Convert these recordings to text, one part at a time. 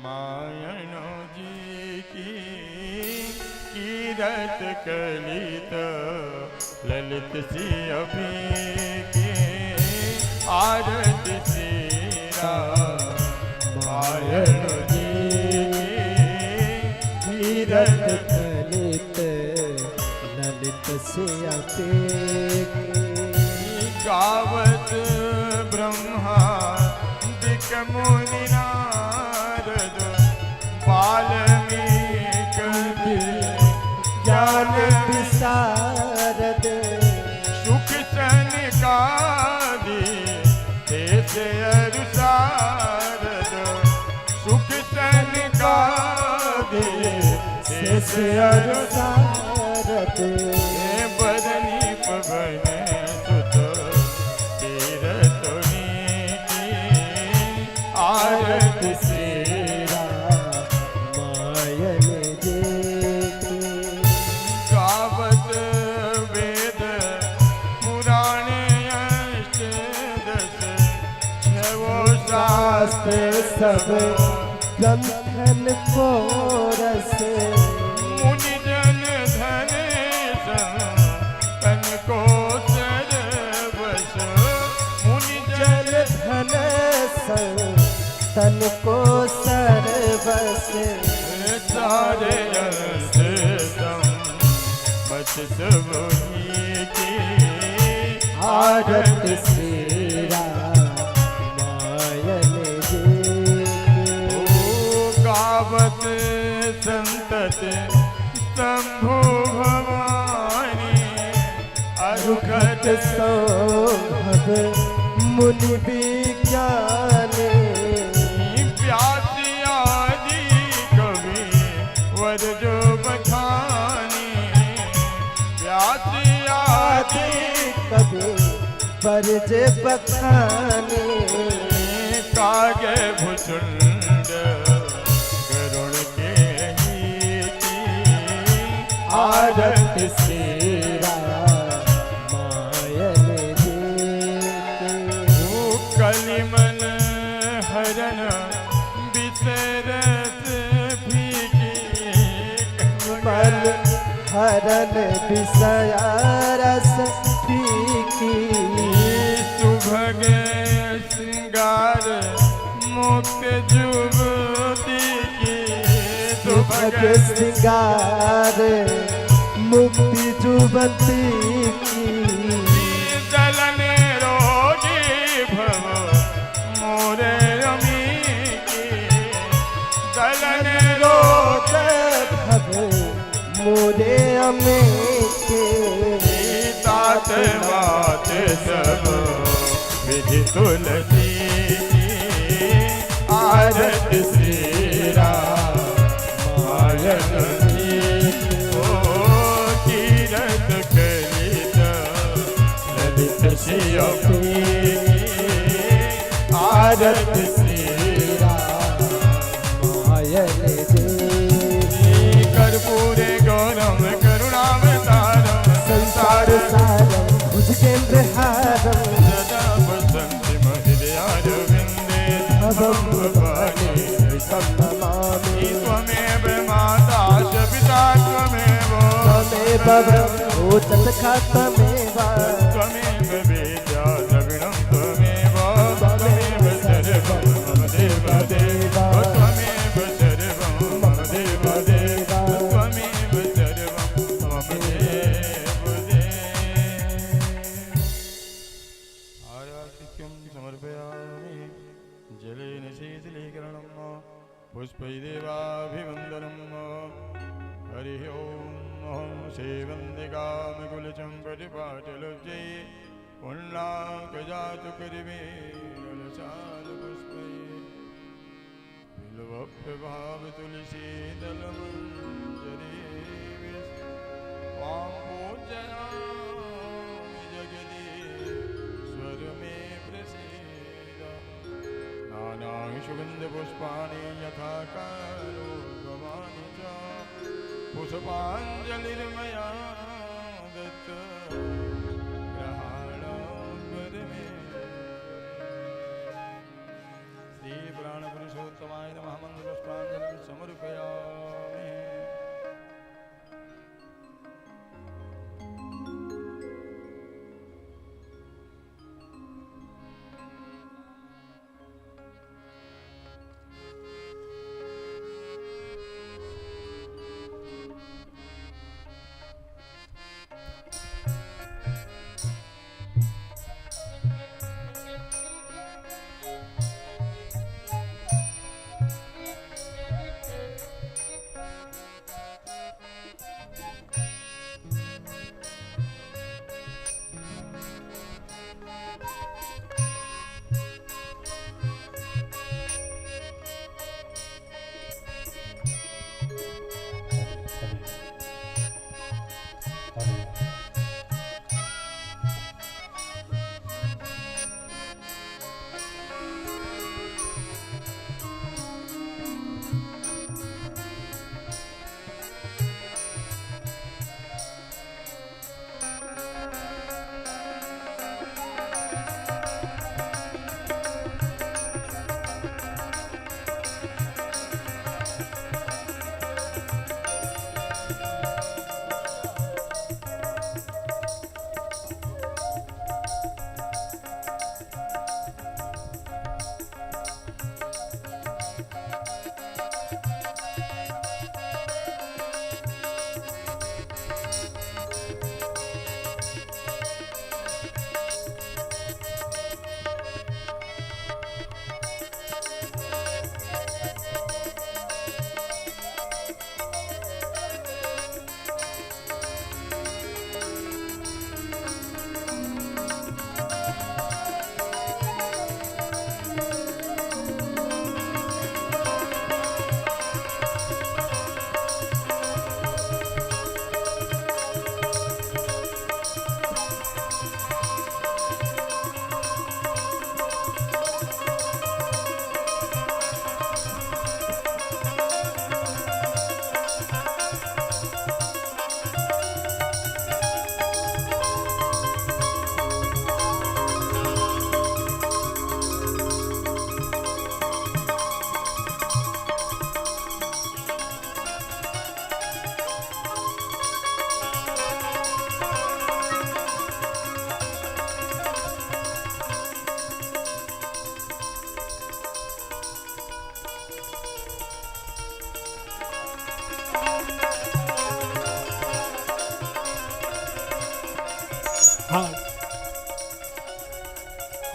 रामायण जी की कीरत कलित ललित सी अभी की आरती सी रामायण जी की कीरत कलित ललित सी अभी गावत ब्रह्मादिक मुनि नारद वाल्मीकि ज्ञान विशारद सुख सनकादि देश अरुसारद सुख सनकादि देश अरुसारद बदनी पवन आरती श्री रामायण जी की गावत वेद पुराण अष्टदश छवो शास्त्र सब ग्रंथन को रस मुनि जन धन तन को सरवश मुनि जन धन तन को सर्वस सारे बच सब की आरती श्री रामायण जी की गावत संतत शंभु भवानी अरुखत सौभग मुनि विज्ञानी प्यासी आदि कवि वर जो बखानी प्यासी आदि कभी बरज बखानी कागे भुचुंड गरुड़ के ही की आरती श्री रामायण जी की कलिमन हरण बिसरत भीगी मन हरण विषया रस फीकी सुभग श्रृंगार मुक्त जुगती की सुभग श्रृंगार मुक्ति जुबती की दलन रोगी भव मोरे अमी की दलन रोग भव मोरे अमे के तात बात सब विधि तुलसी आरत श्री रामायण जी ओ कीरत कलित ललित सी अभी आरत श्री रामायण जी कर्पूरे गौरम करुणावतारम संसार सारम भुजगेंद्र हारम सदा वसन्ति महृदयारविन्दे भवं भवानी नमामि त्वमेव माता च पिता त्वमेव तथा त्वमेव त्वमेव वेद्या द्रविणं त्वमेव त्वमेव सर्वं मम देवदेव त्वमेव सर्वं मम देवदेव त्वमेव सर्वं मम देवदेव आराधिक्यं समर्पयामि जलेन शीतलीकरणं पुष्पैदेवाभिवन्दनं हरिः ओम् अहं सेवन्दिकामकुलचम्पटिपाटलब्जै पुण्णाकजातु करिवे ललसालपुष्पै बिल्वप्रभावतुलसीदलमञ्जरी त्वां पूजयामि जगदीश्वर मे प्रसीद नानानि सुगन्धपुष्पाणि यथा कालो गवानि च पुष्पाञ्जलिर्मया दत्त ग्रहाणं कर मे श्री प्राण पुरुषोत्तमाय नमः मंगल पुष्पाणि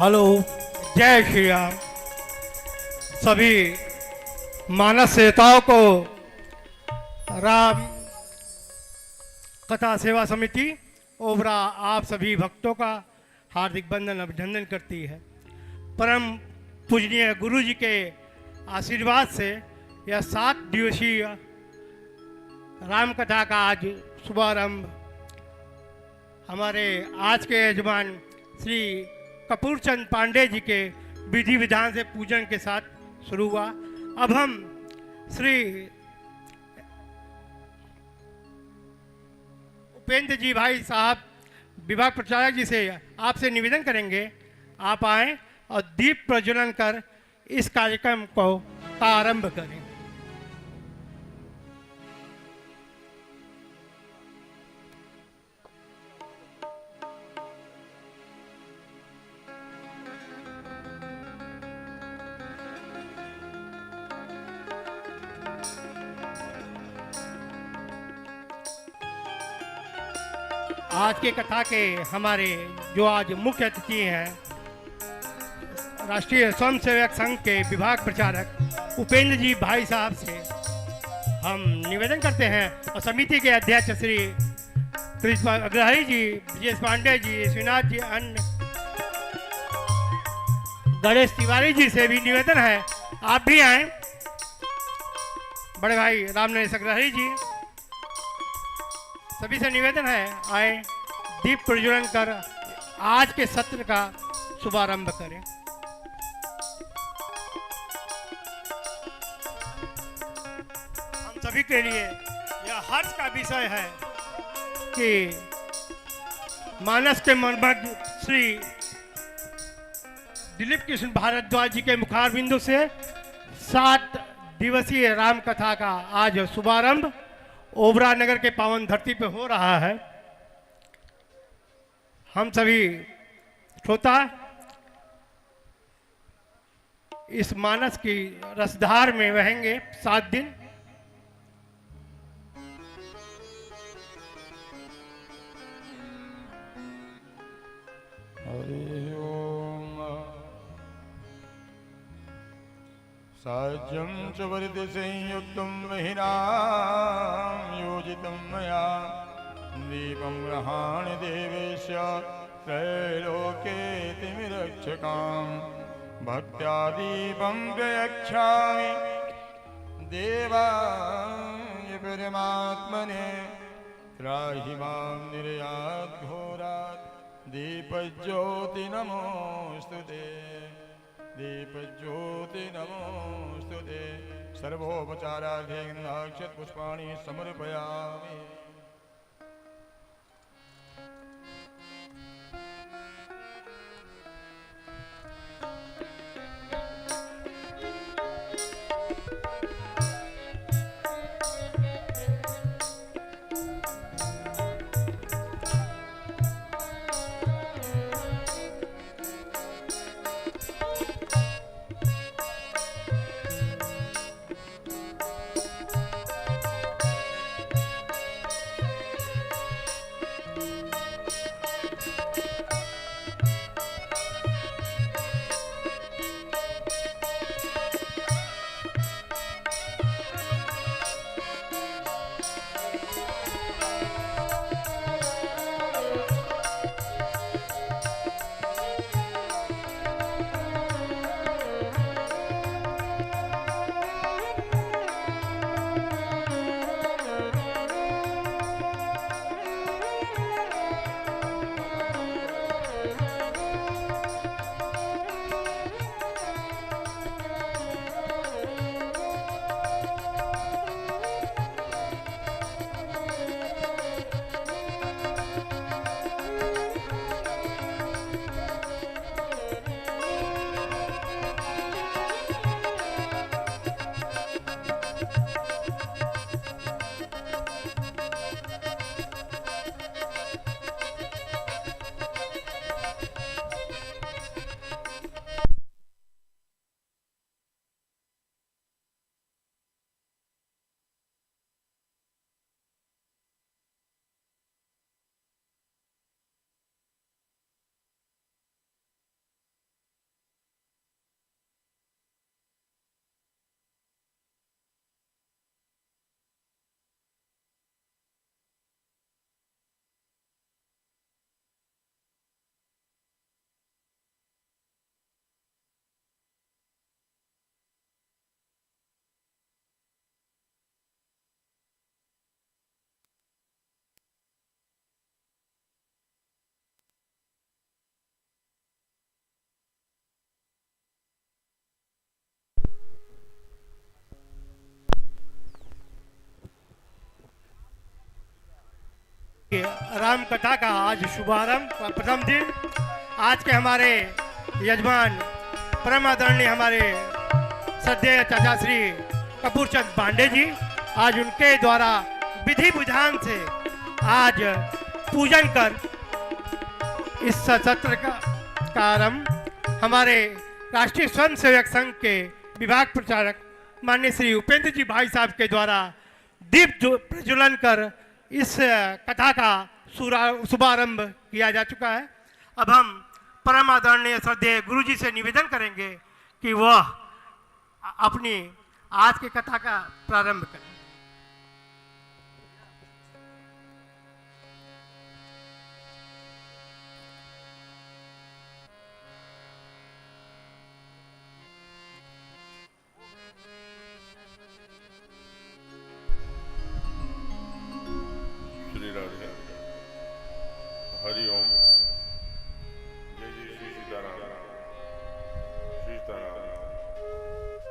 हेलो, जय श्री राम। सभी मानस सेवताओं को राम कथा सेवा समिति ओबरा आप सभी भक्तों का हार्दिक बंदन अभिनंदन करती है। परम पूजनीय गुरु जी के आशीर्वाद से यह 7 दिवसीय राम कथा का आज शुभारंभ हमारे आज के यजमान श्री कपूरचंद पांडे जी के विधि विधान से पूजन के साथ शुरू हुआ। अब हम श्री उपेंद्र जी भाई साहब विभाग प्रचारक जी से आपसे निवेदन करेंगे, आप आएं और दीप प्रज्वलन कर इस कार्यक्रम को आरंभ करें। आज के कथा के हमारे जो आज मुख्य अतिथि हैं, राष्ट्रीय स्वयंसेवक संघ के विभाग प्रचारक उपेंद्र जी भाई साहब से हम निवेदन करते हैं और समिति के अध्यक्ष श्री कृष्ण अग्रही जी, ब्रजेश पांडे जी, श्रीनाथ जी, अन्य गणेश तिवारी जी से भी निवेदन है आप भी आए। बड़े भाई रामनरेश अग्रही जी, सभी से निवेदन है आए, दीप प्रज्वलन कर आज के सत्र का शुभारंभ करें। हम सभी के लिए यह हर्ष का विषय है कि मानस के मर्मज्ञ श्री दिलीप कृष्ण भारद्वाज जी के मुखार बिंदु से 7 दिवसीय राम कथा का आज शुभारंभ ओबरा नगर के पावन धरती पे हो रहा है। हम सभी श्रोता इस मानस की रसधार में बहेंगे 7 दिन। हरि ओम। साज्यं च वरदे संयुक्तं महिनां योजितं मया दीपं गृहाणि देवेश त्रैलोक्ये तिमिरक्षकां भक्त्या दीपं प्रयच्छामि देवाय परमात्मने त्राहि मां निर्यात् घोरात् दीपज्योति नमोस्तुते दीपज्योति नमोस्तुते सर्वोपचारार्थे गन्धाक्षत पुष्पाणि समर्पयामि। राम कथा का आज शुभारंभ प्रथम दिन। आज के हमारे यजमान परम आदरणीय हमारे श्रद्धेय चाचा श्री कपूर चंद पांडे जी, आज उनके द्वारा विधि विधान से आज पूजन कर इस सत्र का आरंभ हमारे राष्ट्रीय स्वयं सेवक संघ के विभाग प्रचारक माननीय श्री उपेंद्र जी भाई साहब के द्वारा दीप प्रज्वलन कर इस कथा का शुभारंभ किया जा चुका है। अब हम परम आदरणीय श्रद्धेय गुरु जी से निवेदन करेंगे कि वह अपनी आज की कथा का प्रारंभ करें। हरि ओम। जय जय श्री सीताराम, सीताराम।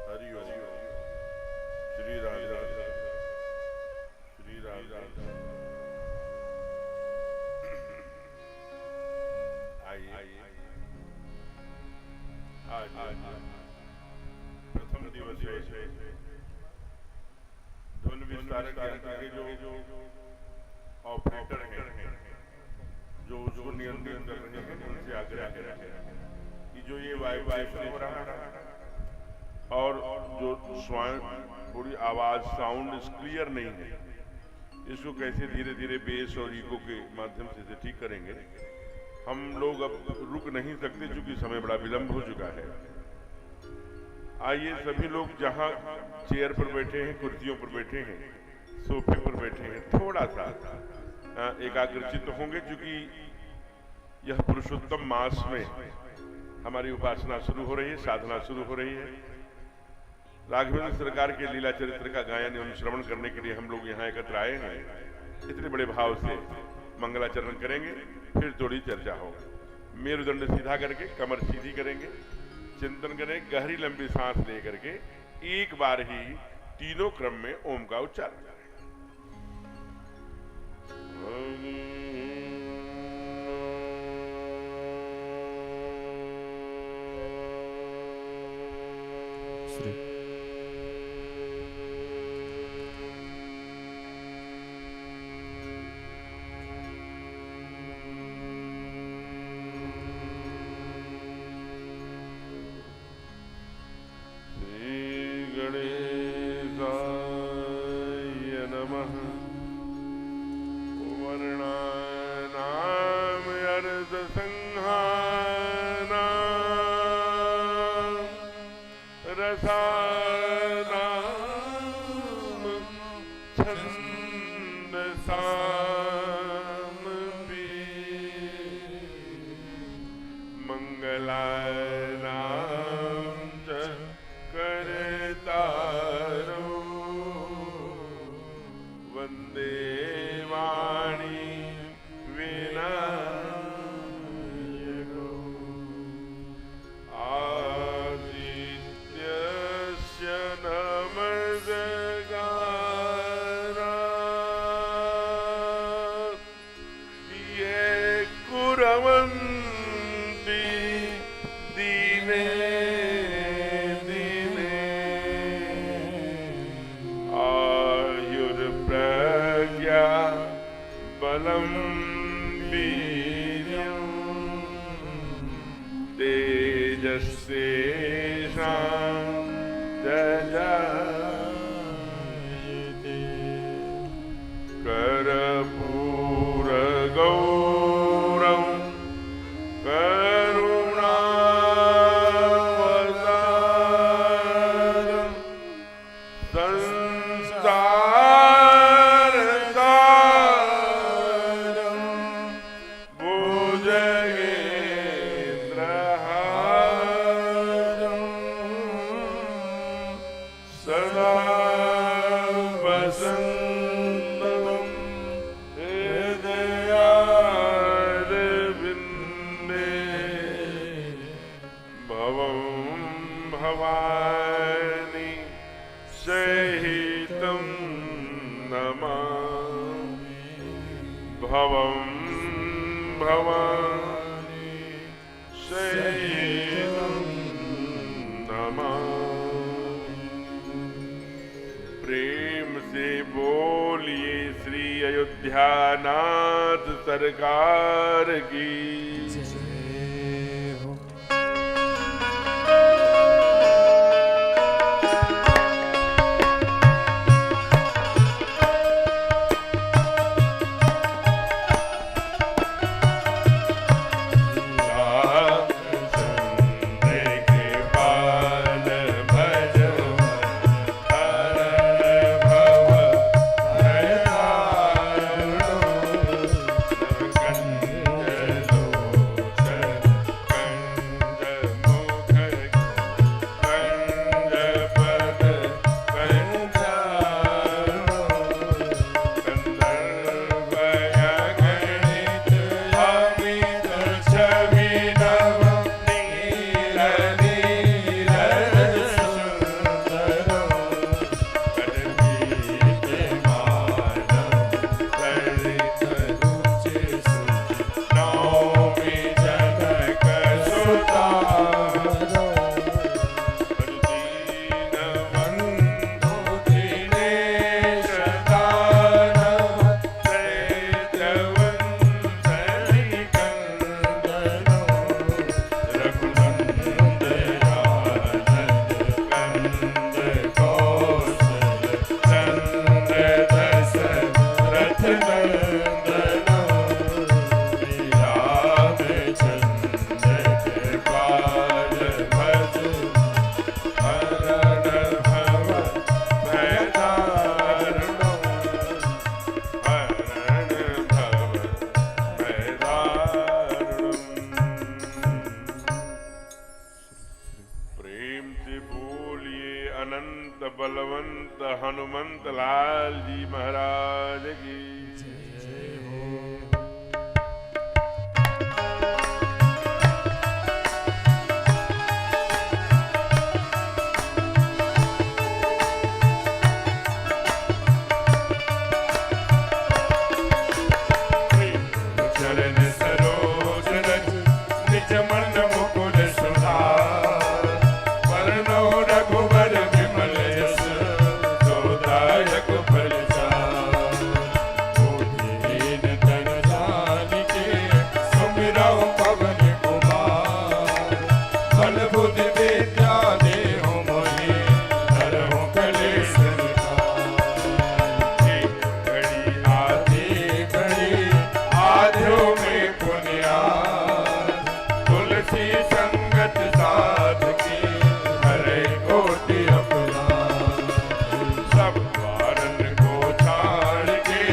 हरि ओम। श्री राम, श्री राम। आइए आज प्रथम दिवस है ध्वनि विस्तारक यंत्र के जो ऑपरेटर हैं, जो उसको नियंत्रित कर रहे हैं, उनसे आग्रह है कि जो ये वाइब्रेशन हो रहा है और जो थोड़ी आवाज साउंड क्लियर नहीं है, इसको कैसे धीरे धीरे बेस और इको के माध्यम से इसे ठीक करेंगे। हम लोग अब रुक नहीं सकते क्योंकि समय बड़ा विलंब हो चुका है। आइए सभी लोग जहाँ चेयर पर बैठे हैं, कुर्सियों पर बैठे हैं, सोफे पर बैठे हैं, थोड़ा सा एकाग्रचित्त होंगे क्योंकि यह पुरुषोत्तम मास में हमारी उपासना शुरू हो रही है, साधना शुरू हो रही है। राघवेंद्र सरकार के लीला चरित्र का गायन एवं श्रवण करने के लिए हम लोग यहाँ एकत्र आए हैं। इतने बड़े भाव से मंगलाचरण करेंगे, फिर थोड़ी चर्चा होगी। मेरुदंड सीधा करके कमर सीधी करेंगे, चिंतन करें, गहरी लंबी सांस ले करके एक बार ही तीनों क्रम में ओम का उच्चारण करें। भवम् भवानी शयनं नमामि। प्रेम से बोलिए श्री अयोध्यानाथ सरकार की। बलवंत हनुमंत लाल जी महाराज की जय हो। चरण सरोज रज निज मन मुकुर सुधार, वरनो रघुबर विमल यश जोदायक फलचार। बुद्धिहीन तन जानिके सुमिरौ पवन कुमार, बल बुद्धि विद्या देहु मोहि हरहु कलेश निवार। एक घड़ी आधी घड़ी आध्यो में पुण्यार, तुलसी संगत साधकी हरे कोटि अपराध। सब वारन को छाड़ के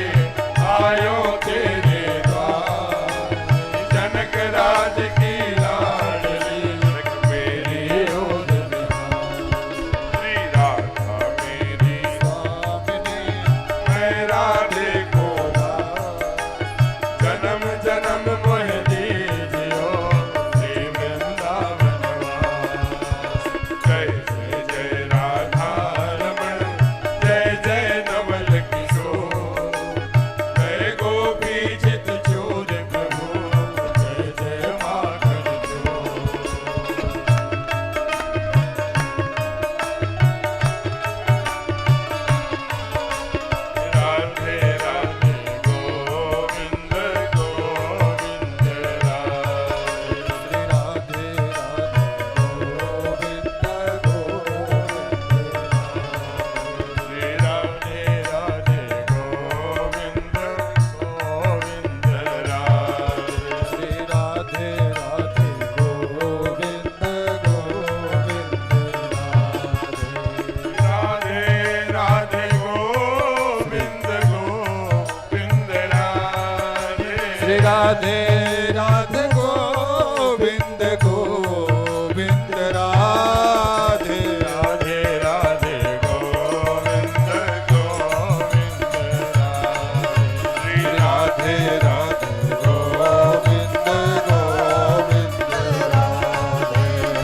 आयो तेरे द्वार, जनक राज की लाडली मेरी ओर निहार। श्री राधा मेरी स्वामिनी मैं राधे को जन्म जन्म मोह दीजियो श्री वृंदावन वास। जय जय जय राधा रमण, जय जय नवल किशोर, जय गोपी चित चोर प्रभु, जय जय माखन चोर। राधे राधे गोविंद गोविंद राधे। श्री राधे राधे गोविंद गोविंद राधे। श्री राधे राधे गोविंद गोविंद राधे। श्री राधे राधे गोविंद गोविंद राधे। राधे राधे गोविंद गोविंद राधे। श्री राधे राधे गोविंद गोविंद राधे। राधे राधे गोविंद गोविंद राधे। श्री राधे राधे गोविंद गोविंद राधे।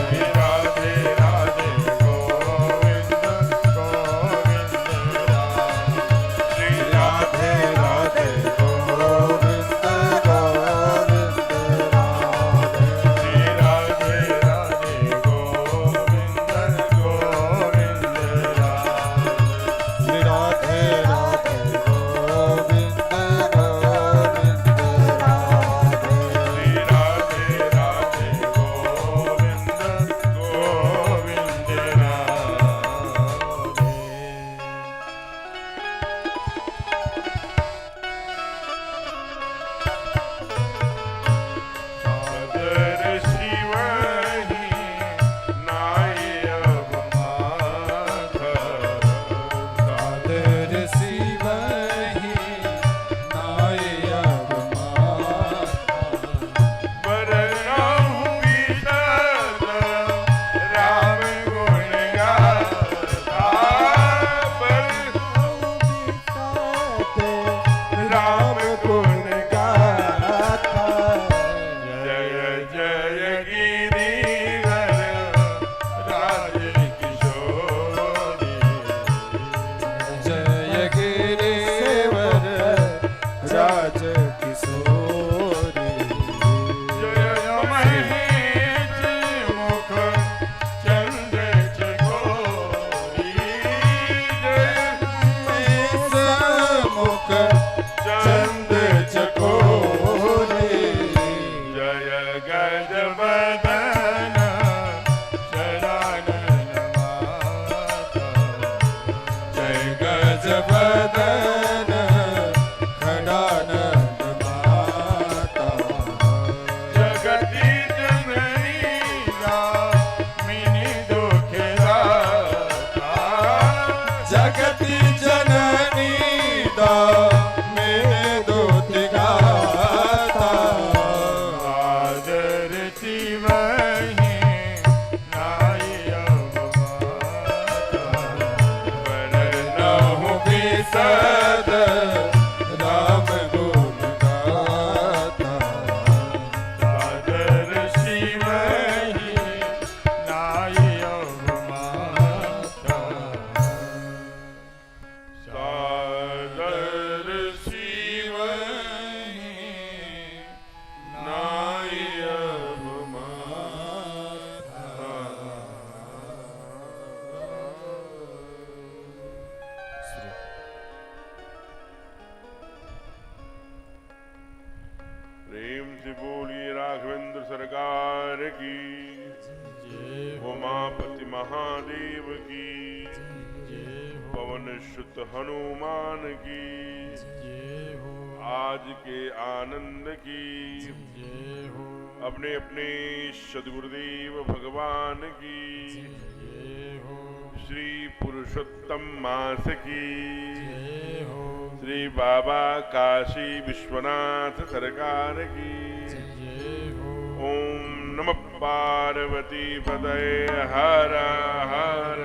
श्री राधे राधे गोविंद गोविंद राधे। श्री राधे राधे गोविंद गोविंद जगति जननी दामे दोति गाता आदर शिवहि नाई अवमाता वरनहु बिसद राम गुण गाता आदर शिवहि नाई अवमाता सादर शिवहि नाई प्रेम से बोलिए राघवेंद्र सरकार की, उमापति महादेव की, पवन सुत हनुमान की, आज के आनंद की, अपने अपने सद्गुरुदेव भगवान की, श्री पुरुषोत्तम मास की, श्री बाबा काशी विश्वनाथ सरकार की। ओम नमः पार्वती पतये हर हर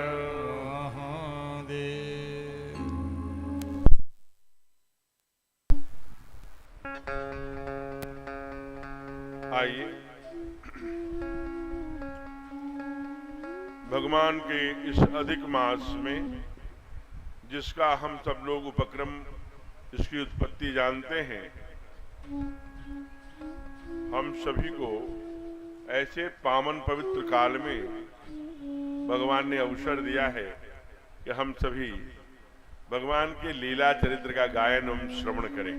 आइए भगवान के इस अधिक मास में, जिसका हम सब लोग उपक्रम, इसकी उत्पत्ति जानते हैं, हम सभी को ऐसे पावन पवित्र काल में भगवान ने अवसर दिया है कि हम सभी भगवान के लीला चरित्र का गायन एवं श्रवण करें।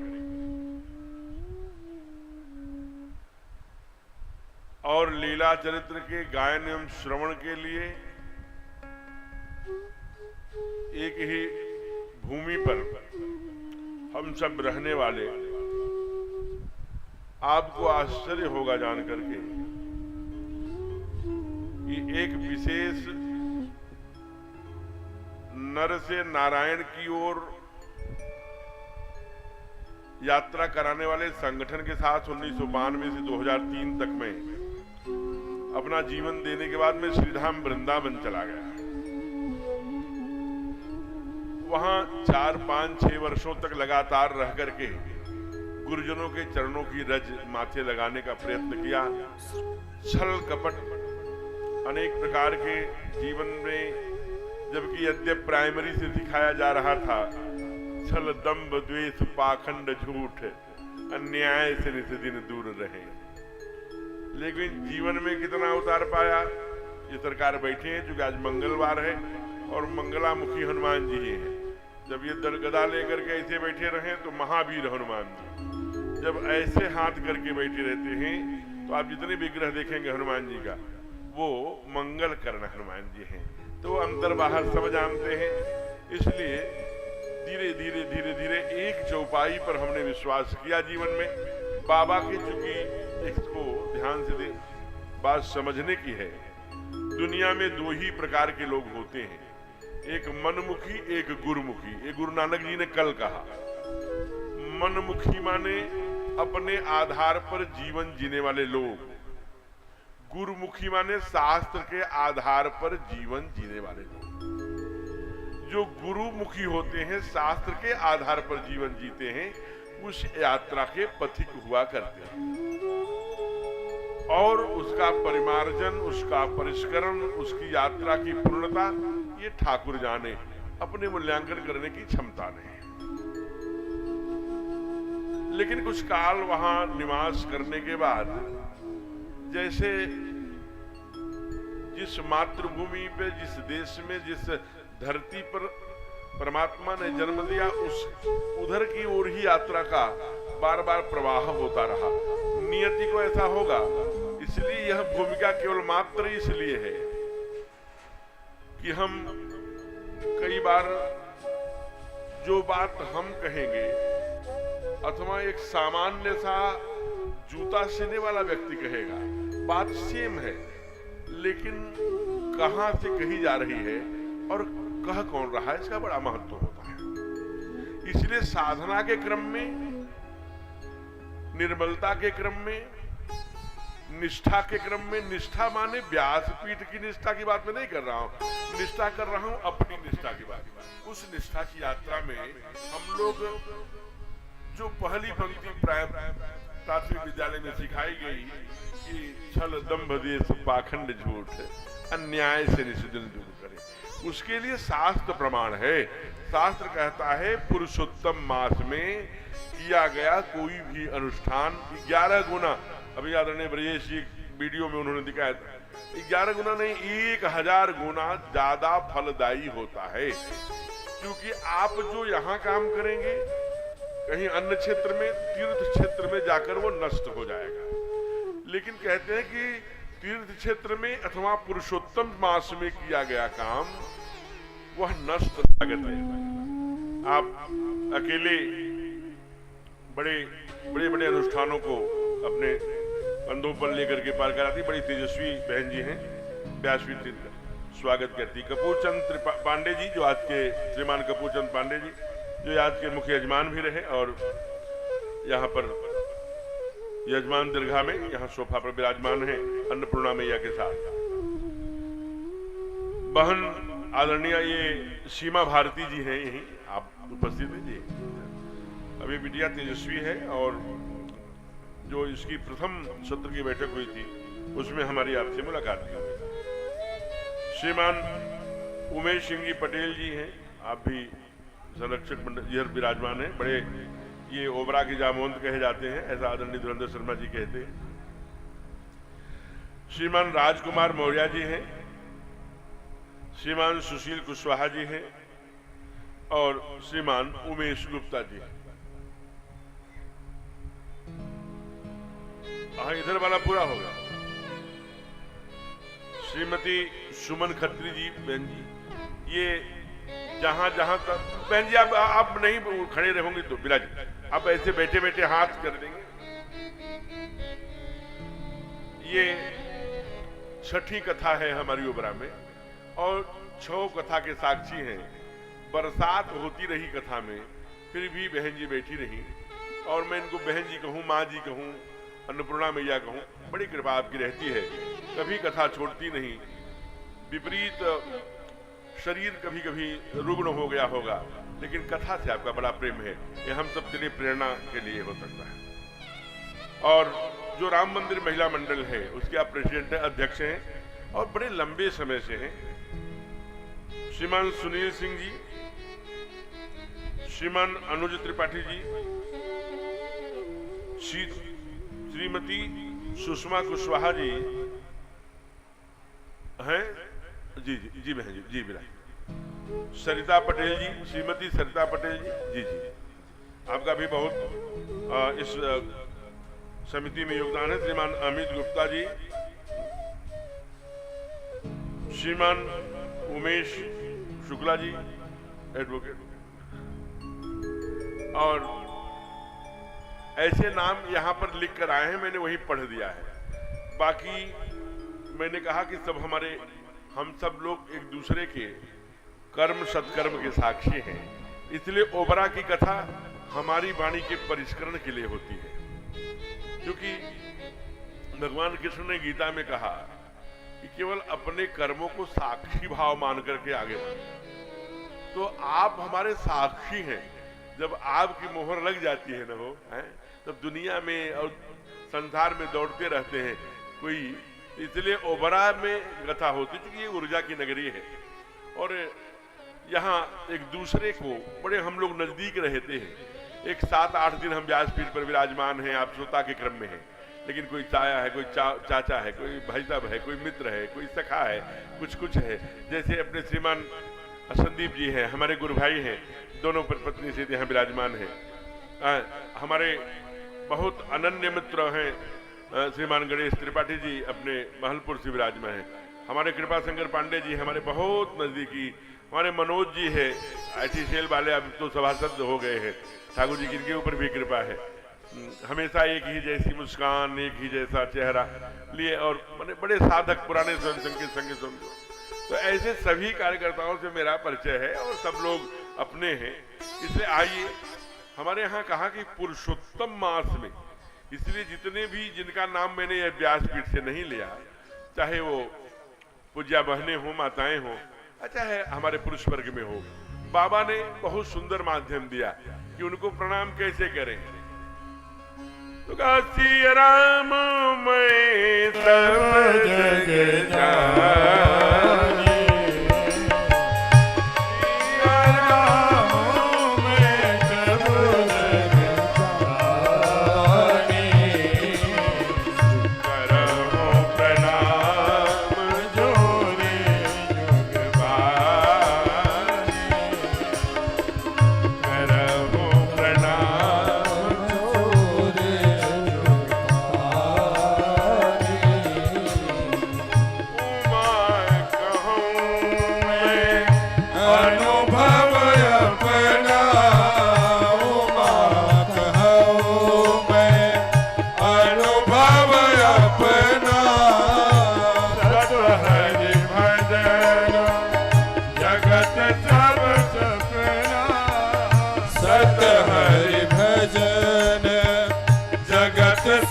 और लीला चरित्र के गायन एवं श्रवण के लिए एक ही भूमि पर हम सब रहने वाले, आपको आश्चर्य होगा जान करके कि एक विशेष नर से नारायण की ओर यात्रा कराने वाले संगठन के साथ 1992 से 2003 तक में अपना जीवन देने के बाद मैं श्रीधाम वृंदावन चला गया। वहां 4, 5, 6 वर्षों तक लगातार रह करके गुरुजनों के चरणों की रज माथे लगाने का प्रयत्न किया। छल कपट अनेक प्रकार के जीवन में, जबकि यद्यप प्राइमरी से सिखाया जा रहा था छल दंभ द्वेष पाखंड झूठ अन्याय से नित दिन दूर रहे, लेकिन जीवन में कितना उतार पाया। ये सरकार बैठे हैं, क्योंकि आज मंगलवार है और मंगलामुखी हनुमान जी हैं। जब ये गदा लेकर के ऐसे बैठे रहे तो महावीर हनुमान जी जब ऐसे हाथ करके बैठे रहते हैं, तो आप जितने विग्रह देखेंगे हनुमान जी का, वो मंगल कर्ण हनुमान जी हैं। तो अंदर बाहर सब जानते हैं। इसलिए धीरे धीरे धीरे धीरे एक चौपाई पर हमने विश्वास किया जीवन में। बाबा की चूंकि इसको ध्यान से दे, बात समझने की है। दुनिया में 2 ही प्रकार के लोग होते हैं, एक मनमुखी, एक गुरुमुखी। ये गुरु नानक जी ने कल कहा। मनमुखी माने अपने आधार पर जीवन जीने वाले लोग, गुरुमुखी माने शास्त्र के आधार पर जीवन जीने वाले लोग। जो गुरुमुखी होते हैं, शास्त्र के आधार पर जीवन जीते हैं, उस यात्रा के पथिक हुआ करते हैं। और उसका परिमार्जन, उसका परिष्करण, उसकी यात्रा की पूर्णता ये ठाकुर जाने, अपने मूल्यांकन करने की क्षमता नहीं। लेकिन कुछ काल वहां निवास करने के बाद, जैसे जिस मातृभूमि पे, जिस देश में, जिस धरती पर परमात्मा ने जन्म दिया, उस उधर की ओर ही यात्रा का बार बार प्रवाह होता रहा। नियति को ऐसा होगा, इसलिए यह भूमिका केवल मात्र इसलिए है कि हम कई बार जो बात हम कहेंगे, अथवा एक सामान्य सा जूता सीने वाला व्यक्ति कहेगा, बात सेम है, लेकिन कहां से कही जा रही है और कह कौन रहा है, इसका बड़ा महत्व होता है। इसलिए साधना के क्रम में, निर्मलता के क्रम में, निष्ठा के क्रम में, निष्ठा माने व्यासपीठ की निष्ठा की बात मैं नहीं कर रहा हूं, निष्ठा कर रहा हूं अपनी निष्ठा की बात। उस निष्ठा की यात्रा में हम लोग जो पहली पंक्ति प्राथमिक विद्यालय में सिखाई गई कि छल दंभ देश पाखंड झूठ अन्याय से निषेधन दूर करे, उसके लिए शास्त्र प्रमाण है। शास्त्र कहता है पुरुषोत्तम मास में किया गया कोई भी अनुष्ठान 11 गुना, अभी आदरणीय ब्रजेश जी वीडियो में उन्होंने दिखाया था, 11 गुना नहीं 1000 गुना ज्यादा फलदायी होता है। क्योंकि आप जो यहाँ काम करेंगे कहीं अन्य क्षेत्र में, तीर्थ क्षेत्र में जाकर वो नष्ट हो जाएगा। लेकिन कहते हैं कि तीर्थ क्षेत्र में अथवा पुरुषोत्तम मास में किया गया काम वह नष्ट लागत है। आप अकेले बड़े बड़े बड़े अनुष्ठानों को अपने कंधों पर लेकर के पार कराती, बड़ी तेजस्वी बहन जी हैं, व्यासपीठ स्वागत करती। कपूरचंद पांडे जी, जो आज के श्रीमान कपूरचंद पांडे जी, जो आज के मुख्य यजमान भी रहे और यहाँ पर यजमान दीर्घा में यहाँ सोफा पर विराजमान है अन्नपूर्णा मैया के साथ। बहन आदरणीय ये सीमा भारती जी हैं, यहीं आप उपस्थित हैं जी। अभी बिटिया तेजस्वी है और जो इसकी प्रथम सत्र की बैठक हुई थी उसमें हमारी आपसे मुलाकात हुई। श्रीमान उमेश सिंह जी पटेल जी हैं, आप भी संरक्षक मंडल विराजमान हैं, बड़े ये ओबरा के जामोंद कहे जाते हैं, ऐसा आदरणीय धुरंधर शर्मा जी कहते हैं। श्रीमान राजकुमार मौर्य जी हैं, श्रीमान सुशील कुशवाहा जी हैं और श्रीमान उमेश गुप्ता जी हैं। हाँ, इधर वाला पूरा होगा। श्रीमती सुमन खत्री जी बहन जी, ये जहां जहां तक बहन जी आप नहीं खड़े रहोगे तो बिराज, आप ऐसे बैठे बैठे हाथ कर देंगे। ये छठी कथा है हमारी ओबरा में और 6 कथा के साक्षी हैं। बरसात होती रही कथा में, फिर भी बहन जी बैठी रही और मैं इनको बहन जी कहूँ, माँ जी कहूँ, अन्नपूर्णा मैया कहूँ, बड़ी कृपा आपकी रहती है, कभी कथा छोड़ती नहीं। विपरीत शरीर कभी कभी रुग्ण हो गया होगा, लेकिन कथा से आपका बड़ा प्रेम है, ये हम सब के लिए प्रेरणा के लिए हो सकता है। और जो राम मंदिर महिला मंडल है उसके आप प्रेसिडेंट हैं, अध्यक्ष हैं और बड़े लंबे समय से हैं। श्रीमान सुनील सिंह जी, श्रीमान अनुज त्रिपाठी जी, श्रीमती सुषमा कुशवाहा जी हैं, जी जी जी बहन जी, जी बिरा, सरिता पटेल जी, श्रीमती सरिता पटेल जी, जी जी आपका भी बहुत इस समिति में योगदान है। श्रीमान अमित गुप्ता जी, श्रीमान उमेश शुक्ला जी एडवोकेट, और ऐसे नाम यहाँ पर लिख कर आए हैं, मैंने वही पढ़ दिया है। बाकी मैंने कहा कि सब हम सब लोग एक दूसरे के कर्म सत्कर्म के साक्षी हैं, इसलिए ओबरा की कथा हमारी वाणी के परिष्करण के लिए होती है। क्योंकि भगवान कृष्ण ने गीता में कहा कि केवल अपने कर्मों को साक्षी भाव मान करके आगे बढ़े। तो आप हमारे साक्षी हैं, जब आपकी मोहर लग जाती है ना हो है, तब दुनिया में और संसार में दौड़ते रहते हैं कोई, इसलिए ओबरा में कथा होती क्योंकि ये ऊर्जा की नगरी है और यहाँ एक दूसरे को बड़े हम लोग नजदीक रहते हैं। एक 7-8 दिन हम व्यासपीठ पर विराजमान हैं, आप श्रोता के क्रम में हैं, लेकिन कोई चाया है, कोई चाचा है, कोई भाई साहब है, कोई मित्र है, कोई सखा है, कुछ है। जैसे अपने श्रीमान संदीप जी हैं, हमारे गुरु भाई हैं, दोनों पर पत्नी से यहाँ विराजमान हैं। हमारे बहुत अनन्य मित्र हैं श्रीमान गणेश त्रिपाठी जी, अपने महलपुर से विराजमान हैं। हमारे कृपा शंकर पांडे जी हमारे बहुत नजदीकी, हमारे मनोज जी है IT सेल वाले, अब तो सभासद हो गए हैं, ठाकुर जी जिनके ऊपर भी कृपा है। हमेशा एक ही जैसी मुस्कान, एक ही जैसा चेहरा लिए और बड़े साधक पुराने स्वयं के संग समझो, तो ऐसे सभी कार्यकर्ताओं से मेरा परिचय है और सब लोग अपने हैं। इसलिए आइए, हमारे यहाँ कहा कि पुरुषोत्तम मास में, इसलिए जितने भी जिनका नाम मैंने यह व्यासपीठ से नहीं लिया, चाहे वो पूज्या बहनें हो, माताएं हो, चाहे हमारे पुरुष वर्ग में हो, बाबा ने बहुत सुंदर माध्यम दिया कि उनको प्रणाम कैसे करें। तो कहा सिया राम मैं सब जग जानी,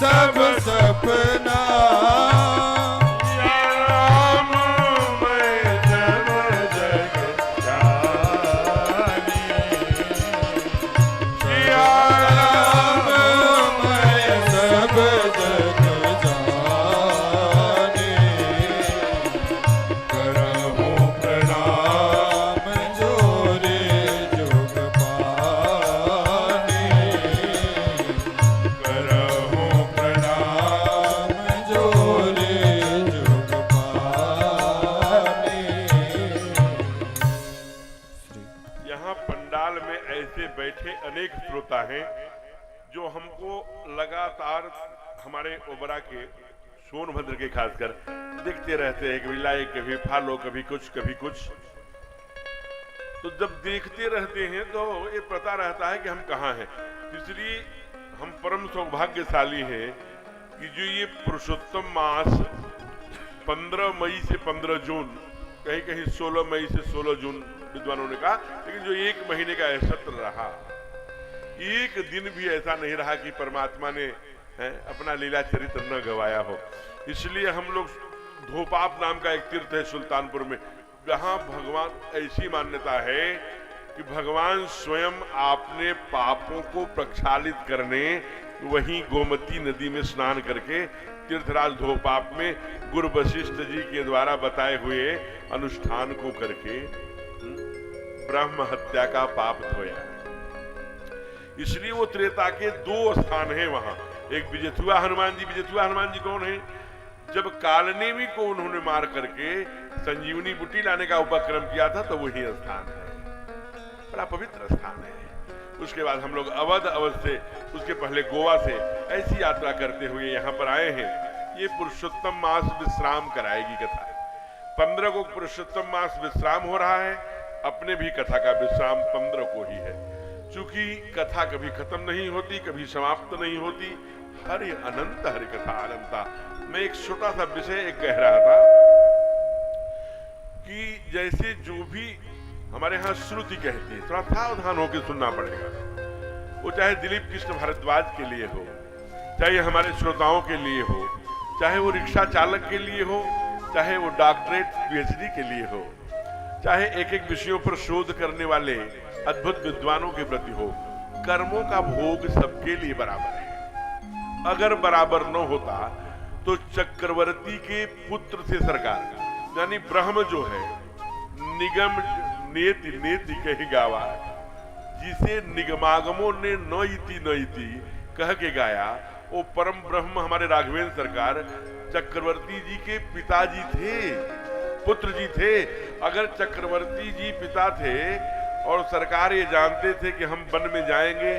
सब सपना। राम मैं सब जग जानी, सिया राम मैं सब जग जानी, करहूं प्रणाम जोरे जुग पानी, करहूं प्रणाम जोरे जुग पानी। यहाँ पंडाल में ऐसे बैठे अनेक श्रोता हैं जो हमको लगातार हमारे ओबरा के सोनभद्र के खासकर देखते रहते हैं, कभी लाइक, कभी फॉलो, कभी कुछ कभी कुछ। तो जब देखते रहते हैं तो ये पता रहता है कि हम कहाँ हैं। इसलिए हम परम सौभाग्यशाली हैं कि जो ये पुरुषोत्तम मास 15 मई से 15 जून, कहीं कहीं 16 मई से 16 जून विद्वानों ने कहा, लेकिन जो एक महीने का यह सत्र रहा, एक दिन भी ऐसा नहीं रहा कि परमात्मा ने अपना लीला चरित्र न गवाया हो। इसलिए हम लोग धोपाप नाम का एक तीर्थ है सुल्तानपुर में, जहां भगवान, ऐसी मान्यता है कि भगवान स्वयं आपने पापों को प्रक्षालित करने वहीं गोमती नदी में स्नान करके तीर्थराज धोपाप में गुरु वशिष्ठ जी के द्वारा बताए हुए अनुष्ठान को करके ब्रह्म हत्या का पाप धोया। इसलिए वो त्रेता के 2 स्थान हैं वहां। एक विजयथुआ हनुमान जी। विजयथुआ हनुमान जी कौन है? जब कालनेमी को उन्होंने मार करके संजीवनी बूटी लाने का उपक्रम किया था, तो वही स्थान है, बड़ा पवित्र स्थान है। उसके बाद हम लोग अवध से, उसके पहले गोवा से ऐसी यात्रा करते हुए यहाँ पर आए हैं। ये पुरुषोत्तम मास विश्राम कराएगी कथा। 15 को पुरुषोत्तम मास विश्राम हो रहा है, अपने भी कथा का विश्राम 15 को ही है। चूंकि कथा कभी खत्म नहीं होती, कभी समाप्त नहीं होती, हरि अनंत हरि कथा अनंता। मैं एक छोटा सा विषय कह रहा था कि जैसे जो भी हमारे यहाँ श्रुति कहती है, थोड़ा सावधान होकर सुनना पड़ेगा। वो चाहे दिलीप कृष्ण भारद्वाज के लिए हो, चाहे हमारे श्रोताओं के लिए हो, चाहे वो रिक्शा चालक के लिए हो, चाहे वो डॉक्टरेट पीएचडी के लिए हो, चाहे एक एक विषयों पर शोध करने वाले अद्भुत विद्वानों के प्रति हो, कर्मों का भोग सबके लिए बराबर है। अगर बराबर न होता तो चक्रवर्ती के पुत्र से सरकार, यानी ब्रह्म जो है, निगम नेति नेति कही गावा, जिसे निगमागमों ने न इति कह के गाया, वो परम ब्रह्म हमारे राघवेंद्र सरकार चक्रवर्ती जी के पिताजी थे, पुत्र जी थे। अगर चक्रवर्ती जी पिता थे और सरकार ये जानते थे कि हम वन में जाएंगे,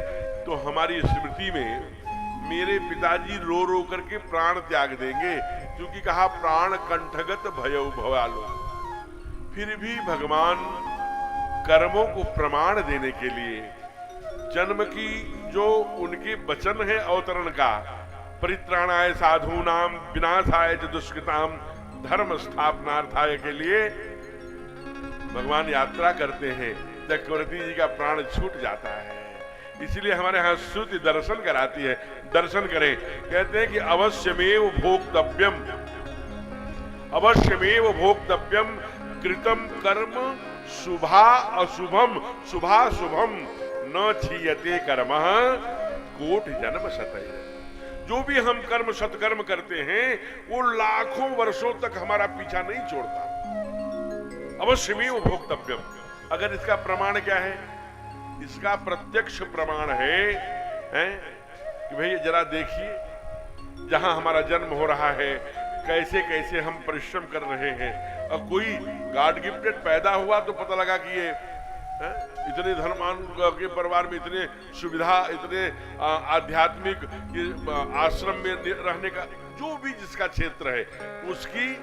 तो हमारी स्मृति में मेरे पिताजी रो रो करके प्राण त्याग देंगे, क्योंकि कहा प्राण कंठगत भयउ भवालो। फिर भी भगवान कर्मों को प्रमाण देने के लिए जन्म की जो उनके वचन है अवतरण का, परित्राणाय साधूनाम विनाशाय च दुष्कृताम धर्म स्थापनार्थाय के लिए भगवान यात्रा करते हैं, चक्रवर्ती जी का प्राण छूट जाता है। इसलिए हमारे यहाँ श्रुति दर्शन कराती है, दर्शन करें। कहते हैं कि अवश्यमेव भोक्तव्यम, अवश्यमेव भोक्तव्यम कृतम कर्म शुभा अशुभम, शुभा शुभम न क्षीयते कर्मः कोटि जन्म शतैः। जो भी हम कर्म सत्कर्म करते हैं वो लाखों वर्षों तक हमारा पीछा नहीं छोड़ता। अवश्यमेव भोक्तव्यम, अगर इसका प्रमाण क्या है? इसका प्रत्यक्ष प्रमाण है कि भाई जरा देखिए जहां हमारा जन्म हो रहा है, कैसे कैसे हम परिश्रम कर रहे हैं। और कोई गॉड गिफ्टेड पैदा हुआ तो पता लगा कि ये इतने धनवान के परिवार में इतने सुविधा, इतने आध्यात्मिक आश्रम में रहने का, जो भी जिसका क्षेत्र है उसकी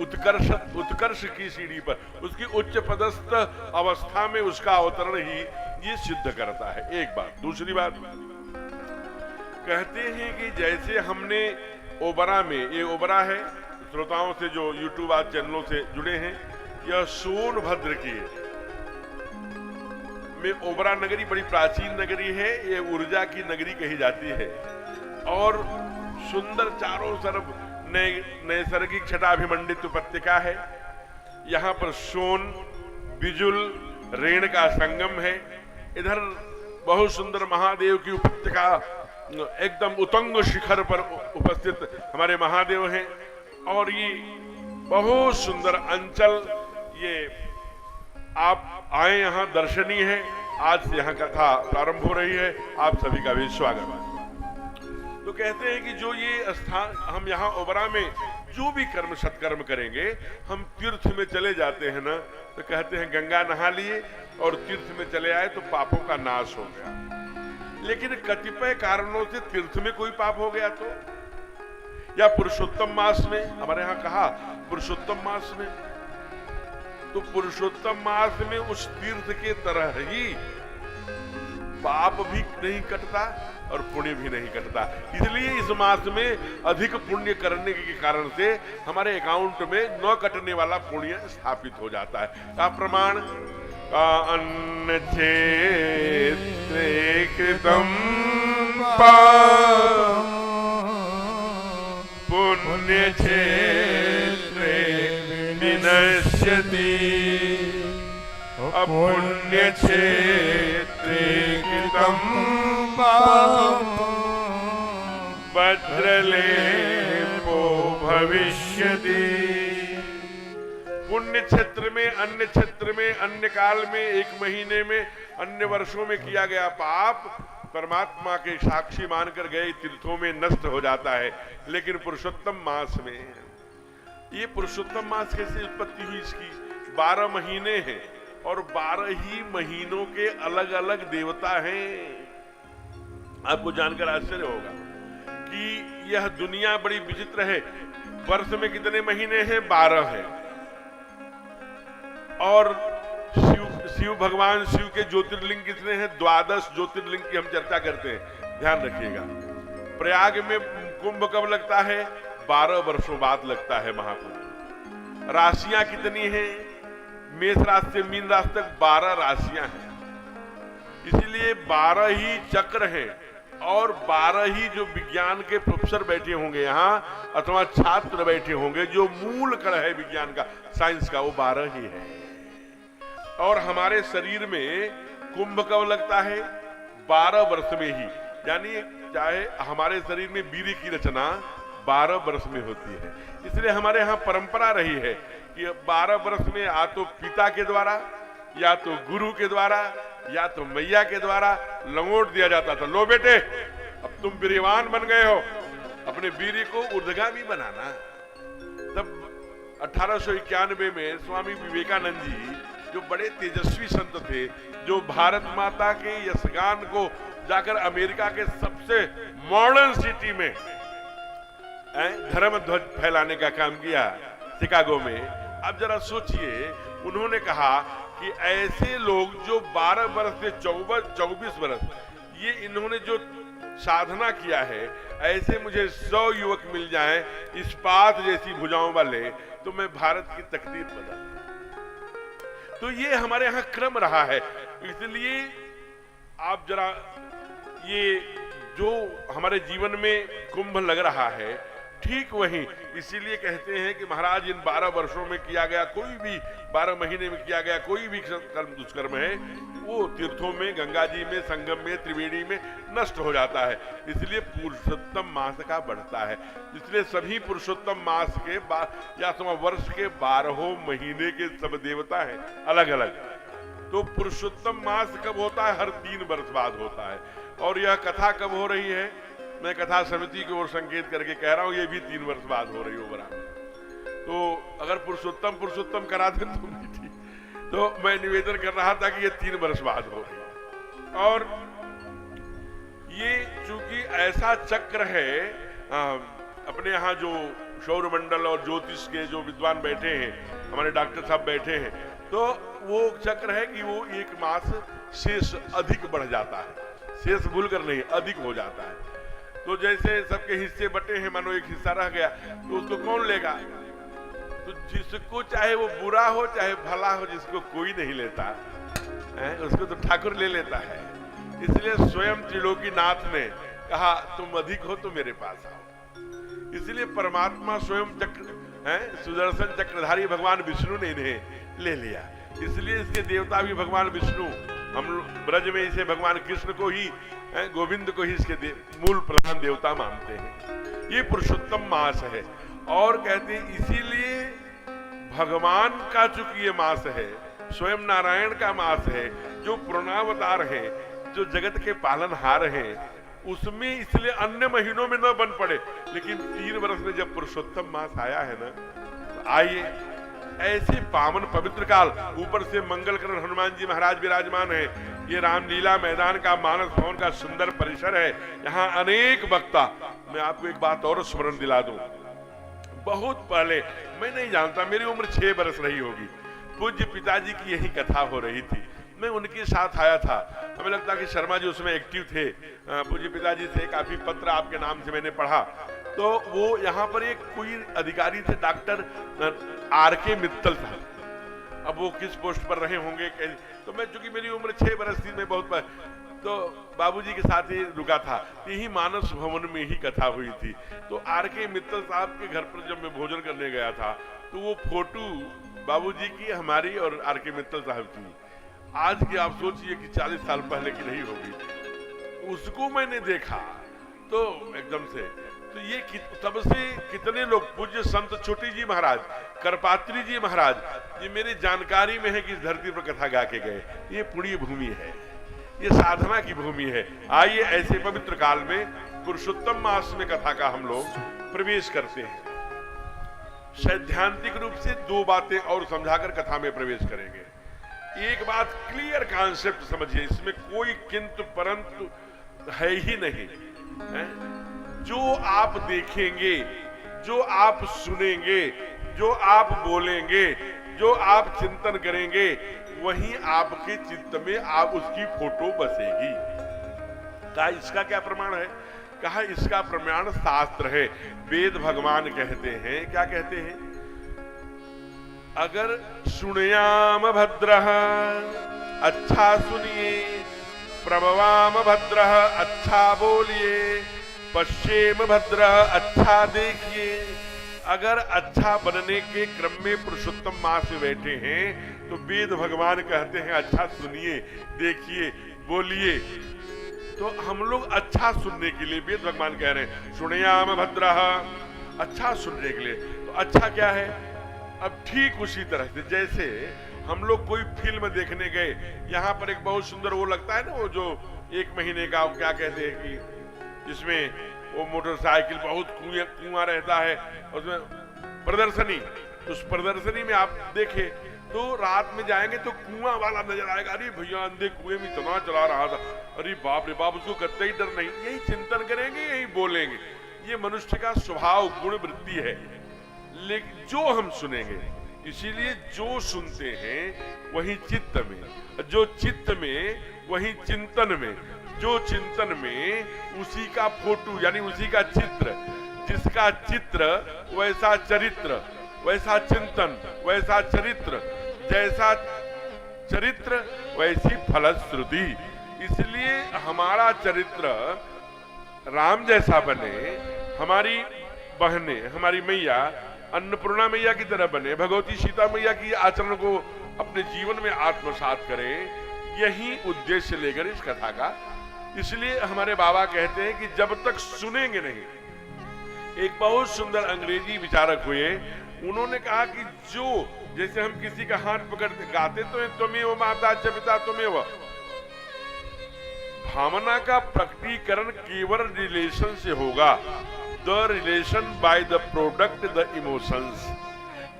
उत्कर्ष की सीढ़ी पर, उसकी उच्च पदस्थ अवस्था में उसका अवतरण ही ये सिद्ध करता है। एक बात। दूसरी बात, कहते हैं कि जैसे हमने ओबरा में, ये ओबरा है, श्रोताओं से जो यूट्यूब आज चैनलों से जुड़े हैं, यह सोनभद्र की में ओबरा नगरी बड़ी प्राचीन नगरी है। ये ऊर्जा की नगरी कही जाती है और सुंदर चारों तरफ नैसर्गिक छटाभिमंडित उपत्यका है। यहाँ पर सोन, बिजुल, रेण का संगम है। इधर बहुत सुंदर महादेव की उपत्यका, एकदम उतंग शिखर पर उपस्थित हमारे महादेव हैं। और ये बहुत सुंदर अंचल, ये आप आए यहाँ दर्शनीय है। आज से यहाँ कथा प्रारंभ हो रही है, आप सभी का भी स्वागत है। तो कहते हैं कि जो ये स्थान, हम यहाँ ओबरा में जो भी कर्म सत्कर्म करेंगे, हम तीर्थ में चले जाते हैं ना, तो कहते हैं गंगा नहा लिए और तीर्थ में चले आए तो पापों का नाश हो गया। लेकिन कतिपय कारणों से तीर्थ में कोई पाप हो गया तो, या पुरुषोत्तम मास में, हमारे यहाँ कहा पुरुषोत्तम मास में, तो पुरुषोत्तम मास में उस तीर्थ के तरह ही पाप भी नहीं कटता और पुण्य भी नहीं कटता। इसलिए इस मास में अधिक पुण्य करने के कारण से हमारे अकाउंट में न कटने वाला पुण्य स्थापित हो जाता है। का प्रमाण, अन्न क्षेत्रे कृतं पापं पुण्य क्षेत्रे विनश्यति, अपुण्य क्षेत्रे कृतं पापं वज्रलेपो भविष्यति। पुण्य क्षेत्र में, अन्य क्षेत्र में, अन्य काल में, एक महीने में, अन्य वर्षों में किया गया पाप परमात्मा के साक्षी मानकर गए तीर्थों में नष्ट हो जाता है। लेकिन पुरुषोत्तम मास में, ये पुरुषोत्तम मास कैसे उत्पत्ति हुई इसकी? 12 महीने हैं और 12 ही महीनों के अलग अलग देवता हैं। आपको जानकर आश्चर्य होगा कि यह दुनिया बड़ी विचित्र है। वर्ष में कितने महीने हैं? 12 हैं। और शिव भगवान शिव के ज्योतिर्लिंग कितने हैं? 12 ज्योतिर्लिंग की हम चर्चा करते हैं, ध्यान रखिएगा। प्रयाग में कुंभ कब लगता है? 12 वर्षों बाद लगता है महाकुंभ। राशियां कितनी हैं? मेष राशि से मीन राशि तक 12 राशियां हैं। इसीलिए 12 ही चक्र हैं और 12 ही जो विज्ञान के प्रोफेसर बैठे होंगे यहाँ, अथवा छात्र बैठे होंगे, जो मूल कण है विज्ञान का, साइंस का, वो 12 ही है। और हमारे शरीर में कुंभ कब लगता है? 12 वर्ष में ही। यानी चाहे हमारे शरीर में वीर्य की रचना 12 वर्ष में होती है। इसलिए हमारे यहाँ परंपरा रही है कि 12 वर्ष में या तो पिता के द्वारा, या तो गुरु के द्वारा, या तो मैया के द्वारा लंगोट दिया जाता था। लो बेटे, अब तुम वीर्यवान बन गए हो, अपने वीर्य को ऊर्ध्वगामी बनाना। तब 1891 में स्वामी विवेकानंद जी, जो बड़े तेजस्वी संत थे, जो भारत माता के यशगान को जाकर अमेरिका के सबसे मॉडर्न सिटी में धर्म ध्वज फैलाने का काम किया, शिकागो में। अब जरा सोचिए, उन्होंने कहा कि ऐसे लोग जो 12 वर्ष से 24 वर्ष, ये इन्होंने जो साधना किया है, ऐसे मुझे 100 युवक मिल जाएं इस्पात जैसी भुजाओं वाले, तो मैं भारत की तकदीर बदल। तो ये हमारे यहाँ क्रम रहा है। इसलिए आप जरा ये जो हमारे जीवन में कुंभ लग रहा है, ठीक वही इसीलिए कहते हैं कि महाराज इन 12 वर्षों में किया गया कोई भी 12 महीने में किया गया कोई भी कर्म दुष्कर्म है वो तीर्थों में, गंगा जी में, संगम में, त्रिवेणी में नष्ट हो जाता है। इसलिए पुरुषोत्तम मास का बढ़ता है। इसलिए सभी पुरुषोत्तम मास के या वर्ष के 12 महीने के सब देवता हैं अलग अलग। तो पुरुषोत्तम मास कब होता है? हर 3 वर्ष बाद होता है। और यह कथा कब हो रही है? मैं कथा समिति की ओर संकेत करके कह रहा हूं, ये भी 3 वर्ष बाद हो रही होगा। तो अगर पुरुषोत्तम करा दे तो भी ठीक। तो मैं निवेदन कर रहा था कि ये 3 वर्ष बाद हो रही है। और ये चूंकि ऐसा चक्र है, अपने यहाँ जो सौरमंडल और ज्योतिष के जो विद्वान बैठे हैं, हमारे डॉक्टर साहब बैठे हैं, तो वो चक्र है कि वो 1 मास शेष अधिक बढ़ जाता है। शेष भूलकर नहीं, अधिक हो जाता है। तो जैसे सबके हिस्से बटे हैं, मानो एक हिस्सा रह गया तो उसको कौन लेगा? तो जिसको चाहे वो बुरा हो चाहे भला हो, जिसको कोई नहीं लेता है उसको तो ठाकुर ले लेता है। इसलिए स्वयं त्रिलोकीनाथ ने कहा तुम अधिक हो तो मेरे पास आओ। इसलिए परमात्मा स्वयं चक्र सुदर्शन चक्रधारी भगवान विष्णु ने इन्हें ले लिया। इसलिए इसके देवता भी भगवान विष्णु, हम ब्रज में इसे भगवान कृष्ण को ही, गोविंद को ही इसके मूल प्रधान देवता मानते हैं। ये पुरुषोत्तम मास है। और कहते हैं इसीलिए भगवान का चूंकि ये मास है, स्वयं नारायण का मास है, जो पूर्णावतार है, जो जगत के पालनहार हैं, उसमें इसलिए अन्य महीनों में न बन पड़े। लेकिन 3 वर्ष में जब पुरुषोत्तम मास आया है ना, तो आइए ऐसे पावन पवित्र काल, ऊपर से मंगलकरण हनुमान जी महाराज विराजमान है। ये रामलीला मैदान का, मानस भवन का सुंदर परिसर है। यहाँ अनेक वक्ता, मैं आपको एक बात और स्मरण दिला दूं, बहुत पहले, मैं नहीं जानता, मेरी उम्र 6 बरस रही होगी, पूज्य पिताजी की यही कथा हो रही थी। मैं उनके साथ आया था। हमें लगता कि शर्मा जी उसमें एक्टिव थे, पूज्य पिताजी थे, काफी पत्र आपके नाम से मैंने पढ़ा। तो वो यहाँ पर एक कोई अधिकारी थे, डॉक्टर R.K. मित्तल साहब। अब वो किस पोस्ट पर रहे होंगे, तो मैं चूंकि मेरी उम्र 6 बरस थी, मैं बहुत तो बाबूजी के साथ ही रुका था। यही मानस भवन में ही कथा हुई थी। तो R.K. मित्तल साहब के घर पर जब मैं भोजन करने गया था, तो वो फोटो बाबूजी की, हमारी और R.K. मित्तल साहब की, आज की आप सोचिए कि 40 साल पहले की नहीं होगी, उसको मैंने देखा तो एकदम से, तो ये तब से कितने लोग, पूज्य संत छोटी जी महाराज, करपात्री जी महाराज, ये मेरी जानकारी में है कि इस धरती पर कथा गा के गए। ये पुण्य भूमि है, ये साधना की भूमि है। आइए ऐसे पवित्र काल में पुरुषोत्तम मास में कथा का हम लोग प्रवेश करते हैं। सैद्धांतिक रूप से 2 बातें और समझाकर कथा में प्रवेश करेंगे। एक बात क्लियर कॉन्सेप्ट समझिए, इसमें कोई किंतु परंतु है ही नहीं है? जो आप देखेंगे, जो आप सुनेंगे, जो आप बोलेंगे, जो आप चिंतन करेंगे, वही आपके चित्त में आप उसकी फोटो बसेगी। कहा इसका क्या प्रमाण है? कहा इसका प्रमाण शास्त्र है। वेद भगवान कहते हैं, क्या कहते हैं? अगर सुनयाम भद्रः, अच्छा सुनिए, प्रभवाम भद्रः, अच्छा बोलिए, पश्चिम भद्रः, अच्छा देखिए। अगर अच्छा बनने के क्रम में पुरुषोत्तम मास में बैठे हैं, तो वेद भगवान कहते हैं अच्छा सुनिए, देखिए, बोलिए। तो हम लोग अच्छा सुनने के लिए वेद भगवान कह रहे हैं सुनयाम भद्रः, अच्छा सुनने के लिए। तो अच्छा क्या है? अब ठीक उसी तरह से जैसे हम लोग कोई फिल्म देखने गए, यहाँ पर एक बहुत सुंदर वो लगता है ना, वो जो 1 महीने का, क्या कहते हैं कि जिसमें वो मोटरसाइकिल बहुत कुआं रहता है, उसमें प्रदर्शनी, उस प्रदर्शनी में आप देखे तो रात में जाएंगे तो कुआं वाला नजर आएगा, अरे भैया अंधे कुएं में इतना चला रहा था, अरे बाप रे बाप, उसको कतई डर नहीं। यही चिंतन करेंगे, यही बोलेंगे, ये मनुष्य का स्वभाव, गुण, वृत्ति है। लेकिन जो हम सुनेंगे, इसीलिए जो सुनते हैं वही चित्त में, जो चित्त में वही चिंतन में, जो चिंतन में उसी का फोटो यानी उसी का चित्र, जिसका चित्र वैसा चरित्र, वैसा चिंतन, वैसा चरित्र, जैसा चरित्र वैसी फलश्रुति। इसलिए हमारा चरित्र राम जैसा बने, हमारी बहनें, हमारी मैया अन्नपूर्णा मैया की तरह बने, भगवती सीता मैया की आचरण को अपने जीवन में आत्मसात करें, यही उद्देश्य लेकर इस कथा का। इसलिए हमारे बाबा कहते हैं कि जब तक सुनेंगे नहीं। एक बहुत सुंदर अंग्रेजी विचारक हुए, उन्होंने कहा कि जो जैसे हम किसी का हाथ पकड़ गाते तो त्वमेव माता च पिता त्वमेव, भावना का प्रकटीकरण केवल रिलेशन से होगा। The relation by the product the emotions.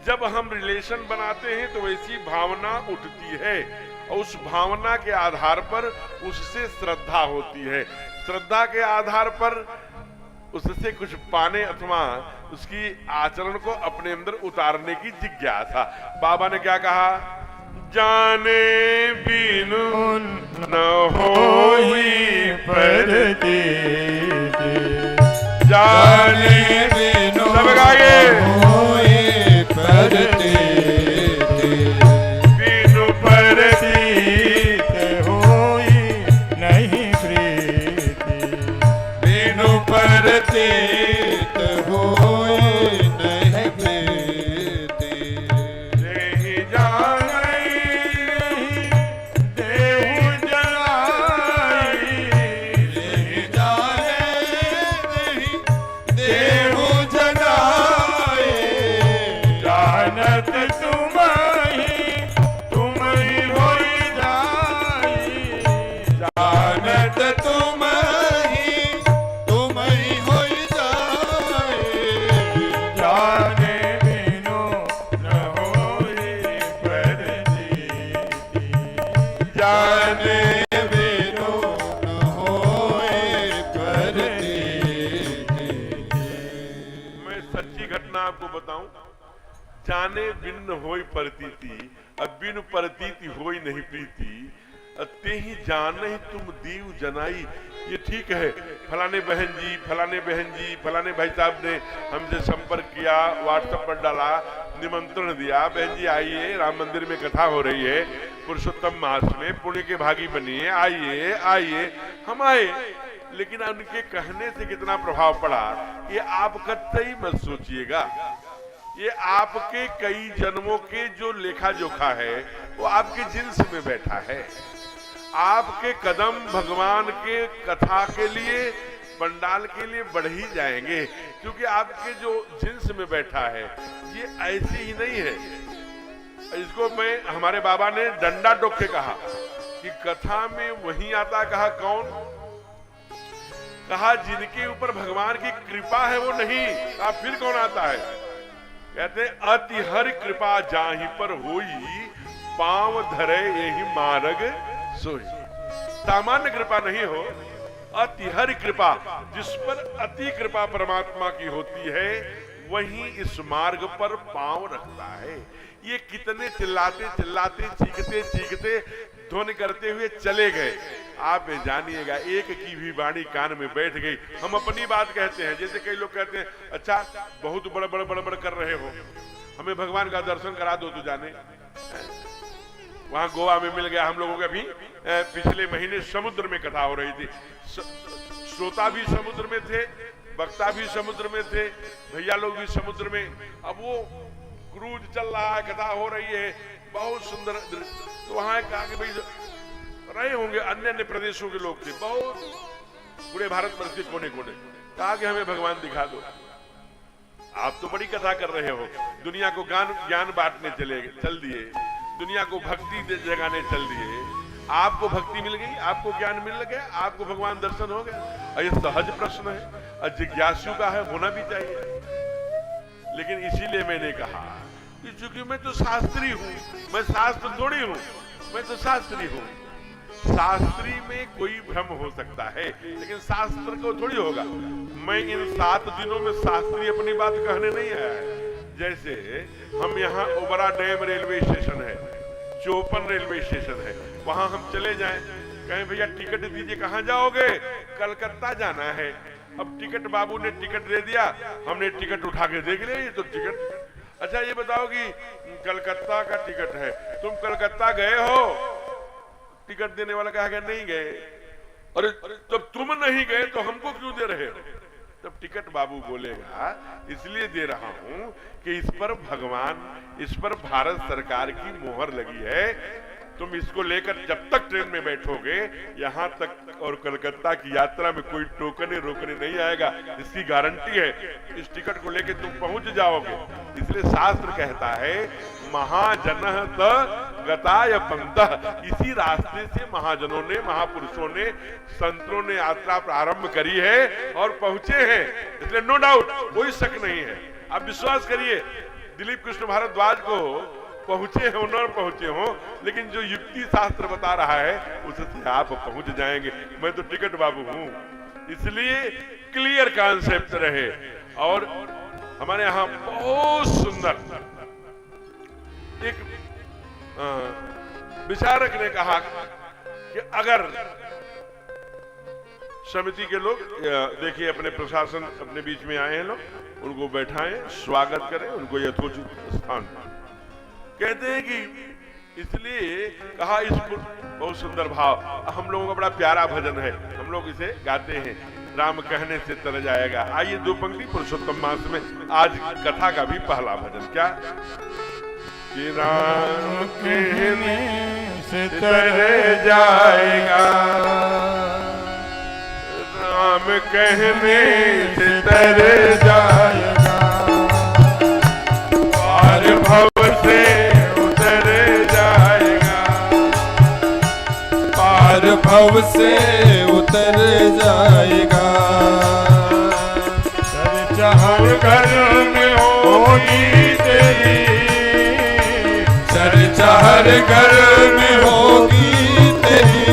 जब हम रिलेशन बनाते हैं तो वैसी भावना उठती है और उस भावना के आधार पर उससे श्रद्धा होती है, श्रद्धा के आधार पर उससे कुछ पाने अथवा उसकी आचरण को अपने अंदर उतारने की जिज्ञासा। बाबा ने क्या कहा? जाने बिनु न होई परती, जाने बिनु सब गाइए, होई परती, बिनु परती होई नहीं प्रीति, बिनु परतीत होई नहीं प्रीति। नहीं जाने देहु जलाई, नहीं जाने नहीं देहु जलाई, जानत तुम ही होई जाई, जानत तुम ही होई जाई, जाने बिनु न होई परतीति, जाने बिनु न होई परतीति। मैं सच्ची घटना आपको बताऊं, जाने बिन होई परतीति, अब बिन परतीति होई नहीं प्रीति, ते ही जाने ही तुम दीव जनाई। ये ठीक है, फलाने बहन जी, फलाने बहन जी, फलाने भाई साहब ने हमसे संपर्क किया, व्हाट्सएप पर डाला, निमंत्रण दिया, बहन जी आइए, राम मंदिर में कथा हो रही है, पुरुषोत्तम मास में पुण्य के भागी बनिए, आइए आइए। हम आए, लेकिन उनके कहने से कितना प्रभाव पड़ा ये आप कतई मत सोचिएगा। ये आपके कई जन्मों के जो लेखा जोखा है वो आपके जिन्स में बैठा है। आपके कदम भगवान के कथा के लिए, पंडाल के लिए बढ़ ही जाएंगे, क्योंकि आपके जो जिन्स में बैठा है ये ऐसे ही नहीं है। इसको मैं, हमारे बाबा ने डंडा टोक के कहा कि कथा में वही आता, कहा कौन? कहा जिनके ऊपर भगवान की कृपा है वो नहीं। आप फिर कौन आता है? कहते अति हरि कृपा जाहि पर होई, पांव धरे यही मार्ग सोई। सामान्य कृपा नहीं हो, अति हरि कृपा, जिस पर अति कृपा परमात्मा की होती है वही इस मार्ग पर पांव रखता है। ये कितने चिल्लाते चिल्लाते, चीखते चीखते, ध्वनि करते हुए चले गए। आप जानिएगा, एक की भी वाणी कान में बैठ गई। हम अपनी बात कहते हैं, जैसे कई लोग कहते हैं अच्छा बहुत बड़ कर रहे हो, हमें भगवान का दर्शन करा दो तो जाने। वहां गोवा में मिल गया हम लोगों के। अभी पिछले महीने समुद्र में कथा हो रही थी, श्रोता भी समुद्र में थे, वक्ता भी समुद्र में थे, भैया लोग भी समुद्र में। अब वो क्रूज चल रहा है, कथा हो रही है, बहुत सुंदर। तो वहां कहा कि भाई रहे होंगे अन्य अन्य प्रदेशों के लोग थे, बहुत पूरे भारत वर्ष के कोने कोने। कहा कि हमें भगवान दिखा दो। आप तो बड़ी कथा कर रहे हो, दुनिया को ज्ञान बांटने चल दिए, दुनिया को भक्ति जगाने चल दिए। आपको भक्ति मिल गई, आपको ज्ञान मिल गया, आपको भगवान दर्शन हो गया। ये सहज प्रश्न है और जिज्ञासु का है, होना भी चाहिए। लेकिन इसीलिए मैंने कहा कि चूंकि मैं तो शास्त्री हूं, मैं शास्त्र थोड़ी हूं, मैं तो शास्त्री हूं। शास्त्री में कोई भ्रम हो सकता है, लेकिन शास्त्र को थोड़ी होगा। मैं इन 7 दिनों में शास्त्री अपनी बात कहने नहीं आया। जैसे हम यहाँ ओबरा डैम रेलवे स्टेशन है, चौपन रेलवे स्टेशन है, वहां हम चले जाएं, कहें भैया टिकट दीजिए, कहां जाओगे? कलकत्ता जाना है। अब टिकट बाबू ने टिकट दे दिया, हमने टिकट उठा के देख लिया, ये तो टिकट अच्छा ये बताओ कि कलकत्ता का टिकट है, तुम कलकत्ता गए हो, टिकट देने वाला कहा नहीं गए। अरे तब तुम नहीं गए तो हमको क्यों दे रहे हो? तब टिकट बाबू बोलेगा इसलिए दे रहा हूं कि इस पर भगवान, इस पर भारत सरकार की मोहर लगी है। तुम इसको लेकर जब तक ट्रेन में बैठोगे यहां तक और कलकत्ता की यात्रा में कोई टोकने रोकने नहीं आएगा, इसकी गारंटी है। इस टिकट को लेकर तुम पहुंच जाओगे। इसलिए शास्त्र कहता है महाजनः त गताय पंतः, इसी रास्ते से महाजनों ने, महापुरुषों ने, संतों ने यात्रा प्रारंभ करी है और पहुंचे हैं। इसलिए नो डाउट, कोई शक नहीं है। आप विश्वास करिए, दिलीप कृष्ण भारद्वाज को पहुंचे हो न पहुंचे हो, लेकिन जो युक्ति शास्त्र बता रहा है उससे आप पहुंच जाएंगे। मैं तो टिकट बाबू हूं, इसलिए क्लियर कॉन्सेप्ट रहे। और हमारे यहां बहुत सुंदर एक विचारक ने कहा कि अगर समिति के लोग देखिए अपने प्रशासन अपने बीच में आए हैं लोग, उनको बैठाएं, स्वागत करें, उनको यथोचित स्थान। कहते हैं कि इसलिए कहा, इस बहुत सुंदर भाव, हम लोगों का बड़ा प्यारा भजन है, हम लोग इसे गाते हैं, राम कहने से तर जाएगा। आइए दो पंक्ति पुरुषोत्तम मास में आज कथा का भी पहला भजन, क्या कि राम कहने से तर जाएगा, राम कहने से तर जाएगा, पार भव से उतर जाएगा, पार भव से उतर जाएगा। चर्चा हर घर में होगी तेरी, चर्चा हर घर में होगी तेरी,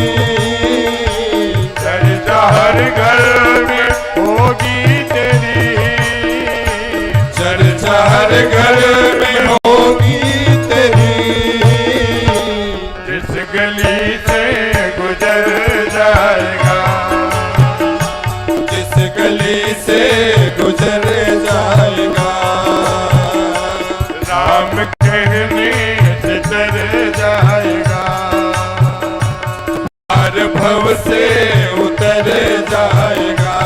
चर्चा हर घर में होगी तेरी, चर्चा हर घर में होगी तेरी। जिस गली से गुजर जाएगा, जिस गली से गुजर जाएगा, राम कहने से तर जाएगा, पार भव से उतर जाएगा।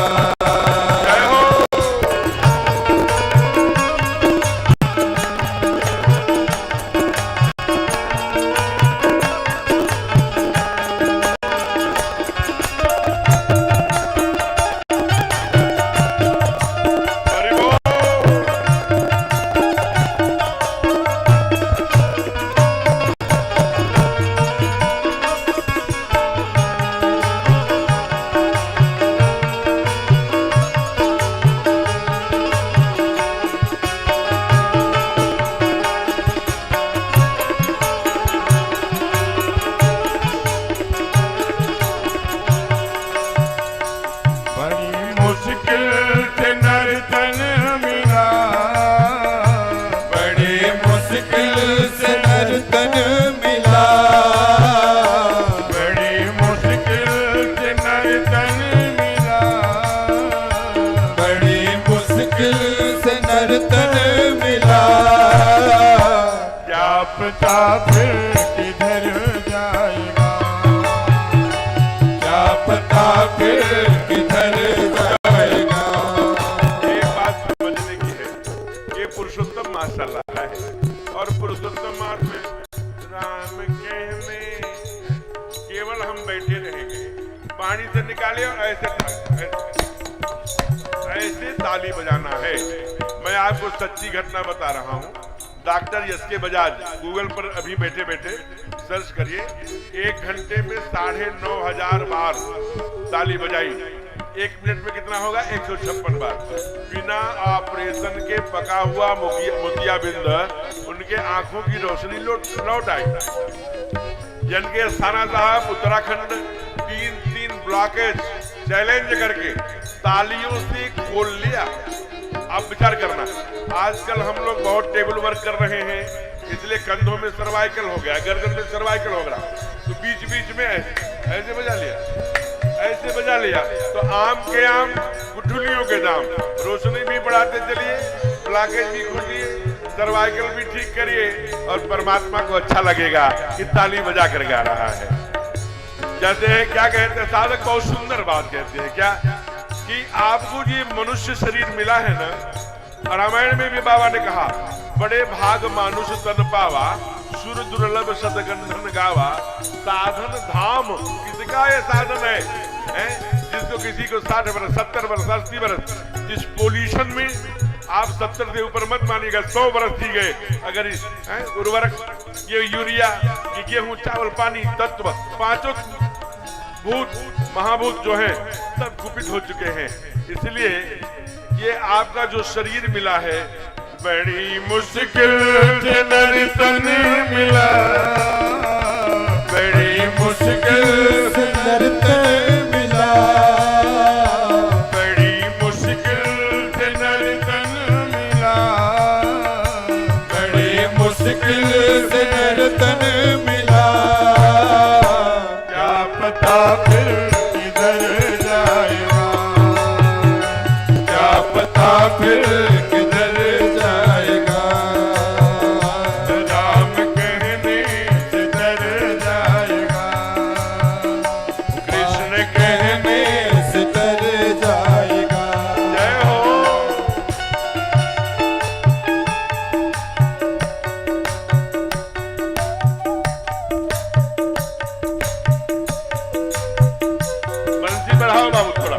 सच्ची घटना बता रहा हूं। Doctor S K. बजाज, गूगल पर अभी बैठे बैठे सर्च करिए, 1 घंटे में 9,500 बार ताली बजाई। 1 मिनट में कितना होगा? 156 बार। बिना ऑपरेशन के पका हुआ मोतियाबिंद उनके आंखों की रोशनी लौट आई। जनके स्थाना साहब उत्तराखंड 3 ब्लॉकेज चैलेंज करके तालियों से खोल लिया। आप विचार करना, आजकल हम लोग बहुत टेबल वर्क कर रहे हैं, इसलिए कंधों में सर्वाइकल हो गया, गर्दन में सर्वाइकल हो गया, तो बीच बीच में ऐसे बजा लिया, ऐसे बजा लिया। तो आम के आम, गुठलियों के दाम, रोशनी भी बढ़ाते चलिए, ब्लॉकेज भी खोलिए, सर्वाइकल भी ठीक करिए और परमात्मा को अच्छा लगेगा कि ताली बजा कर गा रहा है। कहते हैं, क्या कहते हैं साधक, बहुत सुंदर बात कहते हैं, क्या कि आपको ये मनुष्य शरीर मिला है ना, रामायण में भी बाबा ने कहा, बड़े भाग मानुष तन पावा, सुर दुर्लभ सदगंधन गावा, साधन धाम किसका ये साधन है? जिसको किसी को 60 वर्ष 70 वर्ष 80 वर्ष, जिस पोल्यूशन में आप 70 से ऊपर मत मानिएगा, 100 वर्ष जी गए अगर उर्वरक, ये यूरिया, ये गेहूं चावल पानी तत्व, पांचों भूत महाभूत जो हैं सब कुपित हो चुके हैं। इसलिए ये आपका जो शरीर मिला है, बड़ी मुश्किल से नर तन मिला, बड़ी मुश्किल से नर तन मिला, बड़ी मुश्किल से नर तन मिला, बड़ी मुश्किल से नर तन मिला, क्या पता फिर किधर जाएगा, क्या पता फिर किधर जाएगा, राम कहने से डर जाएगा, कृष्ण कहने से तर जाएगा। जय हो। बंसी बढ़ाओ बाबू थोड़ा।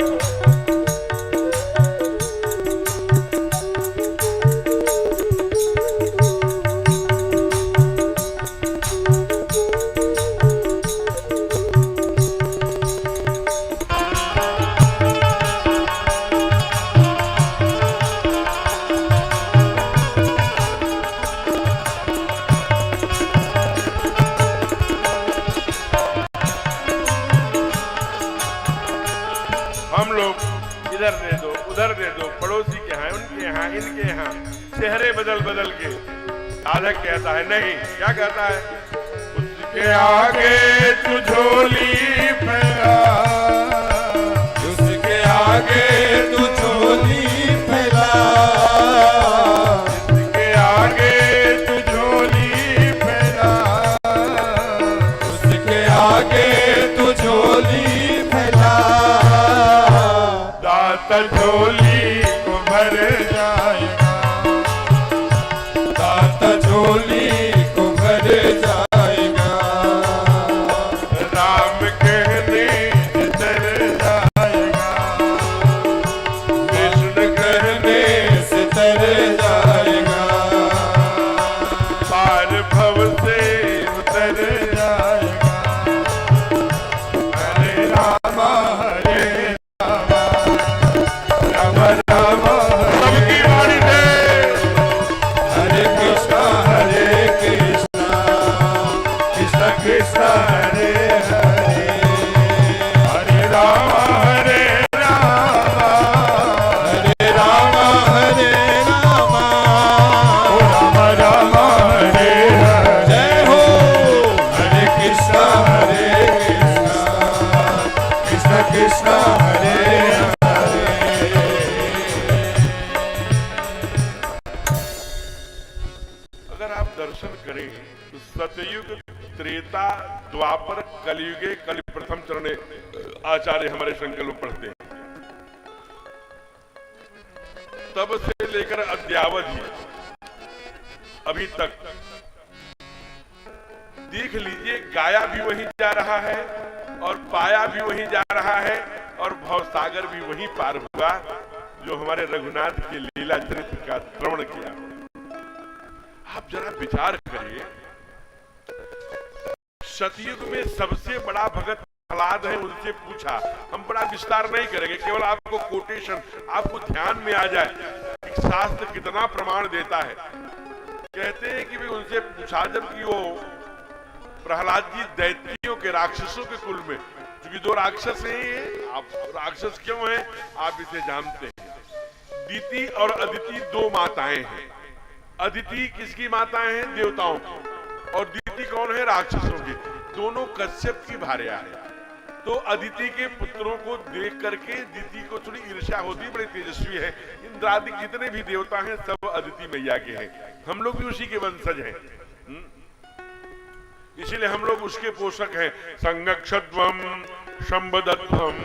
हम लोग इधर दे दो उधर दे दो, पड़ोसी के यहाँ उनके यहाँ इनके यहाँ चेहरे बदल बदल के साधक कहता है, नहीं, क्या कहता है, उसके आगे तू झोली फैला, उसके आगे तू झोली फैला, उसके आगे तू झोली फैला, उसके आगे तू झोली फैला, दाता झोली को भर जाएगा, दाता झोली को भर जाएगा, राम कहने से डर जाएगा, कृष्ण कहने से तर जाएगा, पार भव से उतर जाएगा, हरे राम हरे राम राम सबकी वाणी से हरे कृष्णा कृष्णा कृष्णा हरे हरे, हरे राम हरे राम, हरे राम हरे राम, ओ राम राम हरे हरे, जय हो। हरे कृष्णा कृष्णा कृष्णा हरे हरे। अगर आप दर्शन करें तो सतयुग त्रेता द्वापर कलयुगे कलि प्रथम चरणे आचार्य हमारे संकल्प पढ़ते हैं, तब से लेकर अद्यावधि अभी तक देख लीजिए, गाया भी वहीं जा रहा है और पाया भी वहीं जा रहा है और भवसागर भी वहीं पार हुआ जो हमारे रघुनाथ की लीला चरित्र का श्रवण किया। आप जरा विचार करिए, सतयुग में सबसे बड़ा भगत प्रहलाद है, उनसे पूछा, हम बड़ा विस्तार नहीं करेंगे, केवल आपको कोटेशन आपको ध्यान में आ जाए कि शास्त्र कितना प्रमाण देता है। कहते हैं कि भी उनसे पूछा जब कि वो प्रहलाद जी दैत्यों के राक्षसों के कुल में, क्योंकि दो राक्षस हैं, आप राक्षस क्यों हैं आप इसे जानते हैं, दीति और अदिति दो माताएं हैं। अदिति किसकी माताएं हैं? देवताओं की। और दीति कौन है? राक्षसों की। दोनों कश्यप की भार्या है। तो अदिति के पुत्रों को देख करके दिति को थोड़ी ईर्ष्या होती, बड़े तेजस्वी है। इंद्रादि जितने भी देवता हैं सब अदिति मैया के हैं, हम लोग भी उसी के वंशज हैं, इसीलिए हम लोग उसके पोषक हैं। संगक्षत्वम शंभदत्वम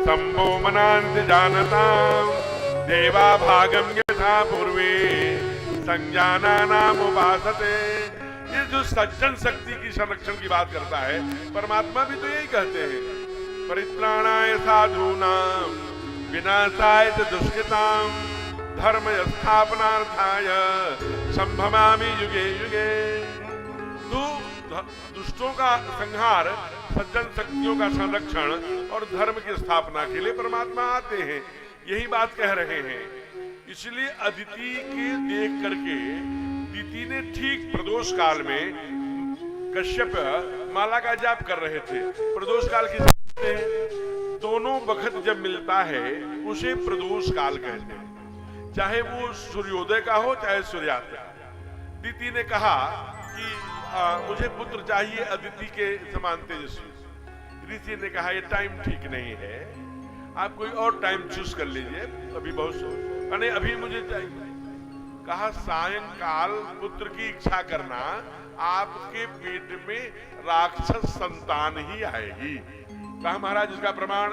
संभो मनांत जानताम देवा भागम यथा पूर्वे संज्ञाना नाम उपासते। ये जो सज्जन शक्ति की संरक्षण की बात करता है, परमात्मा भी तो यही कहते हैं, परित्राणाय साधूनां विनाशाय च दुष्कृतां धर्म स्थापनार्थाय संभवामि युगे युगे। तो दुष्टों का संहार, सज्जन शक्तियों का संरक्षण और धर्म की स्थापना के लिए परमात्मा आते हैं, यही बात कह रहे हैं। इसलिए अदिति के देख करके दिति ने ठीक प्रदोष काल में, कश्यप माला का जाप कर रहे थे, प्रदोष काल किसे हैं? दोनों वक्त जब मिलता है उसे प्रदोष काल कहते हैं, चाहे वो सूर्योदय का हो चाहे सूर्यास्त का। दिति ने कहा कि मुझे पुत्र चाहिए अदिति के समान तेजस्वी। ऋषि ने कहा ये टाइम ठीक नहीं है, आप कोई और टाइम चूज कर लीजिए, अभी बहुत अरे अभी मुझे चाहिए। कहा सायंकाल पुत्र की इच्छा करना, आपके पेट में राक्षस संतान ही आएगी। कहा महाराज इसका प्रमाण?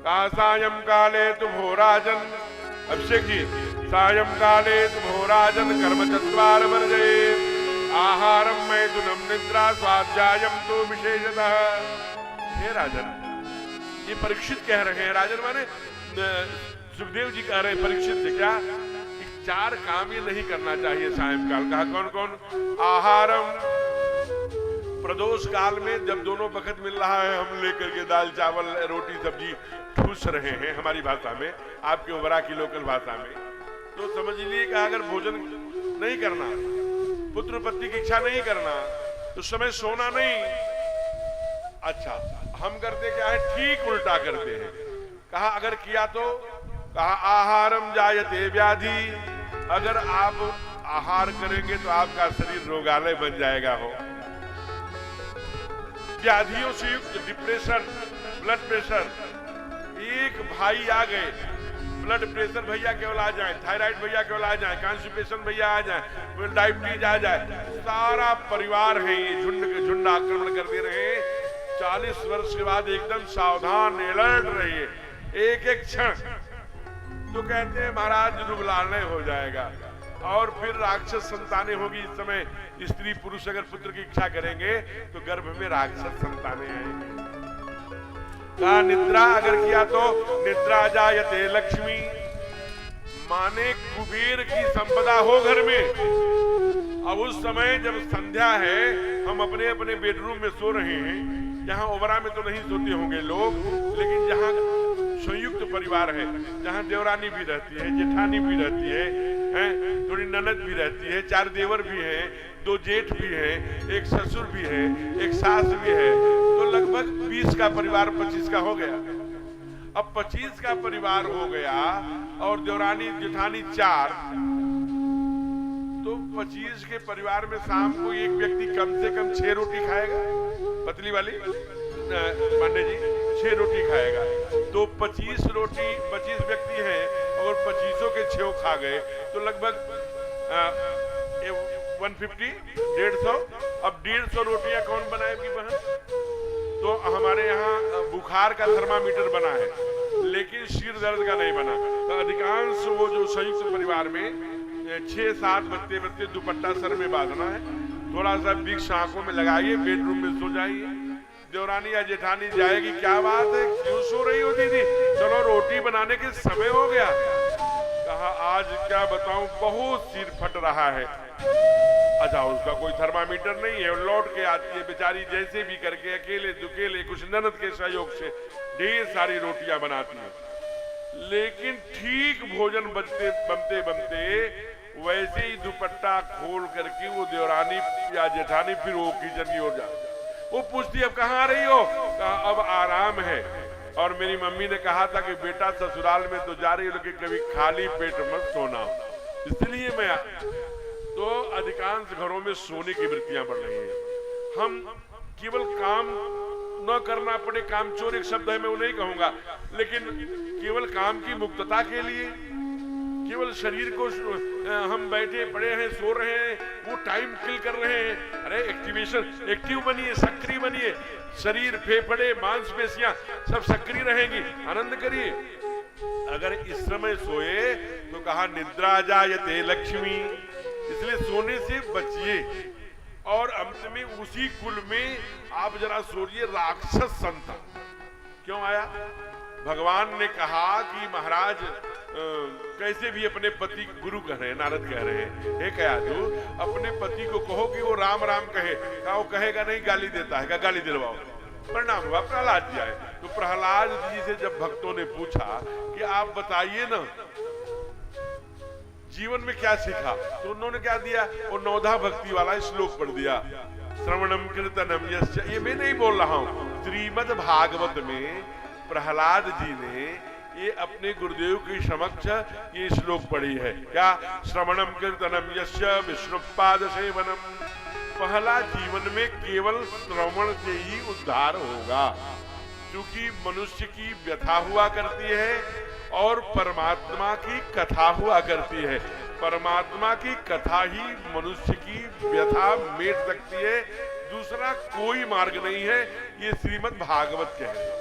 कहा सायंकाले तुम हो राजन, अभिषेक जी, सायंकाले तुम हो राजन कर्म चत्वार वर्जये आहारम मैथुनम निद्रा स्वाध्यायम तो विशेषतः। हे राजन, ये परीक्षित कह रहे हैं, राजन माने सुखदेव जी कह रहे हैं परीक्षित से, क्या 4 काम ये नहीं करना चाहिए सायंकाल। कहा कौन कौन? आहारम, प्रदोष काल में जब दोनों वक्त मिल रहा है, हम लेकर के दाल चावल रोटी सब्जी ठूस रहे हैं हमारी भाषा में, आपके ओबरा की लोकल भाषा में, तो समझ लीजिए कि अगर भोजन नहीं करना, पुत्र पत्नी की इच्छा नहीं करना, तो समय सोना नहीं। अच्छा, हम करते क्या है? ठीक उल्टा करते हैं। कहा अगर किया तो? कहा आहारम जायते व्याधि, अगर आप आहार करेंगे तो आपका शरीर रोगालय बन जाएगा। हो व्याधियों से युक्त डिप्रेशन, ब्लड प्रेशर, एक भाई आ गए, ब्लड प्रेशर भैया केवल आ जाए, थायराइड भैया केवल आ जाए, कॉन्स्टिपेशन भैया आ जाए, डायबिटीज आ जाए, सारा परिवार है ये झुंड के झुंड आक्रमण कर दे रहे हैं। 40 वर्ष के बाद एकदम सावधान, अलर्ट रहिए एक एक क्षण। तो कहते हैं महाराज रुग्णालय हो जाएगा और फिर राक्षस संतानें होगी। इस समय स्त्री पुरुष अगर पुत्र की इच्छा करेंगे तो गर्भ में राक्षस संतानें आएंगी। कहा निद्रा अगर किया तो निद्रा जायते लक्ष्मी, माने कुबेर की संपदा हो घर में। अब उस समय जब संध्या है, हम अपने अपने बेडरूम में सो रहे हैं, जहां ओबरा में तो नहीं सोते होंगे लोग, लेकिन जहां संयुक्त परिवार है, जहां देवरानी भी रहती है, जेठानी भी रहती है, थोड़ी ननद भी रहती है, 4 देवर भी हैं, 2 जेठ भी हैं, एक ससुर भी है, एक सास भी है, तो लगभग 20 का परिवार 25 का हो गया। अब 25 का परिवार हो गया और देवरानी जेठानी 4, तो 25 के परिवार में शाम को एक व्यक्ति कम से कम 6 रोटी खाएगा, पतली वाली पांडे जी 6 रोटी खाएगा। तो 25 रोटी, 25 व्यक्ति हैं और 25 के 6 खा गए तो लगभग 150, 150। अब 150 रोटियां कौन बनाएगी बहन? तो हमारे यहाँ बुखार का थर्मामीटर बना है, लेकिन सिर दर्द का नहीं बना। तो अधिकांश वो जो संयुक्त परिवार में 6-7 बत्ते दुपट्टा सर में बांधना है, थोड़ा सा विक्स आंखों में लगाइए, बेडरूम में सो जाइए। देवरानी या जेठानी जाएगी, क्या बात है क्यों सो रही हो दीदी? चलो रोटी बनाने के समय हो गया। कहा आज क्या बताऊं, बहुत सिर फट रहा है। अच्छा, उसका कोई थर्मामीटर नहीं है, लौट के आती है बेचारी, जैसे भी करके अकेले दुकेले कुछ ननद के सहयोग से ढेर सारी रोटियां बनाती है। लेकिन ठीक भोजन बनते वैसे ही दुपट्टा खोल करके वो देवरानी या जेठानी फिर वो किचन की ओर जाती। वो पूछती अब कहाँ आ रही हो? कहा अब आराम है, और मेरी मम्मी ने कहा था कि बेटा ससुराल में तो जा रही हो लेकिन कभी खाली पेट मत सोना, इसलिए मैं। तो अधिकांश घरों में सोने की वृत्तियां बढ़ रही हैं। हम केवल काम न करना पड़े, कामचोर एक शब्द है, मैं वो नहीं कहूंगा, लेकिन केवल काम की मुक्तता के लिए, केवल शरीर को हम बैठे पड़े हैं, सो रहे हैं, वो टाइम किल कर रहे हैं। अरे एक्टिव बनिए, सक्रिय बनिए, शरीर, फेफड़े, मांसपेशियां सब सक्रिय रहेंगी, आनंद करिए। अगर इस समय सोए तो कहा निद्रा जायते लक्ष्मी, इसलिए सोने से बचिए। और अंत में उसी कुल में आप जरा सोचिए, राक्षस संतान क्यों आया? भगवान ने कहा कि महाराज कैसे भी अपने पति, गुरु कह रहे हैं, नारद कह रहे हैं, हे कयाधु, अपने पति को कहो कि वो राम राम कहे। कहा वो कहेगा नहीं, गाली देता है, गाली दिलवाओ। परिणाम हुआ प्रहलाद जी आए। तो प्रहलाद जी से जब भक्तों ने पूछा कि आप बताइए ना जीवन में क्या सीखा, तो उन्होंने क्या दिया, वो नौधा भक्ति वाला श्लोक पढ़ दिया, श्रवणम कीर्तनम यस्य। ये मैं नहीं बोल रहा हूं, श्रीमद् भागवत में प्रहलाद जी ने ये अपने गुरुदेव के समक्ष ये श्लोक पढ़ी है। क्या? श्रवणम कीर्तनम यस्य विष्णुपाद सेवनम। पहला जीवन में केवल श्रवण से ही उद्धार होगा, क्योंकि मनुष्य की व्यथा हुआ करती है और परमात्मा की कथा हुआ करती है। परमात्मा की कथा ही मनुष्य की व्यथा मिट सकती है, दूसरा कोई मार्ग नहीं है। ये श्रीमद् भागवत कह रहे।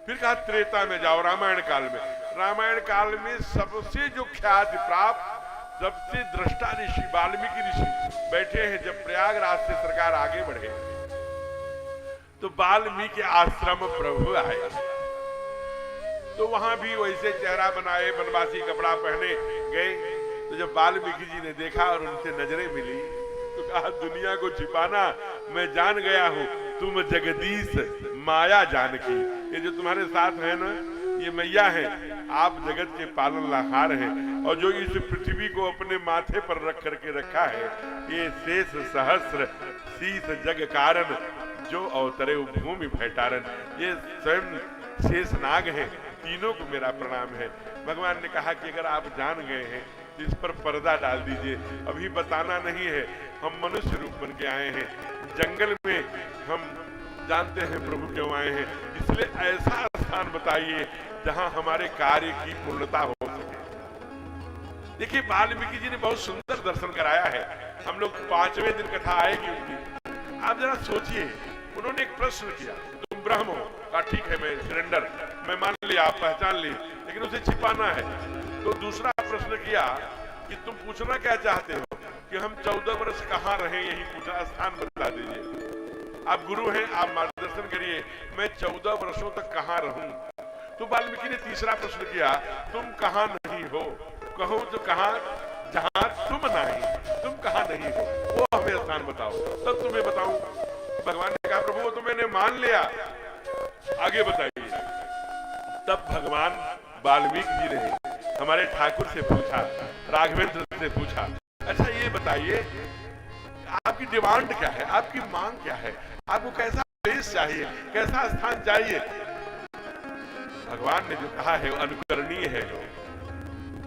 फिर कहा त्रेता में जाओ, रामायण काल में। रामायण काल में सबसे जो ख्याति प्राप्त, सबसे दृष्टा ऋषि वाल्मीकि ऋषि बैठे हैं। जब प्रयागराज से सरकार आगे बढ़े तो वाल्मीकि आश्रम प्रभु आए, तो वहां भी वैसे चेहरा बनाए, बनवासी कपड़ा पहने गए। तो जब वाल्मीकि जी ने देखा और उनसे नजरें मिली तो कहा दुनिया को छिपाना मैं जान गया हूं, तुम जगदीश माया जानकी। ये जो तुम्हारे साथ है ना, ये मैया है, आप जगत के पालनहार हैं। और जो इस पृथ्वी को अपने माथे पर रख करके रखा है, ये शेष सहस्र शीस जग कारण, जो अवतरे भूमि भैटारन, ये स्वयं शेष नाग है। तीनों को मेरा प्रणाम है। भगवान ने कहा कि अगर आप जान गए हैं तो इस पर पर्दा डाल दीजिए, अभी बताना नहीं है। हम मनुष्य रूप बन के आए हैं, जंगल में हम जानते हैं प्रभु क्यों आए हैं, इसलिए ऐसा स्थान बताइए जहां हमारे कार्य की पूर्णता हो सके। देखिए वाल्मीकि जी ने बहुत सुंदर दर्शन कराया है। हम लोग 5वें दिन कथा आएगी उनकी, आप जरा सोचिए। उन्होंने एक प्रश्न किया, तुम ब्रह्म हो? कहा ठीक है, मैं सिलेंडर, मैं मान लिया, आप पहचान ली, लेकिन उसे छिपाना है। तो दूसरा प्रश्न किया कि तुम पूछना क्या चाहते हो, कि हम 14 वर्ष कहाँ रहे, यही पूछा, स्थान बता दीजिए। आप गुरु हैं, आप मार्गदर्शन करिए, मैं 14 वर्षों तक कहाँ रहूं। तो वाल्मीकि ने तीसरा प्रश्न किया, तुम कहाँ नहीं हो? कहो तो कहाँ, जहां तुम नहीं, तुम कहाँ नहीं हो, वो हमें स्थान बताओ, तब तुम्हें बताऊं। भगवान ने कहा प्रभु वो तो मैंने मान लिया, आगे बताइए। तब भगवान वाल्मीकि जी ने हमारे ठाकुर से पूछा, राघवेंद्र से पूछा, अच्छा ये बताइए आपकी डिमांड क्या है, आपकी मांग क्या है, आपको कैसा देश चाहिए, कैसा स्थान चाहिए? भगवान ने जो कहा है वो अनुकरणीय है।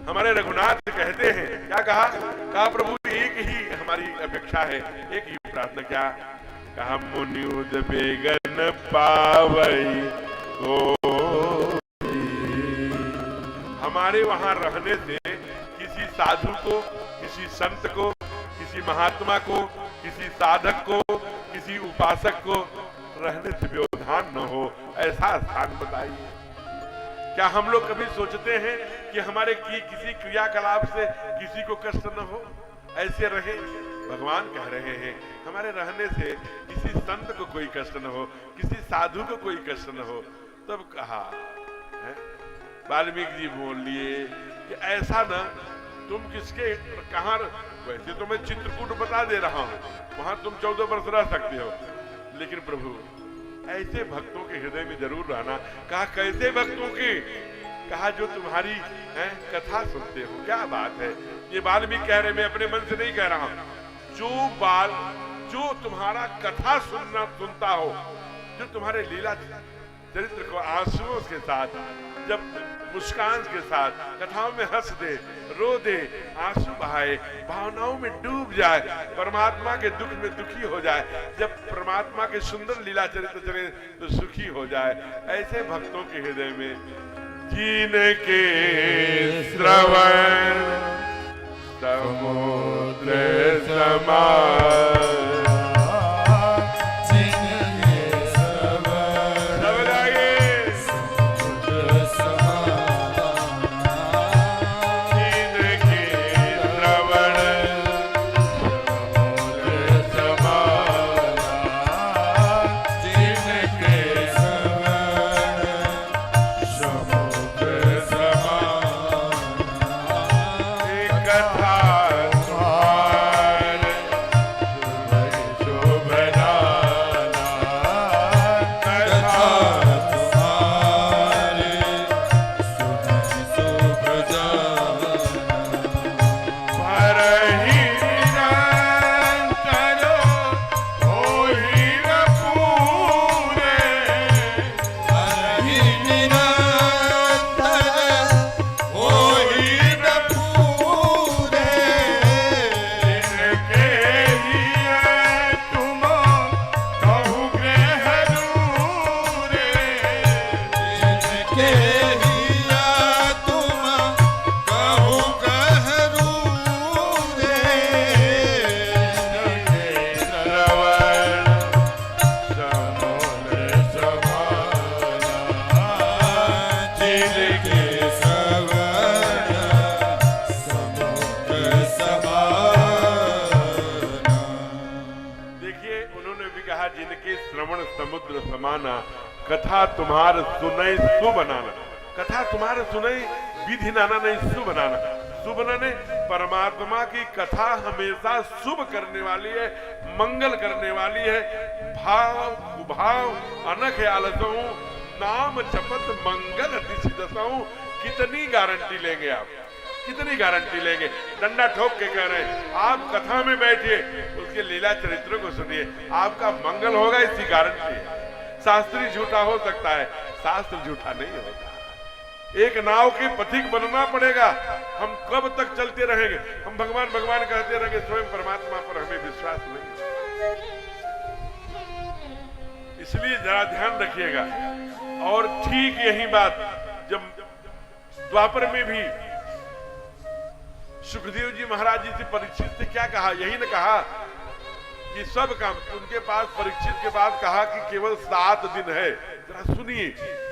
हमारे रघुनाथ कहते हैं, क्या कहा प्रभु एक ही हमारी अपेक्षा है, एक ही प्रार्थना। क्या कहा? मुनिउद बेगन पावई हो। हमारे वहां रहने से किसी साधु को, किसी संत को, किसी महात्मा को, किसी साधक को, किसी उपासक को रहने से व्यवधान न हो, ऐसा स्थान बताइए। क्या हम लोग कभी सोचते हैं कि हमारे किसी क्रियाकलाप से किसी को कष्ट न हो, ऐसे रहे? भगवान कह रहे हैं हमारे रहने से किसी संत को कोई कष्ट न हो, किसी साधु को कोई कष्ट न हो। तब कहा, वाल्मीकि जी बोल लिए कि ऐसा न, तुम किसके कहां, वैसे तो मैं चित्रकूट बता दे रहा हूं, वहां तुम 14 वर्ष रह सकते हो, लेकिन प्रभु ऐसे भक्तों के हृदय में जरूर रहना। कहा कैसे भक्तों के? कहा जो तुम्हारी कथा सुनते हो। क्या बात है, ये वाल्मीकि कह रहे, मैं अपने मन से नहीं कह रहा हूं। जो तुम्हारा कथा सुनता हो, जो तुम्हारे लीला चरित्र को आंसुओं के साथ, जब मुस्कान के साथ कथाओं में हंस दे, रो दे, आंसू बहाए, भावनाओं में डूब जाए, परमात्मा के दुख में दुखी हो जाए, जब परमात्मा के सुंदर लीला चरित्र चले तो सुखी हो जाए, ऐसे भक्तों के हृदय में जिनके श्रवण समुद्र समान, कथा तुम्हार सुनई सु बनाना, कथा तुम्हारे सुनई विधि नाना नहीं सु बनाना। शुभ बनाने परमात्मा की कथा हमेशा शुभ करने वाली है, मंगल करने वाली है। भाव कुभाव अनख आलसों नाम जपत मंगल दिशदसों। कितनी गारंटी लेंगे आप, कितनी गारंटी लेंगे? डंडा ठोक के कह रहे हैं आप कथा में बैठिए, उसके लीला चरित्रों को सुनिए, आपका मंगल होगा, इसकी गारंटी है। शास्त्री झूठा हो सकता है, शास्त्र झूठा नहीं होता। एक नाव के पथिक बनना पड़ेगा। हम कब तक चलते रहेंगे? हम भगवान भगवान कहते रहेंगे, स्वयं परमात्मा पर हमें विश्वास नहीं। इसलिए जरा ध्यान रखिएगा। और ठीक यही बात जब द्वापर में भी सुखदेव जी महाराज जी से परीक्षित से क्या कहा? यही ने कहा कि सब काम उनके पास परीक्षित के बाद कहा कि केवल 7 दिन है। जरा सुनिए,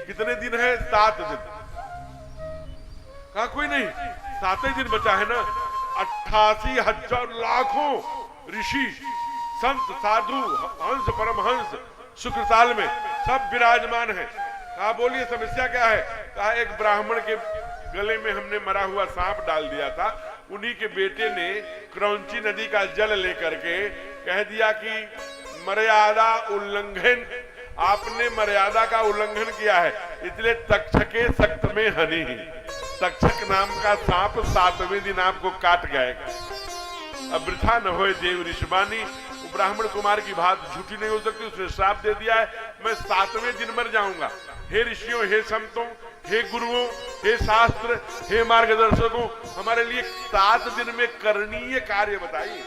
कितने दिन है? 7 दिन। कहा कोई नहीं, 7 ही दिन बचा है ना। 88,000 लाखों ऋषि संत साधु हंस परमहंस शुक्रताल में सब विराजमान है। कहा बोलिए समस्या क्या है? कहा एक ब्राह्मण के गले में हमने मरा हुआ सांप डाल दिया था, उन्हीं के बेटे ने क्रौंची नदी का जल लेकर के कह दिया कि मर्यादा उल्लंघन, आपने मर्यादा का उल्लंघन किया है, इसलिए तक्षके सक्त में हनी। तक्षक नाम का सांप 7वें दिन आपको काट गएगा। अब वृथा न होए देव ऋषिवानी। ब्राह्मण कुमार की बात झूठी नहीं हो सकती, उसने श्राप दे दिया है, मैं 7वें दिन मर जाऊंगा। हे ऋषियों, हे संतों, हे गुरुओं, हे शास्त्र, हे मार्गदर्शकों, हमारे लिए 7 दिन में करणीय कार्य बताइए।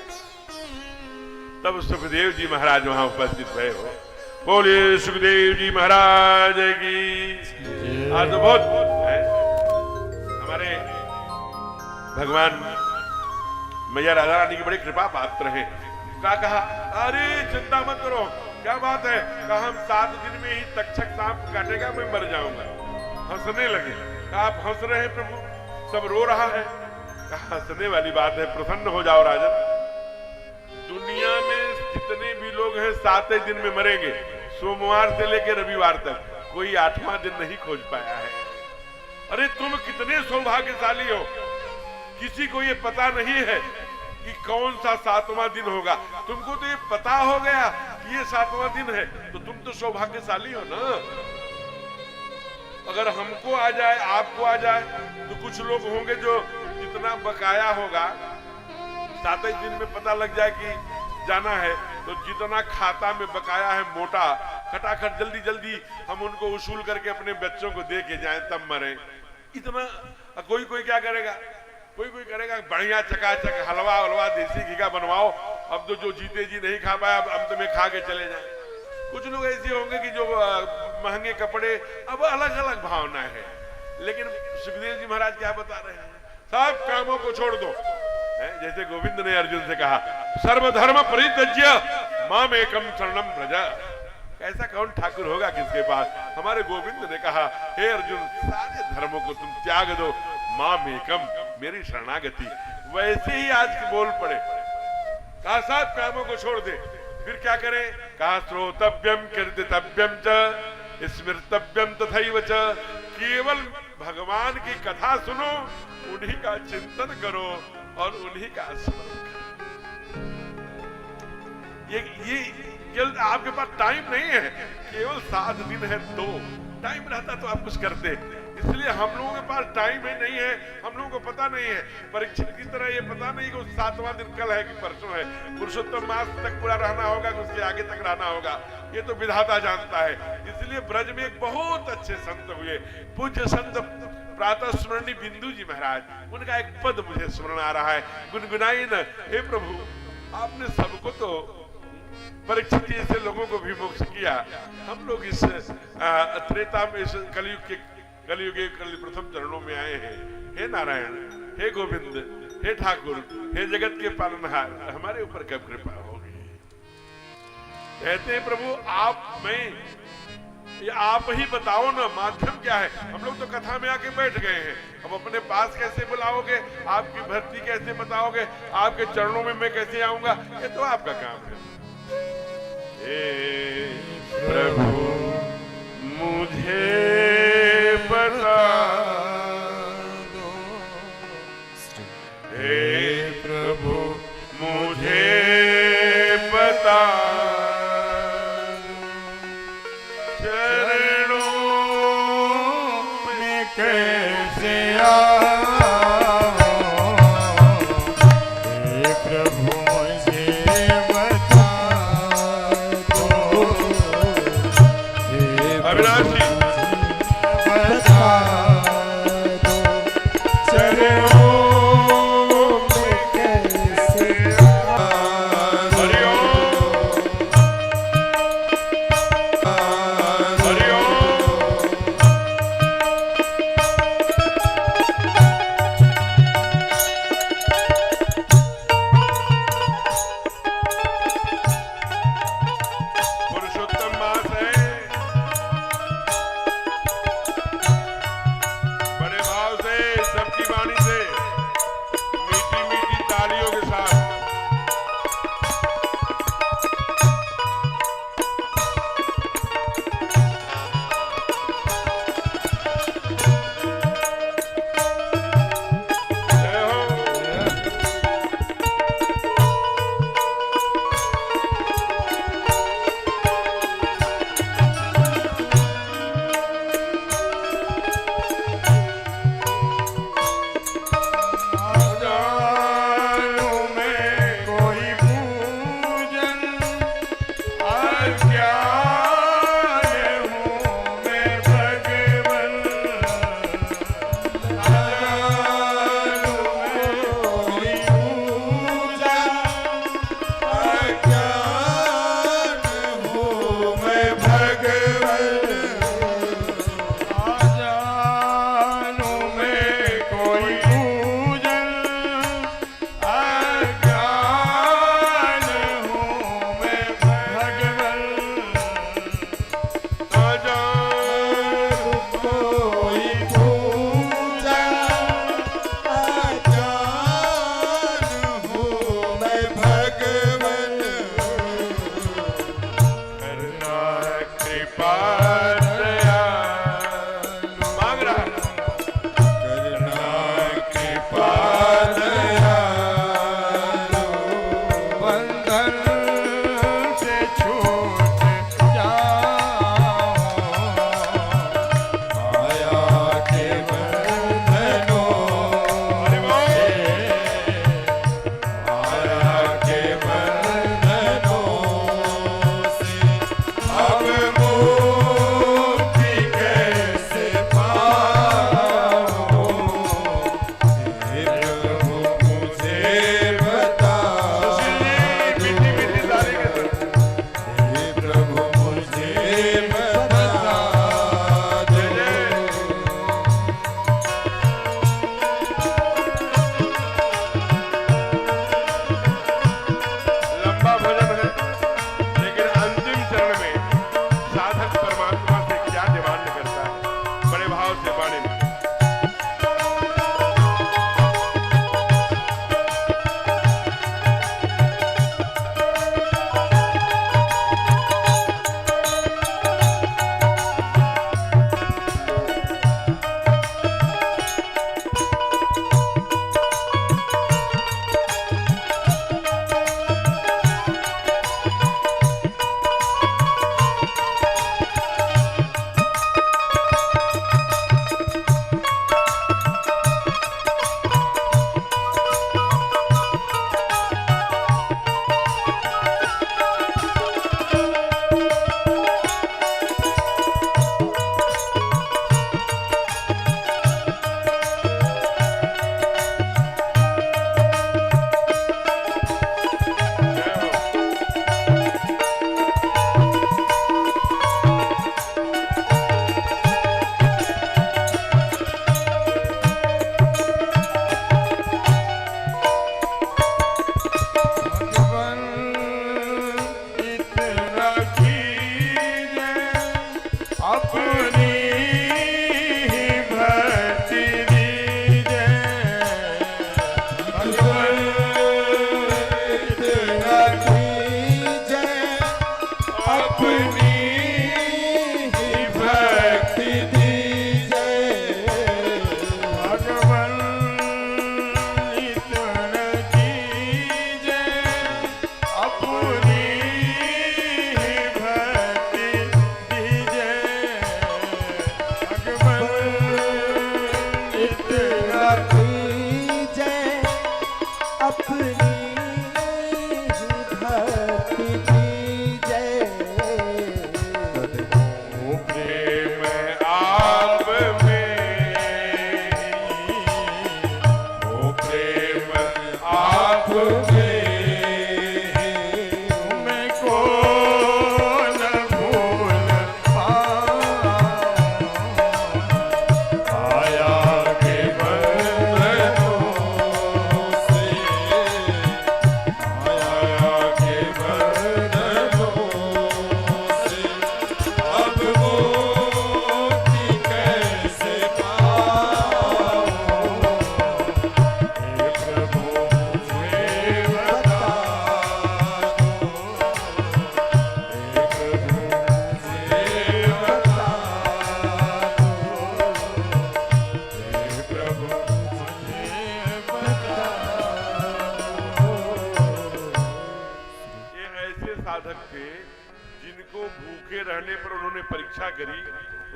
तब सुखदेव जी महाराज वहां उपस्थित भय हो। बोलिए सुखदेव जी महाराज की। अद्भुत है हमारे भगवान मैया राधा रानी की बड़ी कृपा पात्र है। क्या कहा? अरे चिंता मत करो, क्या बात है? कहा हम 7 दिन में ही तक्षक सांप काटेगा, मैं मर जाऊंगा। हंसने लगे। कहा आप हंस रहे हैं प्रभु, सब रो रहा है। कहा हंसने वाली बात है, प्रसन्न हो जाओ राजन। दुनिया में जितने भी लोग हैं 7 दिन में मरेंगे, सोमवार से लेकर रविवार तक, कोई 8वां दिन नहीं खोज पाया है। अरे तुम कितने सौभाग्यशाली हो, किसी को ये पता नहीं है कि कौन सा 7वां दिन होगा। तुमको तो ये पता हो गया कि ये 7वां दिन है, तो तुम तो सौभाग्यशाली हो ना। अगर हमको आ जाए, आपको आ जाए, तो कुछ लोग होंगे जो जितना बकाया होगा 7 दिन में पता लग जाए कि जाना है, तो जितना खाता में बकाया है मोटा, खटाखट जल्दी जल्दी हम उनको उसूल करके अपने बच्चों को दे के जाएं तब मरें। इतना कोई कोई क्या करेगा, कोई कोई करेगा बढ़िया चकाचक हलवा हलवा देसी घी का बनवाओ, अब तो जो जीते जी नहीं खा पाया अब अंत में खा के चले जाए। कुछ लोग ऐसे होंगे कि जो महंगे कपड़े, अब अलग अलग भावना है। लेकिन सुखदेव जी महाराज क्या बता रहे हैं, सब कामों को छोड़ दो। जैसे गोविंद ने अर्जुन से कहा सर्वधर्म परित्यज्य माम एकम शरणम व्रज। ऐसा कौन ठाकुर होगा किसके पास? हमारे गोविंद ने कहा हे अर्जुन सारे धर्मों को तुम त्याग दो, माम एकम मेरी शरणागति। वैसे ही आज बोल पड़े, कहा सब कामों को छोड़ दे। फिर क्या करें? कहा श्रोतव्यम कीर्तितव्यम च स्मृतव्यम तथैव च, केवल भगवान की कथा सुनो, उन्हीं का चिंतन करो और उन्हीं का स्मरण करो। ये केवल आपके पास टाइम नहीं है, केवल 7 दिन है, 2 टाइम रहता तो आप कुछ करते। इसलिए हम लोगों के पास टाइम ही नहीं है, हम लोगों को पता नहीं है। परीक्षित की तरह ये पता नहीं कि 7वां दिन कल है कि परसों है, पुरुषोत्तम मास तक पूरा रहना होगा कि उसके आगे तक रहना होगा, ये तो विधाता जानता है। इसलिए ब्रज में एक बहुत अच्छे संत हुए, पूज्य संत प्रातः स्मरणी बिंदु जी महाराज, उनका एक पद मुझे स्मरण आ रहा है, गुनगुनाई न हे प्रभु आपने सबको तो परीक्षित जैसे लोगों को भी मोक्ष किया, हम लोग इस त्रेता में इस कलयुग के प्रथम चरणों में आए हैं। हे नारायण, हे गोविंद, हे ठाकुर, हे जगत के पालनहार, हमारे ऊपर कब कृपा होगी? कहते हैं प्रभु आप ही बताओ ना माध्यम क्या है। हम लोग तो कथा में आके बैठ गए हैं, अब अपने पास कैसे बुलाओगे, आपकी भक्ति कैसे बताओगे, आपके चरणों में मैं कैसे आऊंगा, ये तो आपका काम है। हे प्रभु मुझे बता दो, हे प्रभु मुझे बता कैसे आओ, हे प्रभु मुझे बता दो, हे अविनाशी बता दो, चरणों में कैसे भाव से बाणी में।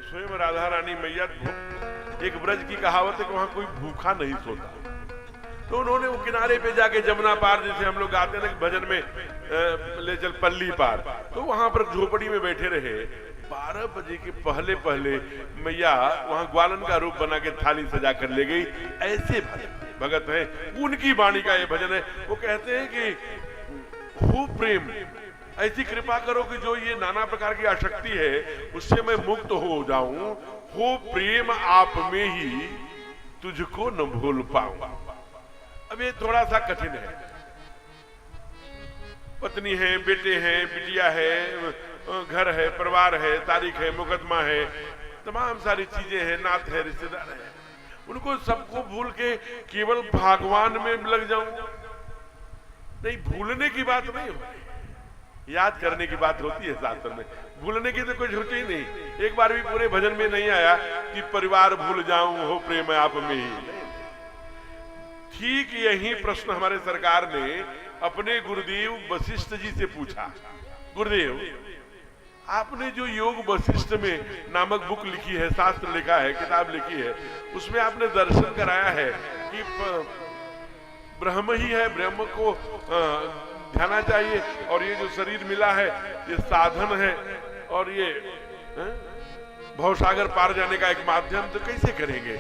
स्वयं राधा रानी मैया, एक ब्रज की कहावत है कि वहां कोई भूखा नहीं सोता, तो उन्होंने वो किनारे पे जाके जमुना पार, जैसे हम लोग गाते हैं भजन में ले चल पल्ली पार, तो वहां पर झोपड़ी में बैठे रहे। 12 बजे के पहले पहले मैया वहां ग्वालन का रूप बना के थाली सजा कर ले गई। ऐसे भगत है, उनकी वाणी का ये भजन है। वो कहते हैं कि खूब प्रेम, ऐसी कृपा करो कि जो ये नाना प्रकार की आसक्ति है उससे मैं मुक्त हो जाऊं। हो प्रेम आप में ही तुझको न भूल पाऊं। अब ये थोड़ा सा कठिन है। पत्नी है, बेटे हैं, बिटिया है, घर है, परिवार है, तारीख है, मुकदमा है, तमाम सारी चीजें हैं, नात है, रिश्तेदार है, उनको सबको भूल के केवल भगवान में लग जाऊं? नहीं, भूलने की बात नहीं होती, याद करने की बात होती है शास्त्र में। भूलने की तो कुछ होती ही नहीं। एक बार भी पूरे भजन में नहीं आया कि परिवार भूल जाऊं, हो प्रेम आप में ही। ठीक यही प्रश्न हमारे सरकार ने अपने गुरुदेव वशिष्ठ जी से पूछा। गुरुदेव, आपने जो योग वशिष्ठ में नामक बुक लिखी है, शास्त्र लिखा है, किताब लिखी है, उसमें आपने दर्शन कराया है कि ब्रह्म ही है, ब्रह्म को ध्याना चाहिए, और ये जो शरीर मिला है ये साधन है, और ये भवसागर पार जाने का एक माध्यम, तो कैसे करेंगे?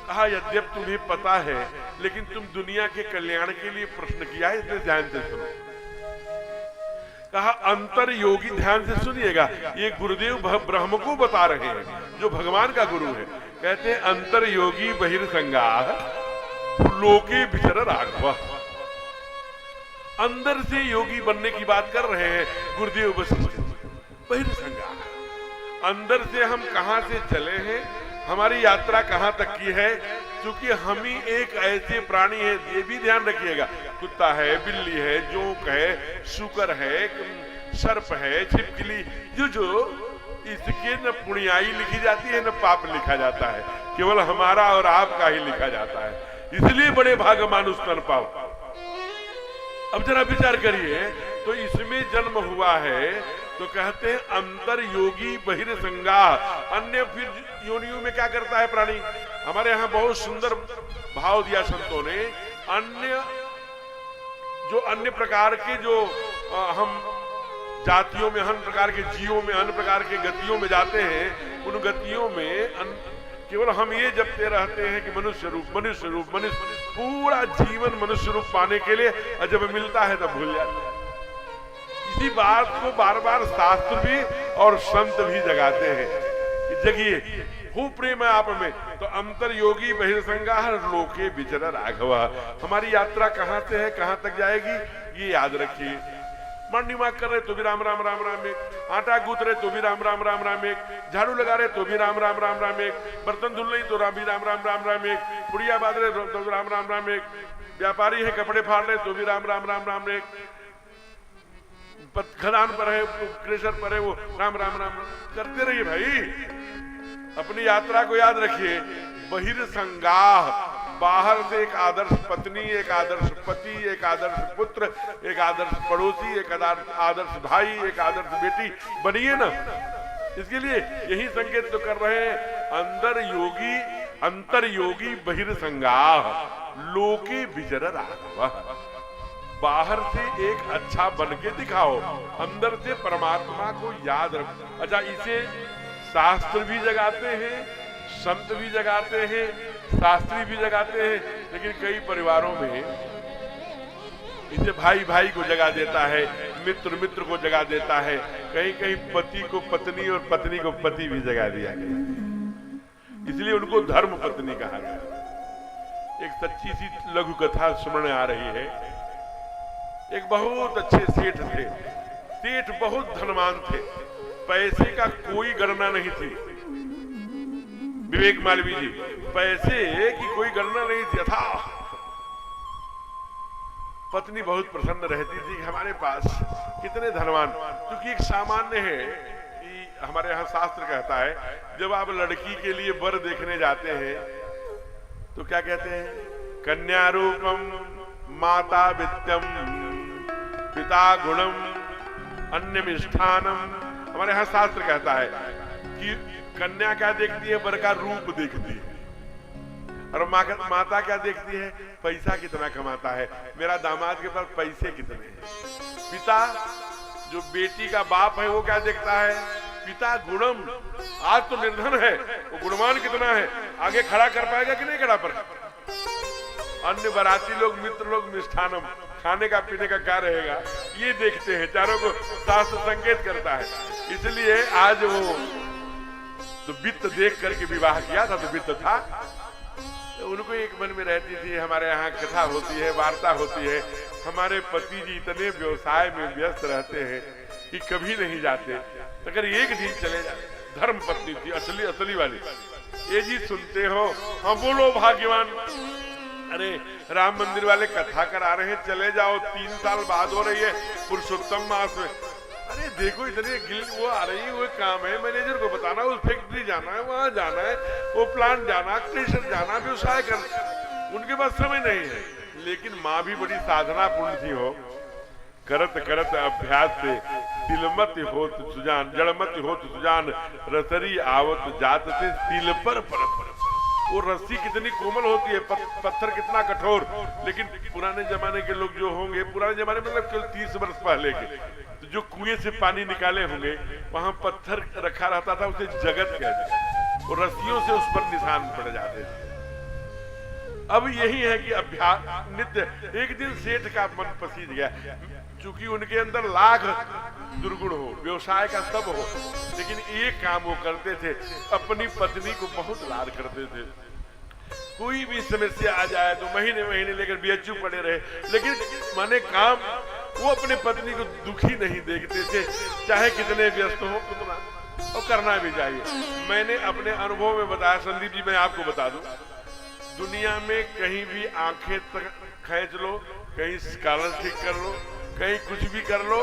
कहा, यद्यप तुम्हें पता है लेकिन तुम दुनिया के कल्याण के लिए प्रश्न किया है, इसलिए ध्यान से सुनो। कहा, अंतर योगी, ध्यान से सुनिएगा, ये गुरुदेव ब्रह्म को बता रहे हैं जो भगवान का गुरु है। कहते हैं, अंतर योगी बहिर्संगा लोके विचर राघव। अंदर से योगी बनने की बात कर रहे हैं गुरुदेव वशिष्ठ। बहिर्संगा, अंदर से हम कहां से चले हैं, हमारी यात्रा कहां तक की है। क्योंकि हम ही एक ऐसे प्राणी है, ये भी ध्यान रखिएगा, कुत्ता है, बिल्ली है, जोंक है, शुकर है, सर्प है, छिपकली, जो इसके न पुण्याई लिखी जाती है न पाप लिखा जाता है, केवल हमारा और आपका ही लिखा जाता है। इसलिए बड़े भाग मानुष तन पाओ। अब जरा विचार करिए, तो इसमें जन्म हुआ है तो कहते हैं अंतर योगी बहिर्संगा। अन्य फिर योनियों में क्या करता है प्राणी? हमारे यहाँ बहुत सुंदर भाव दिया संतों ने। अन्य प्रकार के जो हम जातियों में, अन्य प्रकार के जीवों में, अन्य प्रकार के गतियों में जाते हैं, उन गतियों में केवल हम ये जपते रहते हैं कि मनुष्य रूप, मनुष्य रूप, मनुष्य, पूरा जीवन मनुष्य रूप पाने के लिए, और जब मिलता है तब भूल जाते हैं। इसी बात को बार बार शास्त्र भी और संत भी जगाते हैं कि जगिए, हो प्रेम है आप में। तो अंतर योगी बहिर्संगा लोके विचर राघवा। हमारी यात्रा कहां से है, कहां तक जाएगी, ये याद रखिए। मंडिमा कर रहे तो भी राम राम राम राम एक, आटा गूंथ रहे तो भी राम राम राम राम एक, झाड़ू लगा रहे तो भी राम राम राम राम एक, बर्तन धुल रही तो राम राम राम राम एक, पुड़िया बांध रहे तो भी राम राम राम एक, व्यापारी है कपड़े फाड़ रहे तो भी राम राम राम राम एक, खदान पर है, क्रेशर पर है, वो राम राम राम करते रहिए भाई। अपनी यात्रा को याद रखिए। बहिर्संगाह, बाहर से एक आदर्श पत्नी, एक आदर्श पति, एक आदर्श पुत्र, एक आदर्श पड़ोसी, एक आदर्श भाई, एक आदर्श बेटी बनिए ना। इसके लिए यही संकेत तो कर रहे हैं, अंतर योगी बहिर्संगाह लोके विचर राघव। बाहर से एक अच्छा बन के दिखाओ, अंदर से परमात्मा को याद रखो। अच्छा, इसे शास्त्र भी जगाते हैं, संत भी जगाते हैं, शास्त्री भी जगाते हैं, लेकिन कई परिवारों में इसे भाई भाई को जगा देता है, मित्र मित्र को जगा देता है, कहीं कहीं पति को पत्नी और पत्नी को पति भी जगा दिया गया, इसलिए उनको धर्म पत्नी कहा गया। एक सच्ची सी लघु कथा सुनने आ रही है। एक बहुत अच्छे सेठ थे, सेठ बहुत धनवान थे, पैसे का कोई गणना नहीं थी। विवेक मालवीय जी, पैसे की कोई गणना नहीं थी था। पत्नी बहुत प्रसन्न रहती थी हमारे पास कितने धनवान। क्योंकि एक सामान्य है कि हमारे यहाँ शास्त्र कहता है, जब आप लड़की के लिए वर देखने जाते हैं तो क्या कहते हैं? कन्या रूपम माता वित्तम पिता गुणम अन्य मिष्ठानम। हमारे यहाँ शास्त्र कहता है कि कन्या क्या देखती है? वर का रूप देखती है। और माता क्या देखती है? पैसा कितना कमाता है, मेरा दामाद के पास पैसे कितने हैं। पिता जो बेटी का बाप है वो क्या देखता है? पिता गुणम, आज तो निर्धन है, वो गुणवान कितना है, आगे खड़ा कर पाएगा कि नहीं खड़ा पर। अन्य बाराती लोग, मित्र लोग मिष्ठानम, खाने का पीने का क्या रहेगा, ये देखते हैं। चारों को शास्त्र संकेत करता है। इसलिए आज वो तो वित्त देख करके विवाह किया था, तो वित्त था, तो उनको एक मन में रहती थी। हमारे यहाँ कथा होती है, वार्ता होती है, हमारे पति जी इतने व्यवसाय में व्यस्त रहते हैं कि कभी नहीं जाते, अगर एक दिन चले जाते। धर्म पत्नी थी, असली वाली। ये जी सुनते हो? हाँ बोलो भाग्यवान। अरे राम मंदिर वाले कथा करा रहे हैं, चले जाओ, 3 साल बाद हो रही है, पुरुषोत्तम मास में। अरे देखो इतने वो आ रही है, वो काम है, मैनेजर को बताना, उस फैक्ट्री जाना है, वहां जाना है, वो प्लांट जाना, क्रेशर जाना, व्यवसाय करना, उनके पास समय नहीं है। लेकिन माँ भी बड़ी साधना पूर्ण थी हो। करत करत अभ्यास से तिलमत होत सुजान, जड़मत होत सुजान, रसरी आवत जात से तिल पर वो रस्सी कितनी कोमल होती है, पत्थर कितना कठोर। लेकिन पुराने जमाने के लोग जो होंगे, पुराने जमाने में मतलब 30 वर्ष पहले के, तो जो कुएं से पानी निकाले होंगे, वहां पत्थर रखा रहता था, उसे जगत कहते हैं, और रस्सियों से उस पर निशान पड़ जाते थे। अब यही है कि अभ्यास नित्य। एक दिन सेठ का मन पसीज गया, चूंकि उनके अंदर लाख दुर्गुण हो, व्यवसाय का सब हो, लेकिन एक काम वो करते थे, अपनी पत्नी को बहुत लाड करते थे। कोई भी समस्या आ जाए तो महीने महीने लेकर बेचू पड़े रहे, लेकिन माने काम वो अपने पत्नी को दुखी नहीं देखते थे, चाहे कितने व्यस्त हो, कितना और करना भी चाहिए। मैंने अपने अनुभव में बताया, संदीप जी मैं आपको बता दूं, दुनिया में कहीं भी आंखें तक खींच लो, कहीं स्कॉलरशिप कर लो, कहीं कुछ भी कर लो,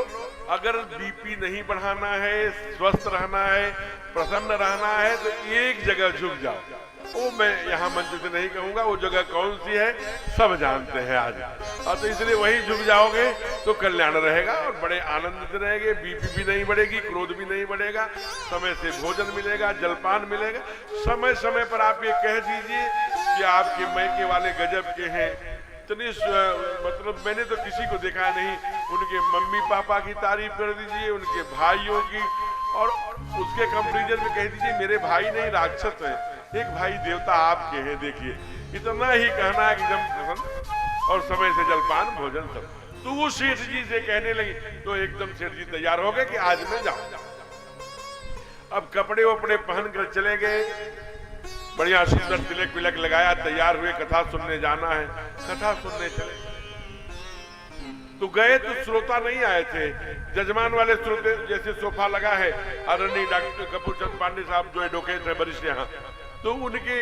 अगर बीपी नहीं बढ़ाना है, स्वस्थ रहना है, प्रसन्न रहना है, तो एक जगह झुक जाओ। वो मैं यहाँ मंच से नहीं कहूंगा, वो जगह कौन सी है सब जानते हैं आज। और तो इसलिए वही झुक जाओगे तो कल्याण रहेगा और बड़े आनंद से रहेंगे, बीपी भी नहीं बढ़ेगी, क्रोध भी नहीं बढ़ेगा, समय से भोजन मिलेगा, जलपान मिलेगा। समय समय पर आप ये कह दीजिए कि आपके मैके वाले गजब के हैं, इतनी मतलब मैंने तो किसी को देखा नहीं, उनके मम्मी पापा की तारीफ कर दीजिए, उनके भाइयों की, और उसके कंपैरिजन में कह दीजिए मेरे भाई नहीं राक्षस है, एक भाई देवता आपके हैं। देखिए इतना ही कहना है कि जब प्रसन्न और समय से जलपान भोजन सब। तो वो सेठ जी से कहने लगी तो एकदम सेठ जी तैयार हो गए कि आज मैं जाऊं। अब कपड़े वपड़े पहन कर चले गए, बढ़िया सुंदर तिलक विलक लगाया, तैयार हुए, कथा सुनने जाना है। कथा सुनने चले तो गए तो श्रोता नहीं आए थे, जजमान वाले श्रोते, जैसे सोफा लगा है आदरणीय डॉक्टर कपूर चंद पांडे साहब जो एडवोकेट है वरिष्ठ यहाँ, तो उनके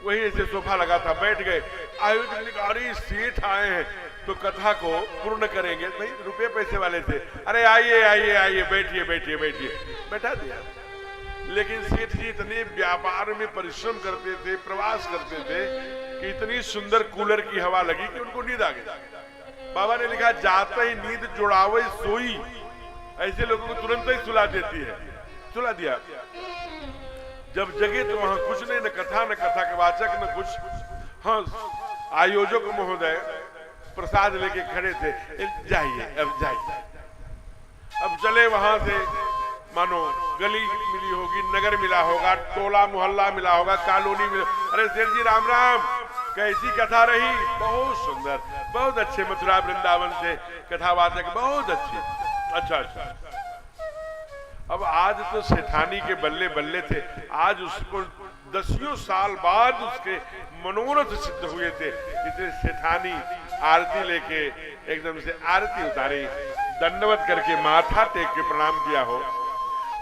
वही ऐसे सोफा लगा था, बैठ गए। आयोजन सेठ आए हैं तो कथा को पूर्ण करेंगे, नहीं रुपये पैसे वाले थे, अरे आइए आइए आइए बैठिए बैठिए बैठिए, बैठा दिया। लेकिन सेठ जी इतने व्यापार में परिश्रम करते थे, प्रवास करते थे कि इतनी सुंदर कूलर की हवा लगी कि उनको नींद आ गई। बाबा ने लिखा जाते ही नींद जुड़ावे सोई, ऐसे लोगों को तुरंत ही सुला देती है। सुला दिया, जब जगे तो वहां कुछ नहीं, न कथा न कथा के वाचक न कुछ। हाँ, आयोजक महोदय प्रसाद लेके खड़े थे, जाइए अब जाइए। अब चले वहां से, मानो गली मिली होगी, नगर मिला होगा, टोला मोहल्ला मिला होगा, कॉलोनी मिला। अरे सेठ जी राम राम, कैसी कथा रही? बहुत सुंदर, बहुत अच्छे, मथुरा वृंदावन से कथावाचक बहुत अच्छे। अच्छा अच्छा। अब आज तो सेठानी के बल्ले बल्ले थे, आज उसको 10 साल बाद उसके मनोरथ सिद्ध हुए थे। इसलिए सेठानी आरती लेके एकदम से आरती उतारी, दंडवत करके माथा टेक के प्रणाम किया हो।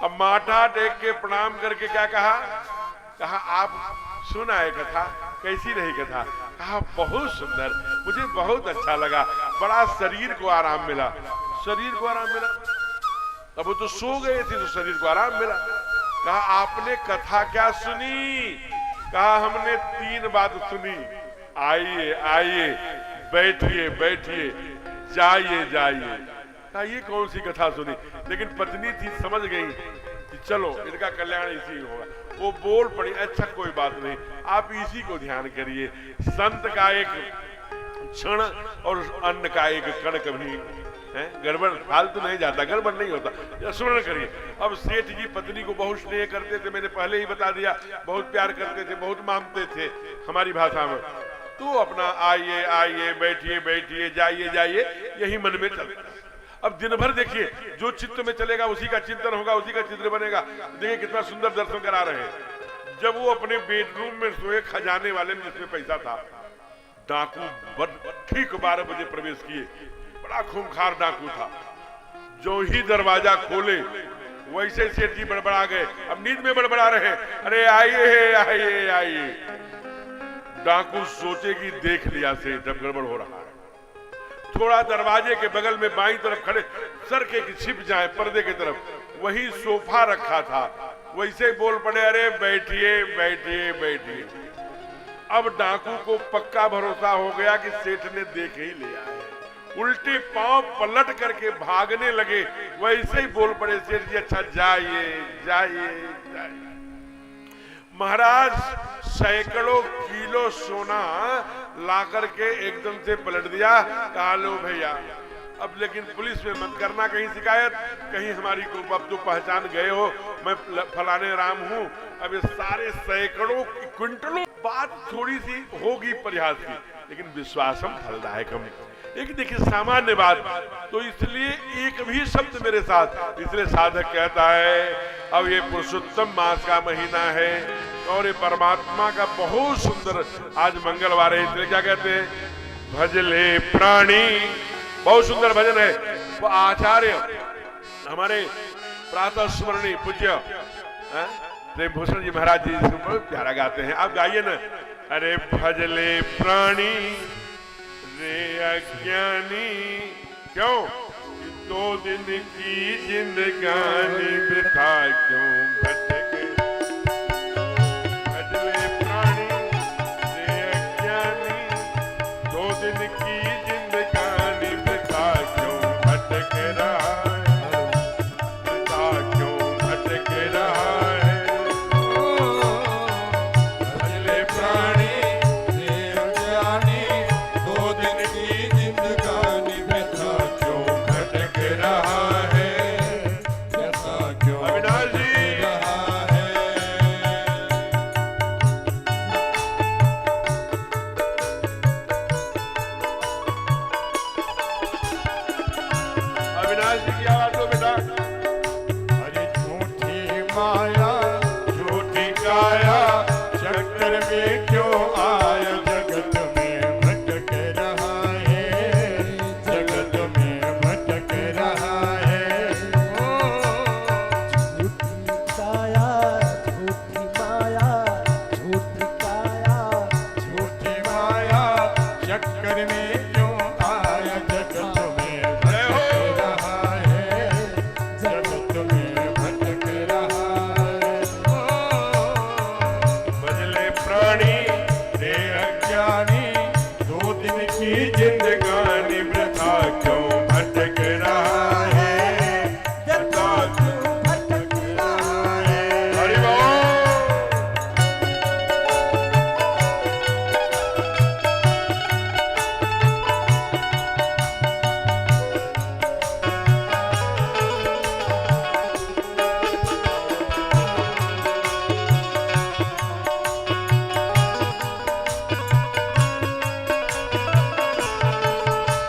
अब माथा टेक के प्रणाम करके क्या कहा? कहा आप सुना है कथा, कैसी रही कथा? कहा बहुत सुंदर, मुझे बहुत अच्छा लगा, बड़ा शरीर को आराम मिला। शरीर को आराम मिला? अब वो तो सो गए थे तो शरीर को आराम मिला। कहा आपने कथा क्या सुनी? कहा हमने 3 बात सुनी, आइए आइए, बैठिए बैठिए, जाइए जाइए। कहा ये कौन सी कथा सुनी? लेकिन पत्नी थी, समझ गई कि चलो इनका कल्याण इसी होगा। वो बोल पड़ी, अच्छा कोई बात नहीं, आप इसी को ध्यान करिए, संत का एक क्षण और अन्न का एक कण कभी गड़बड़ फालतू नहीं जाता, गड़बड़ नहीं होता, स्मरण करिए। अब सेठ जी पत्नी को बहुत स्नेह करते थे, मैंने पहले ही बता दिया, बहुत प्यार करते थे, बहुत मानते थे हमारी भाषा में। तो अपना आइए आइए, बैठिए बैठिए, जाइए जाइए, यही मन में चलता। अब दिन भर देखिए, जो चित्त में चलेगा उसी का चिंतन होगा, उसी का चित्र बनेगा। देखिए कितना सुंदर दर्शन करा रहे हैं। जब वो अपने बेडरूम में सोए, खजाने वाले में जिसमें पैसा था, डाकू ठीक 12 बजे प्रवेश किए, बड़ा खूंखार डाकू था। जो ही दरवाजा खोले वैसे सेठ जी बड़बड़ा गए, अब नींद में बड़बड़ा रहे, अरे आइए आइए आइए। डाकू सोचे कि देख लिया सेठ, जब गड़बड़ हो रहा है, थोड़ा दरवाजे के बगल में बाईं तरफ खड़े, सर के छिप जाए पर्दे की तरफ, वही सोफा रखा था, वैसे बोल पड़े, अरे बैठिए बैठिए बैठिए। अब डाकू को पक्का भरोसा हो गया कि सेठ ने देख ही लिया है, उल्टे पांव पलट करके भागने लगे, वैसे ही बोल पड़े, सेठ जी अच्छा जाइए जाइए जाइए। महाराज सैकड़ों किलो सोना ला करके एकदम से पलट दिया, कहा लो भैया। अब लेकिन पुलिस में मत करना कहीं शिकायत, कहीं हमारी को अब तो पहचान गए हो, मैं फलाने राम हूं। अब ये सारे सैकड़ों क्विंटलों, बात थोड़ी सी होगी परिहास की, लेकिन विश्वासम फलदायकम, एक देखिए सामान्य बात। तो इसलिए एक भी शब्द मेरे साथ, इसलिए साधक कहता है अब ये पुरुषोत्तम मास का महीना है और ये परमात्मा का बहुत सुंदर आज मंगलवार है, इसलिए क्या कहते हैं, भजले प्राणी, बहुत सुंदर भजन है। वो आचार्य हमारे प्रातः स्मरणी पूज्य प्रेम भूषण जी महाराज जी बहुत प्यारा गाते हैं, आप गाइए ना। अरे भजले प्राणी रे अज्ञानी, क्यों 2 दिन की जिंदगानी वृथा क्यों भटके। भजले प्राणी रे अज्ञानी, 2 दिन की जिंदगानी वृथा क्यों भटक रहा है, वृथा क्यों भटक रहा है। भजले प्राणी रे अज्ञानी, 2 दिन की जिंदगानी व्यथा क्यों भटक रहा है, व्यथा क्यों अविनाश जी। भटक रहा है। अविनाश जी की आवाज दो बेटा। अरे झूठी माया झूठी काया, चक्कर में क्यों आया, जगत में भटक रहा है, जगत में भटक रहा है। झूठी काया झूठी माया, झूठी काया झूठी माया चक्कर में क्यों आया, जगत में भटक रहा है, जगत में भटक रहा है। भजले प्राणी रे अज्ञानी, 2 दिन की जिंदगानी वृथा क्यों भटक रहा है, वृथा क्यों भटक रहा है। हरि बोल।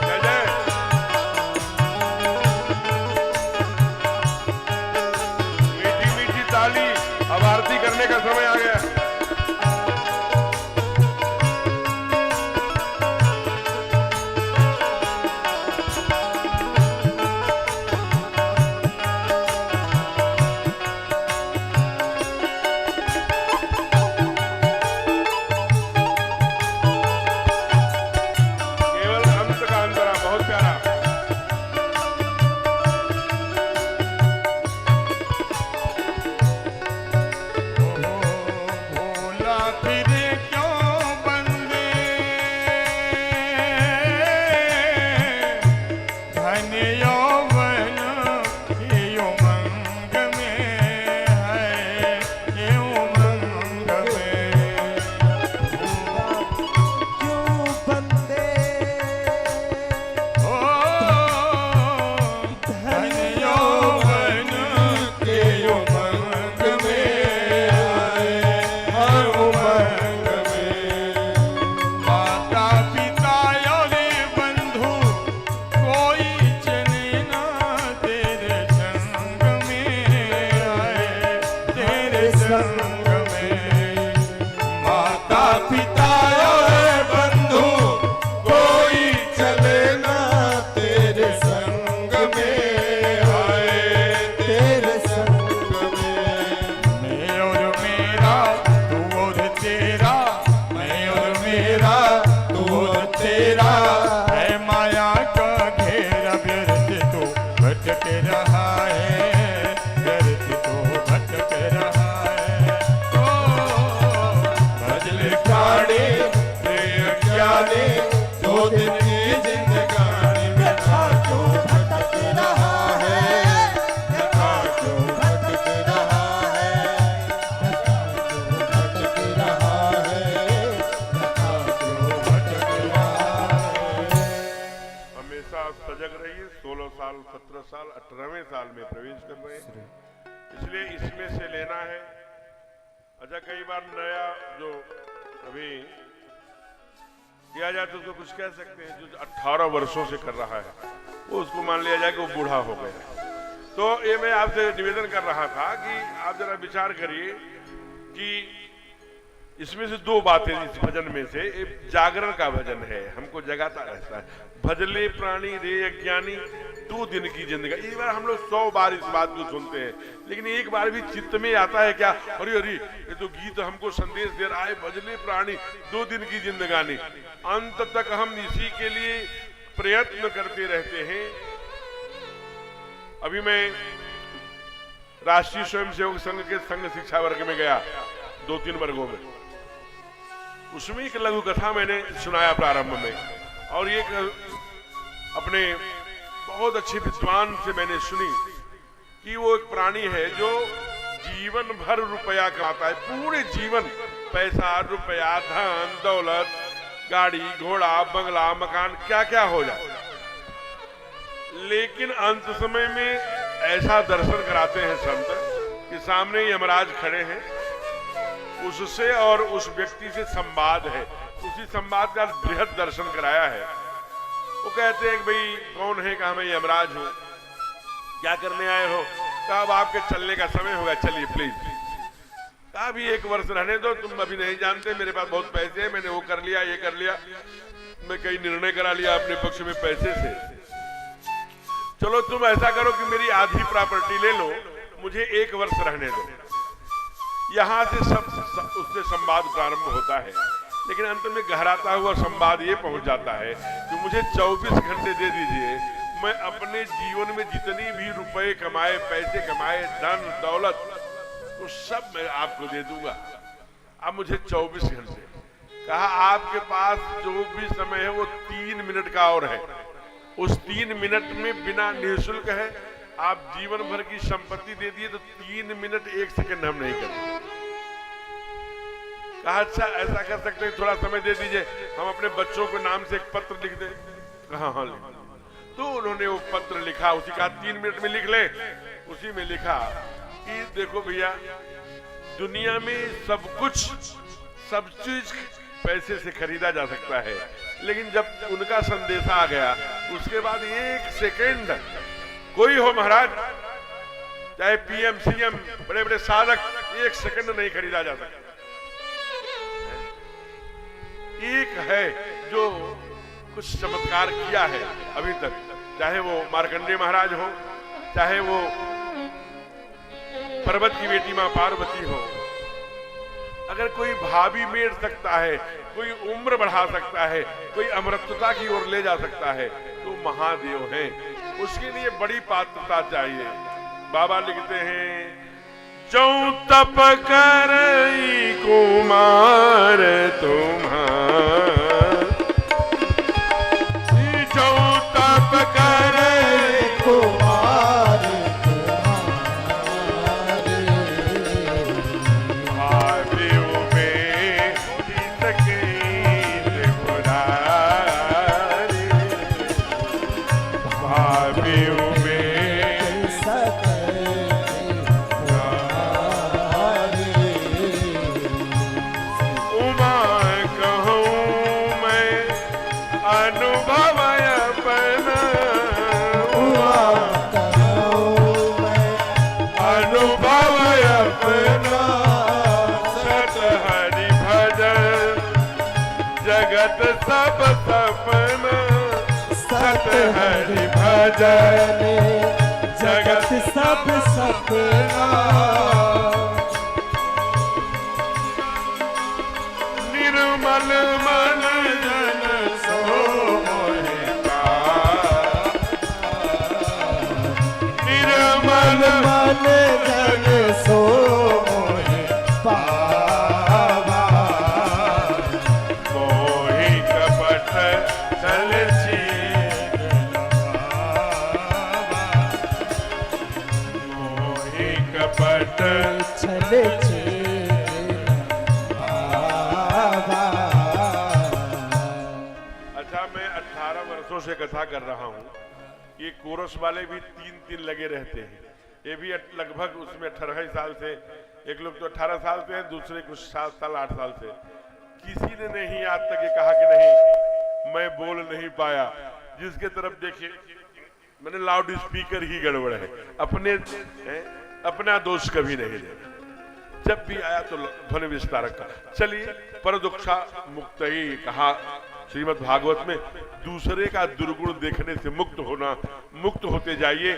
जय जय। मीठी मीठी ताली, अब आरती करने का समय आ गया। केवल अंत का अंतरा बहुत प्यारा। भोला फिरे क्यों बंदे, धन यौवन ये उमंग में है, ये उमंग में। क्यों बंदे ओ धन यौवन के उमंग में आए, हर उमंग में। माता पिता और बंधु कोई चले ना तेरे संग में आए, तेरे संग में। माता पिता और बंधु कोई चले ना तेरे संग में आए, तेरे संग में। मैं और मेरा तू और तेरा, मैं और मेरा तू और तेरा, है माया का घेरा, व्यर्थ तो भटक रहा है, व्यर्थ तो भटक रहा है। ओ भजले प्राणी रे अज्ञानी, 2 दिन की जिंदगानी व्यथा क्यों भटक रहा है, व्यथा क्यों भटक रहा है, व्यथा क्यों भटक रहा है, व्यथा क्यों भटक रहा है। हमेशा सजग रहिए। 16 साल 17 साल 18वें साल में प्रवेश कर रहे हैं, इसलिए इसमें से लेना है। अच्छा, कई बार नया जो अभी किया जाए तो उसको कुछ कह सकते हैं, जो 18 वर्षों से कर रहा है वो उसको मान लिया जाए कि वो बूढ़ा हो गया। तो ये मैं आपसे निवेदन कर रहा था कि आप जरा विचार करिए कि इसमें से 2 बातें इस भजन में से, एक जागरण का भजन है, हमको जगाता रहता है। भजले प्राणी रे अज्ञानी, 2 दिन की जिंदगी। एक बार हम लोग 100 बार इस बात को सुनते हैं, लेकिन एक बार भी चित्त में आता है क्या, अरे अरे ये तो गीत हमको संदेश दे रहा है, भजने प्राणी 2 दिन की जिंदगानी। अंत तक हम इसी के लिए प्रयत्न करते रहते हैं। अभी मैं राष्ट्रीय स्वयंसेवक संघ के संघ शिक्षा वर्ग में गया, 2-3 वर्गों में। उसमें एक लघु कथा मैंने सुनाया प्रारंभ में, और एक अपने बहुत अच्छे विद्वान से मैंने सुनी कि वो एक प्राणी है जो जीवन भर रुपया कमाता है, पूरे जीवन पैसा, रुपया, धन दौलत, गाड़ी घोड़ा, बंगला, मकान, क्या क्या हो जाए, लेकिन अंत समय में ऐसा दर्शन कराते हैं संत कि सामने यमराज खड़े हैं, उससे और उस व्यक्ति से संवाद है, उसी संवाद का बृहद दर्शन कराया है। वो कहते हैं कि भाई कौन है, कहा मैं यमराज हूं, क्या करने आए हो, कहा अब आपके चलने का समय होगा, चलिए प्लीज। कहा अभी 1 वर्ष रहने दो, तुम अभी नहीं जानते, मेरे पास बहुत पैसे हैं, मैंने वो कर लिया, ये कर लिया, मैं कई निर्णय करा लिया अपने पक्ष में पैसे से। चलो तुम ऐसा करो कि मेरी आधी प्रॉपर्टी ले लो, मुझे 1 वर्ष रहने दो। यहां से उससे संवाद प्रारंभ होता है, लेकिन अंत में गहराता हुआ संवाद ये पहुंच जाता है कि मुझे 24 घंटे दे दीजिए, मैं अपने जीवन में जितनी भी रुपए कमाए, पैसे कमाए, धन दौलत, वो सब मैं आपको दे दूंगा, अब मुझे 24 घंटे। कहा आपके पास जो भी समय है वो 3 मिनट का और है, उस 3 मिनट में बिना निःशुल्क है, आप जीवन भर की संपत्ति दे दिए तो 3 मिनट 1 सेकंड हम नहीं करेंगे। कहा अच्छा ऐसा कर सकते हैं, थोड़ा समय दे दीजिए, हम अपने बच्चों के नाम से एक पत्र लिख दें। कहा हाँ लिख। तो उन्होंने वो पत्र लिखा, उसी कहा 3 मिनट में लिख ले। उसी में लिखा कि देखो भैया, दुनिया में सब कुछ, सब चीज पैसे से खरीदा जा सकता है, लेकिन जब उनका संदेशा आ गया उसके बाद 1 सेकेंड, कोई हो महाराज, चाहे पीएम सीएम, बड़े बड़े साधक, 1 सेकंड नहीं खरीदा जा सकता। एक है जो कुछ चमत्कार किया है अभी तक, चाहे वो मार्कंडेय महाराज हो, चाहे वो पर्वत की बेटी मां पार्वती हो। अगर कोई भावी मेट सकता है, कोई उम्र बढ़ा सकता है, कोई अमरत्वता की ओर ले जा सकता है, तो महादेव हैं। उसके लिए बड़ी पात्रता चाहिए। बाबा लिखते हैं, जो तप करई कुमार तुम्हार, जो तप करई कुमार भावियों में हित कीत पुरारी, भावियों सब सपना, सत हरि भजन जगत सब सपना, निर्मल मन जन सो मोहि पावा, निर्मल मन जन सो मोहि पावा, मोहि कपट चल मोहि कपट चले से कथा कर रहा हूँ। ये कोरस वाले भी 3-3 लगे रहते हैं, ये भी लगभग उसमें 18 साल से, एक लोग तो 18 साल से हैं, दूसरे कुछ 7 साल 8 साल से। किसी ने नहीं आज तक ये कहा कि नहीं मैं बोल नहीं पाया। जिसके तरफ देखिए, मैंने लाउड स्पीकर ही गड़बड़ है, अपना दोष कभी नहीं ले, जब भी आया तो ध्वनि विस्तारक का। चलिए, पर दुक्षा मुक्त ही कहा श्रीमद् भागवत में दूसरे का दुर्गुण देखने से मुक्त होते जाइए,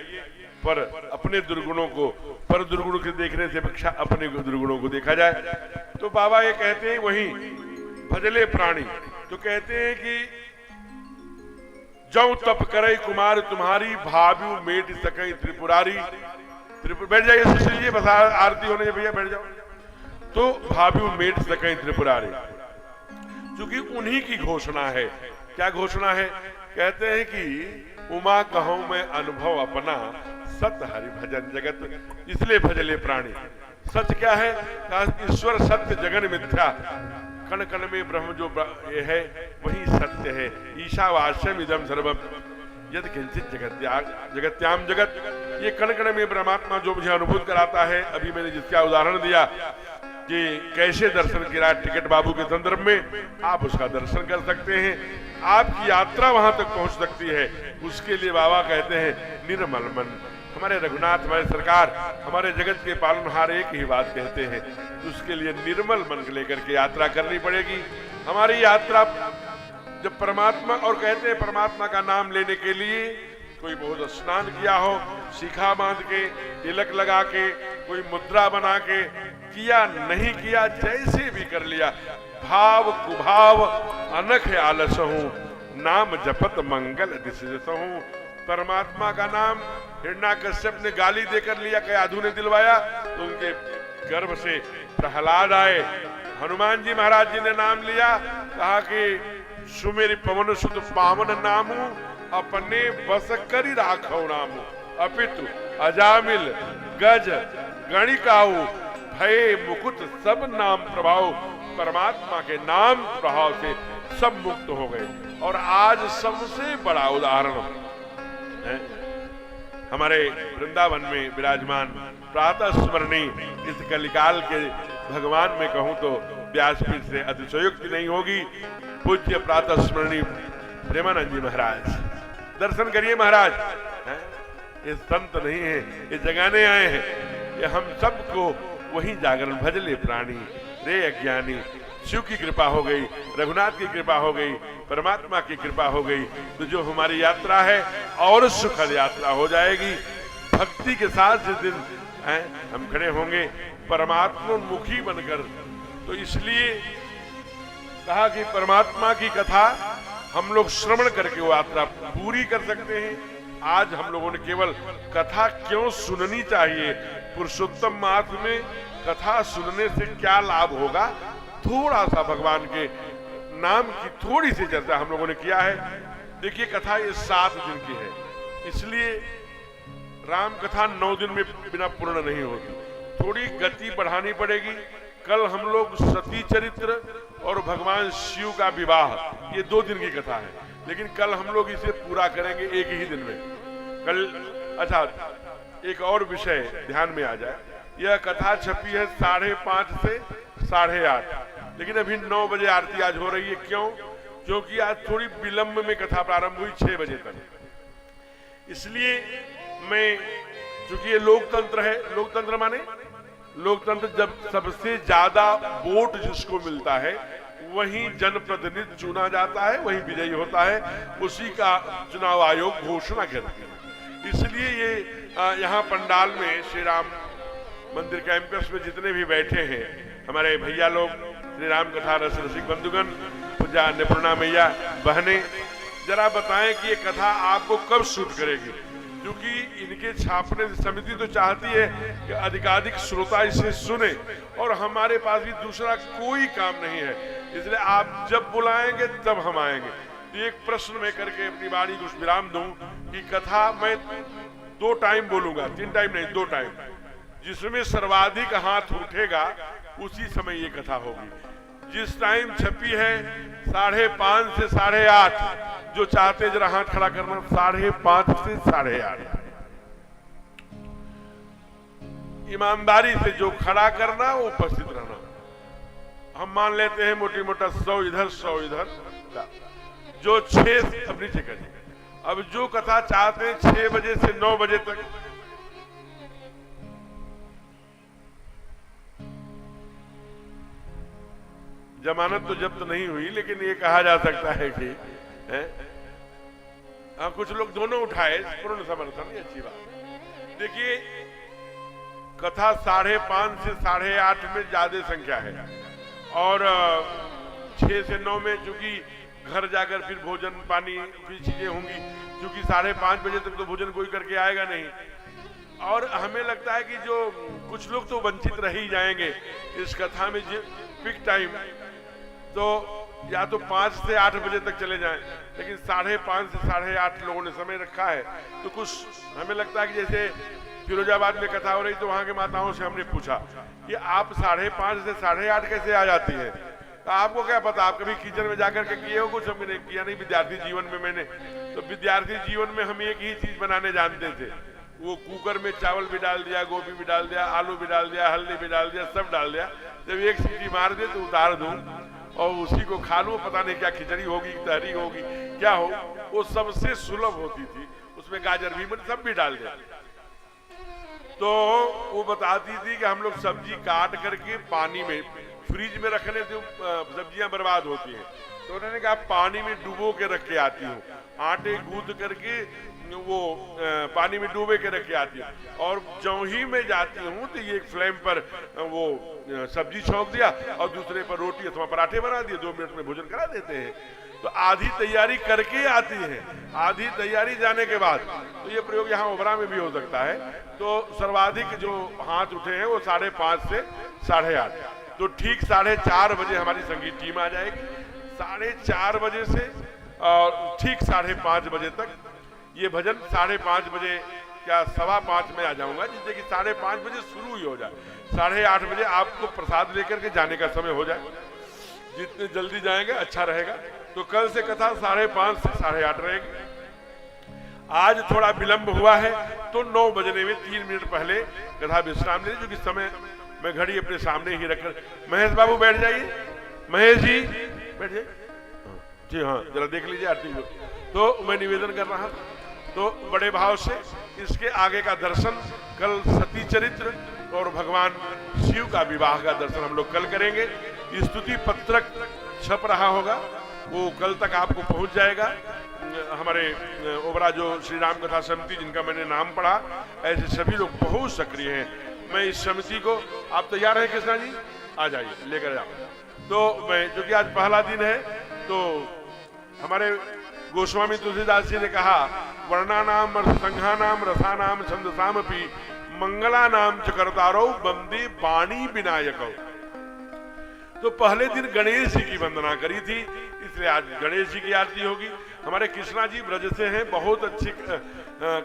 पर अपने दुर्गुणों को पर दुर्गुण के देखने से अपेक्षा अपने दुर्गुणों को देखा जाए। तो बाबा ये कहते हैं वही भजले प्राणी, तो कहते हैं कि जौ तप करे कुमार तुम्हारी भाव्यू मेट सकई त्रिपुरारी। बैठ जाइए सुशील जी, बस आरती होने से भैया बैठ जाओ। तो भाव्यू मेट सकई त्रिपुरारी, क्योंकि उन्हीं की घोषणा है। क्या घोषणा है? कहते हैं कि उमा कहूं मैं अनुभव अपना, सत हरि भजन जगत इसलिए भजले प्राणी। सच क्या है? ईश्वर सत्य जगन मिथ्या, कण कण में ब्रह्म जो है वही सत्य है। ईशावास्यम इदम सर्वम यद किंचित जगत्याम जगत, ये कण कण में परमात्मा जो मुझे अनुभूत कराता है। अभी मैंने जिसका उदाहरण दिया कि कैसे दर्शन किया टिकट बाबू के संदर्भ में, आप उसका दर्शन कर सकते हैं, आपकी यात्रा वहां तक पहुंच सकती है। उसके लिए बाबा कहते हैं निर्मल मन। हमारे रघुनाथ, हमारे सरकार, हमारे जगत के पालनहार एक ही बात कहते हैं, उसके लिए निर्मल मन लेकर के यात्रा करनी पड़ेगी। हमारी यात्रा जब परमात्मा, और कहते हैं परमात्मा का नाम लेने के लिए कोई बहुत स्नान किया हो, शिखा बांध के, तिलक लगा के, कोई मुद्रा बना के किया, नहीं किया, जैसे भी कर लिया, भाव कुभाव अनख आलस हूं, नाम जपत मंगल दिशस हूं। परमात्मा का नाम हिरण्याकश्यप ने गाली देकर लिया, कयाधु ने दिलवाया, तो उनके गर्भ से प्रहलाद आए। हनुमान जी महाराज जी ने नाम लिया, कहा कि सुमेरी पवन सुत पावन नामू, अपने बस करी राखो नामू, अपितु अजामिल गज गणिकाऊ, भय मुकुट सब नाम प्रभाव। परमात्मा के नाम प्रभाव से सब मुक्त हो गए। और आज सबसे बड़ा उदाहरण है हमारे वृंदावन में विराजमान प्रातः स्मरणी इस कलिकाल के भगवान में कहूं तो व्यासपीठ से अतिशयोक्ति नहीं होगी। पूज्य प्रातः स्मरणी प्रेमानंद जी महाराज, दर्शन करिए महाराज। ये संत नहीं है, ये जगाने आए हैं। ये हम सबको वही जागरण भजले प्राणी रे अज्ञानी। शिव की कृपा हो गई, रघुनाथ की कृपा हो गई, परमात्मा की कृपा हो गई, तो जो हमारी यात्रा है और सुखद यात्रा हो जाएगी। भक्ति के साथ जिस दिन हम खड़े होंगे परमात्मोन्मुखी बनकर, तो इसलिए कहा कि परमात्मा की कथा हम लोग श्रवण करके वो यात्रा पूरी कर सकते हैं। आज हम लोगों ने केवल कथा क्यों सुननी चाहिए, पुरुषोत्तम मास में कथा सुनने से क्या लाभ होगा, थोड़ा सा भगवान के नाम की थोड़ी सी चर्चा हम लोगों ने किया है। देखिए कथा ये 7 दिन की है, इसलिए राम कथा 9 दिन में बिना पूर्ण नहीं होती, थोड़ी गति बढ़ानी पड़ेगी। कल हम लोग सती चरित्र और भगवान शिव का विवाह, ये 2 दिन की कथा है, लेकिन कल हम लोग इसे पूरा करेंगे एक ही दिन में। कल अच्छा एक और विषय ध्यान में आ जाए, यह कथा छपी है 5:30 से 8:30, लेकिन अभी 9 बजे आरती आज हो रही है। क्यों? क्योंकि आज थोड़ी विलंब में कथा प्रारंभ हुई 6 बजे तक। इसलिए मैं, चूंकि ये लोकतंत्र है, लोकतंत्र माने लोकतंत्र जब सबसे ज्यादा वोट जिसको मिलता है वही जनप्रतिनिधि चुना जाता है, वही विजयी होता है, उसी का चुनाव आयोग घोषणा करती है। इसलिए ये यहाँ पंडाल में श्री राम मंदिर कैंपस में जितने भी बैठे हैं हमारे भैया लोग, श्री राम कथा रस रसिक बंधुगण, पूजा अन्नपूर्णा मैया बहने, जरा बताएं कि ये कथा आपको कब सूट करेगी, क्योंकि इनके छापने समिति तो चाहती है कि अधिकाधिक श्रोता इसे सुने, और हमारे पास भी दूसरा कोई काम नहीं है, इसलिए आप जब बुलाएंगे तब हम आएंगे। तो एक प्रश्न में करके अपनी वाणी को विराम दूं कि कथा मैं 2 टाइम बोलूंगा, 3 टाइम नहीं, 2 टाइम, जिसमें सर्वाधिक हाथ उठेगा उसी समय ये कथा होगी। जिस टाइम छपी है 5:30 से 8:30, जो चाहते जरा हाथ खड़ा करना, 5:30 से 8:30, ईमानदारी से जो खड़ा करना वो उपस्थित रहना। हम मान लेते हैं मोटी मोटा 100 इधर 100 इधर, जो 6 अब नीचे करिए। अब जो कथा चाहते हैं 6 बजे से 9 बजे तक, जमानत तो जब्त नहीं हुई, लेकिन ये कहा जा सकता है कि हाँ, कुछ लोग दोनों उठाए, पूर्ण समर्थन, ये अच्छी बात। देखिए, कथा 5:30 से 8:30 में ज्यादा संख्या है, और 6 से 9 में चूंकि घर जाकर फिर भोजन पानी की चीजें होंगी, क्योंकि 5:30 बजे तक तो भोजन कोई करके आएगा नहीं, और हमें लगता है कि जो कुछ लोग तो वंचित रह ही जाएंगे इस कथा में पिक टाइम, तो या तो 5 से 8 बजे तक चले जाएं, लेकिन 5:30 से 8:30 लोगों ने समय रखा है। तो कुछ हमें लगता है कि जैसे फिरोजाबाद में कथा हो रही, तो वहां के माताओं से हमने पूछा कि आप 5:30 से 8:30 कैसे आ जाती हैं? तो आपको क्या पता, आप कभी किचन में जाकर के किए हो? कुछ हमने किया नहीं विद्यार्थी जीवन में मैंने। तो विद्यार्थी जीवन में हम एक ही चीज बनाने जानते थे, वो कुकर में चावल भी डाल दिया, गोभी भी डाल दिया, आलू भी डाल दिया, हल्दी भी डाल दिया, सब डाल दिया। जब एक सीटी मार दे तो उतार दूं और उसी को खा लूं। पता नहीं क्या खिचड़ी होगी, तहरी होगी, क्या हो, वो सबसे सुलभ होती थी। उसमें गाजर भी सब भी डाल दिया। तो वो बताती थी कि हम लोग सब्जी काट करके पानी में, फ्रिज में रखने से सब्जियां बर्बाद होती हैं, तो उन्होंने कहा पानी में डुबो के रख के आती हूँ, आटे गूंद करके वो पानी में डूबे के रख के आती हूँ, और जौही में जाती हूँ तो ये एक फ्लेम पर वो सब्जी छौंक दिया और दूसरे पर रोटी अथवा पराठे बना दिए, 2 मिनट में भोजन करा देते हैं। तो आधी तैयारी करके आती है, आधी तैयारी जाने के बाद। तो ये प्रयोग यहाँ ओबरा में भी हो सकता है। तो सर्वाधिक जो हाथ उठे हैं वो 5:30 से 8:30, तो ठीक 4:30 बजे हमारी संगीत टीम आ जाएगी। 4:30 बजे से और ठीक 5:30 बजे तक ये भजन, 5:30 बजे क्या 5:15 में आ जाऊंगा, जिससे कि 5:30 बजे शुरू ही हो जाए, 8:30 बजे आपको प्रसाद लेकर के जाने का समय हो जाए। जितने जल्दी जाएंगे अच्छा रहेगा। तो कल से कथा 5:30 से 8:30 रहेगी। आज थोड़ा विलंब हुआ है, तो 9 बजने में 3 मिनट पहले कथा विश्राम ले, जो कि समय मैं घड़ी अपने सामने ही रखकर। महेश बाबू बैठ जाइए, महेश जी बैठ जाइए जी, हाँ जरा देख लीजिए आरती को। तो मैं निवेदन कर रहा था, तो बड़े भाव से इसके आगे का दर्शन कल सती चरित्र और भगवान शिव का विवाह का दर्शन हम लोग कल करेंगे। स्तुति पत्रक छप रहा होगा, वो कल तक आपको पहुंच जाएगा। हमारे ओबरा जो श्री राम कथा समिति, जिनका मैंने नाम पढ़ा, ऐसे सभी लोग बहुत सक्रिय हैं। मैं इस समिति को, आप तैयार हैं कृष्णा जी? आ जाइए, लेकर जाओ। तो मैं, जो कि आज पहला दिन है, तो हमारे गोस्वामी तुलसीदास जी ने कहा, वर्णानाम संघानाम रसानाम छंदसामपि मंगलानाम च कर्तारौ वंदे वाणी विनायकौ। तो पहले दिन गणेश जी की वंदना करी थी, इसलिए आज गणेश जी की आरती होगी। हमारे कृष्णा जी ब्रज से हैं, बहुत अच्छे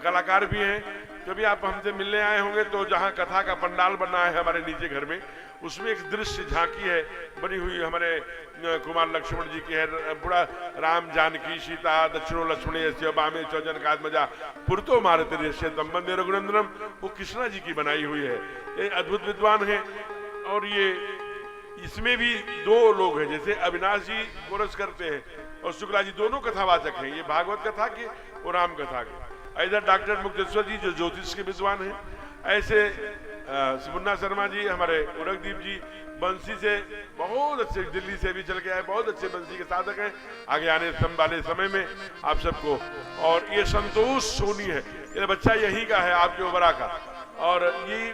कलाकार भी हैं। कभी आप हमसे मिलने आए होंगे तो जहाँ कथा का पंडाल बना है हमारे नीचे घर में, उसमें एक दृश्य झांकी है बनी हुई, हमारे कुमार लक्ष्मण जी की है। बुढ़ा राम जानकी सीता दक्षिणो लक्ष्मण बामे चौजन कात्मजा पुरतो मारते रेश्य तंबंदे रघुनंदनम, वो कृष्णा जी की बनाई हुई है। ये अद्भुत विद्वान है। और ये इसमें भी 2 लोग हैं, जैसे अविनाश जी कोरस करते हैं और शुक्ला जी, दोनों कथावाचक हैं, ये भागवत कथा के और राम कथा के। इधर डॉक्टर मुक्तेश्वर जी जो ज्योतिष के विद्वान हैं, ऐसे मुन्ना शर्मा जी, हमारे उरगदीप जी बंसी से बहुत अच्छे, दिल्ली से भी चल के आए, बहुत अच्छे बंसी के साधक हैं। आगे आने वाले समय में आप सबको। और ये संतोष सोनी है, ये बच्चा यही का है, आपके ओबरा का, और ये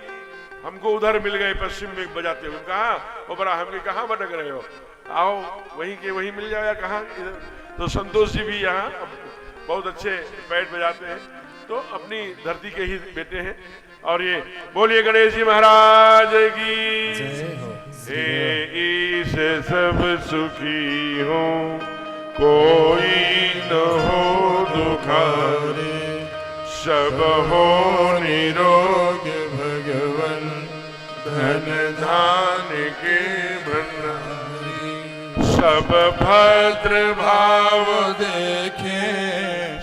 हमको उधर मिल गए पश्चिम में बजाते हुए। कहा ओबरा, हमके कहाँ भटक रहे हो, आओ वहीं के वहीं मिल जाओ, या कहाँ इधर। तो संतोष जी भी यहाँ बहुत अच्छे पैड बजाते हैं, तो अपनी धरती के ही बेटे हैं। और ये बोलिए गणेश जी महाराज की हे। ईश सब सुखी हो, कोई न हो दुखारे, सब हो निरोग भगवन, धन धान के भंडारी, सब भद्र भाव देखे,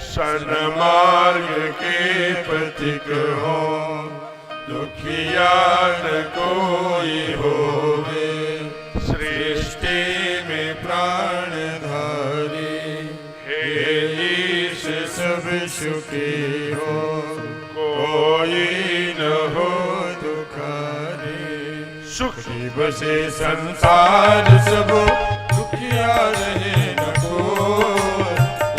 सन्मार्ग के पथिक हो, दुखिया न कोई होवे, सृष्टि में प्राण धारी, हे ईश सब सुखी हो, कोई न हो दुखारी, सुखी शिव से संसार सब दुखिया रहे न कोई,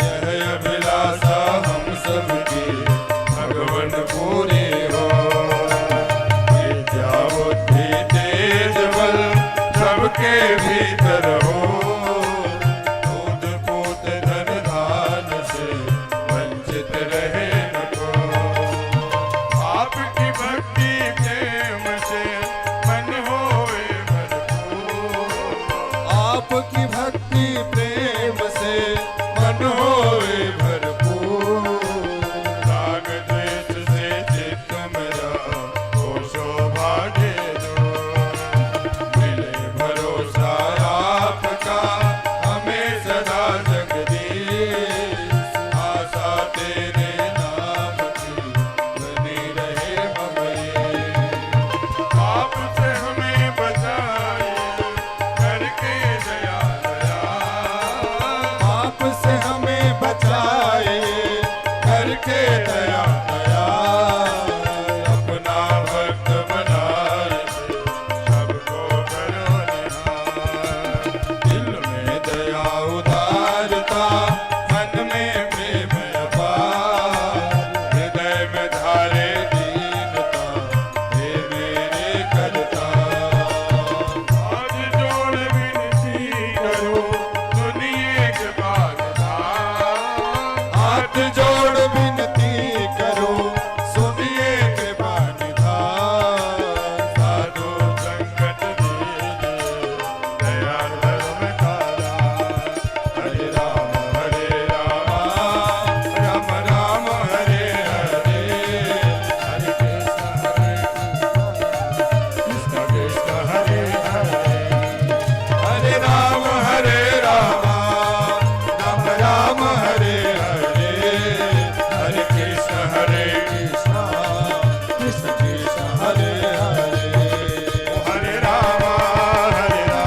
यह अभिलाषा हम सबकी भगवन पूरी हो। विद्या बुद्धि तेज बल सबके भीतर हो, दूध पूत धन धान से वंचित रहे न कोई। आपकी भक्ति प्रेम से मन होए भरपूर, आपकी भक्ति प्रेम से मन होए भरपूर। राग द्वेष से चित्त मेरा हो शोभा दे दो, मिले भरोसा आपका हमें सदा जगदीश। आशा तेरे नाम की बनी रहे हमें, आपसे हमें बचाए करके दया दया, आपसे हमें बचाए करके दया दया। अपना भक्त बनाए सबको करो निहार, दिल में दया उदारता मन में प्रेम अपार, हृदय में धारे दीनता हे मेरे करता। आज जोड़ विनती करो सुनिए के बागधाम, हाथ जोड़ विनती करो सुनिए के बागधाम। साधु संकट दीजिए दया धर्म तारा, हरे राम राम राम हरे हरे, हरे कृष्ण कृष्ण हरे हरे, हरे राम राम राम हरे हरे, हरे कृष्ण कृष्ण कृष्ण हरे हरे, हरे राम राम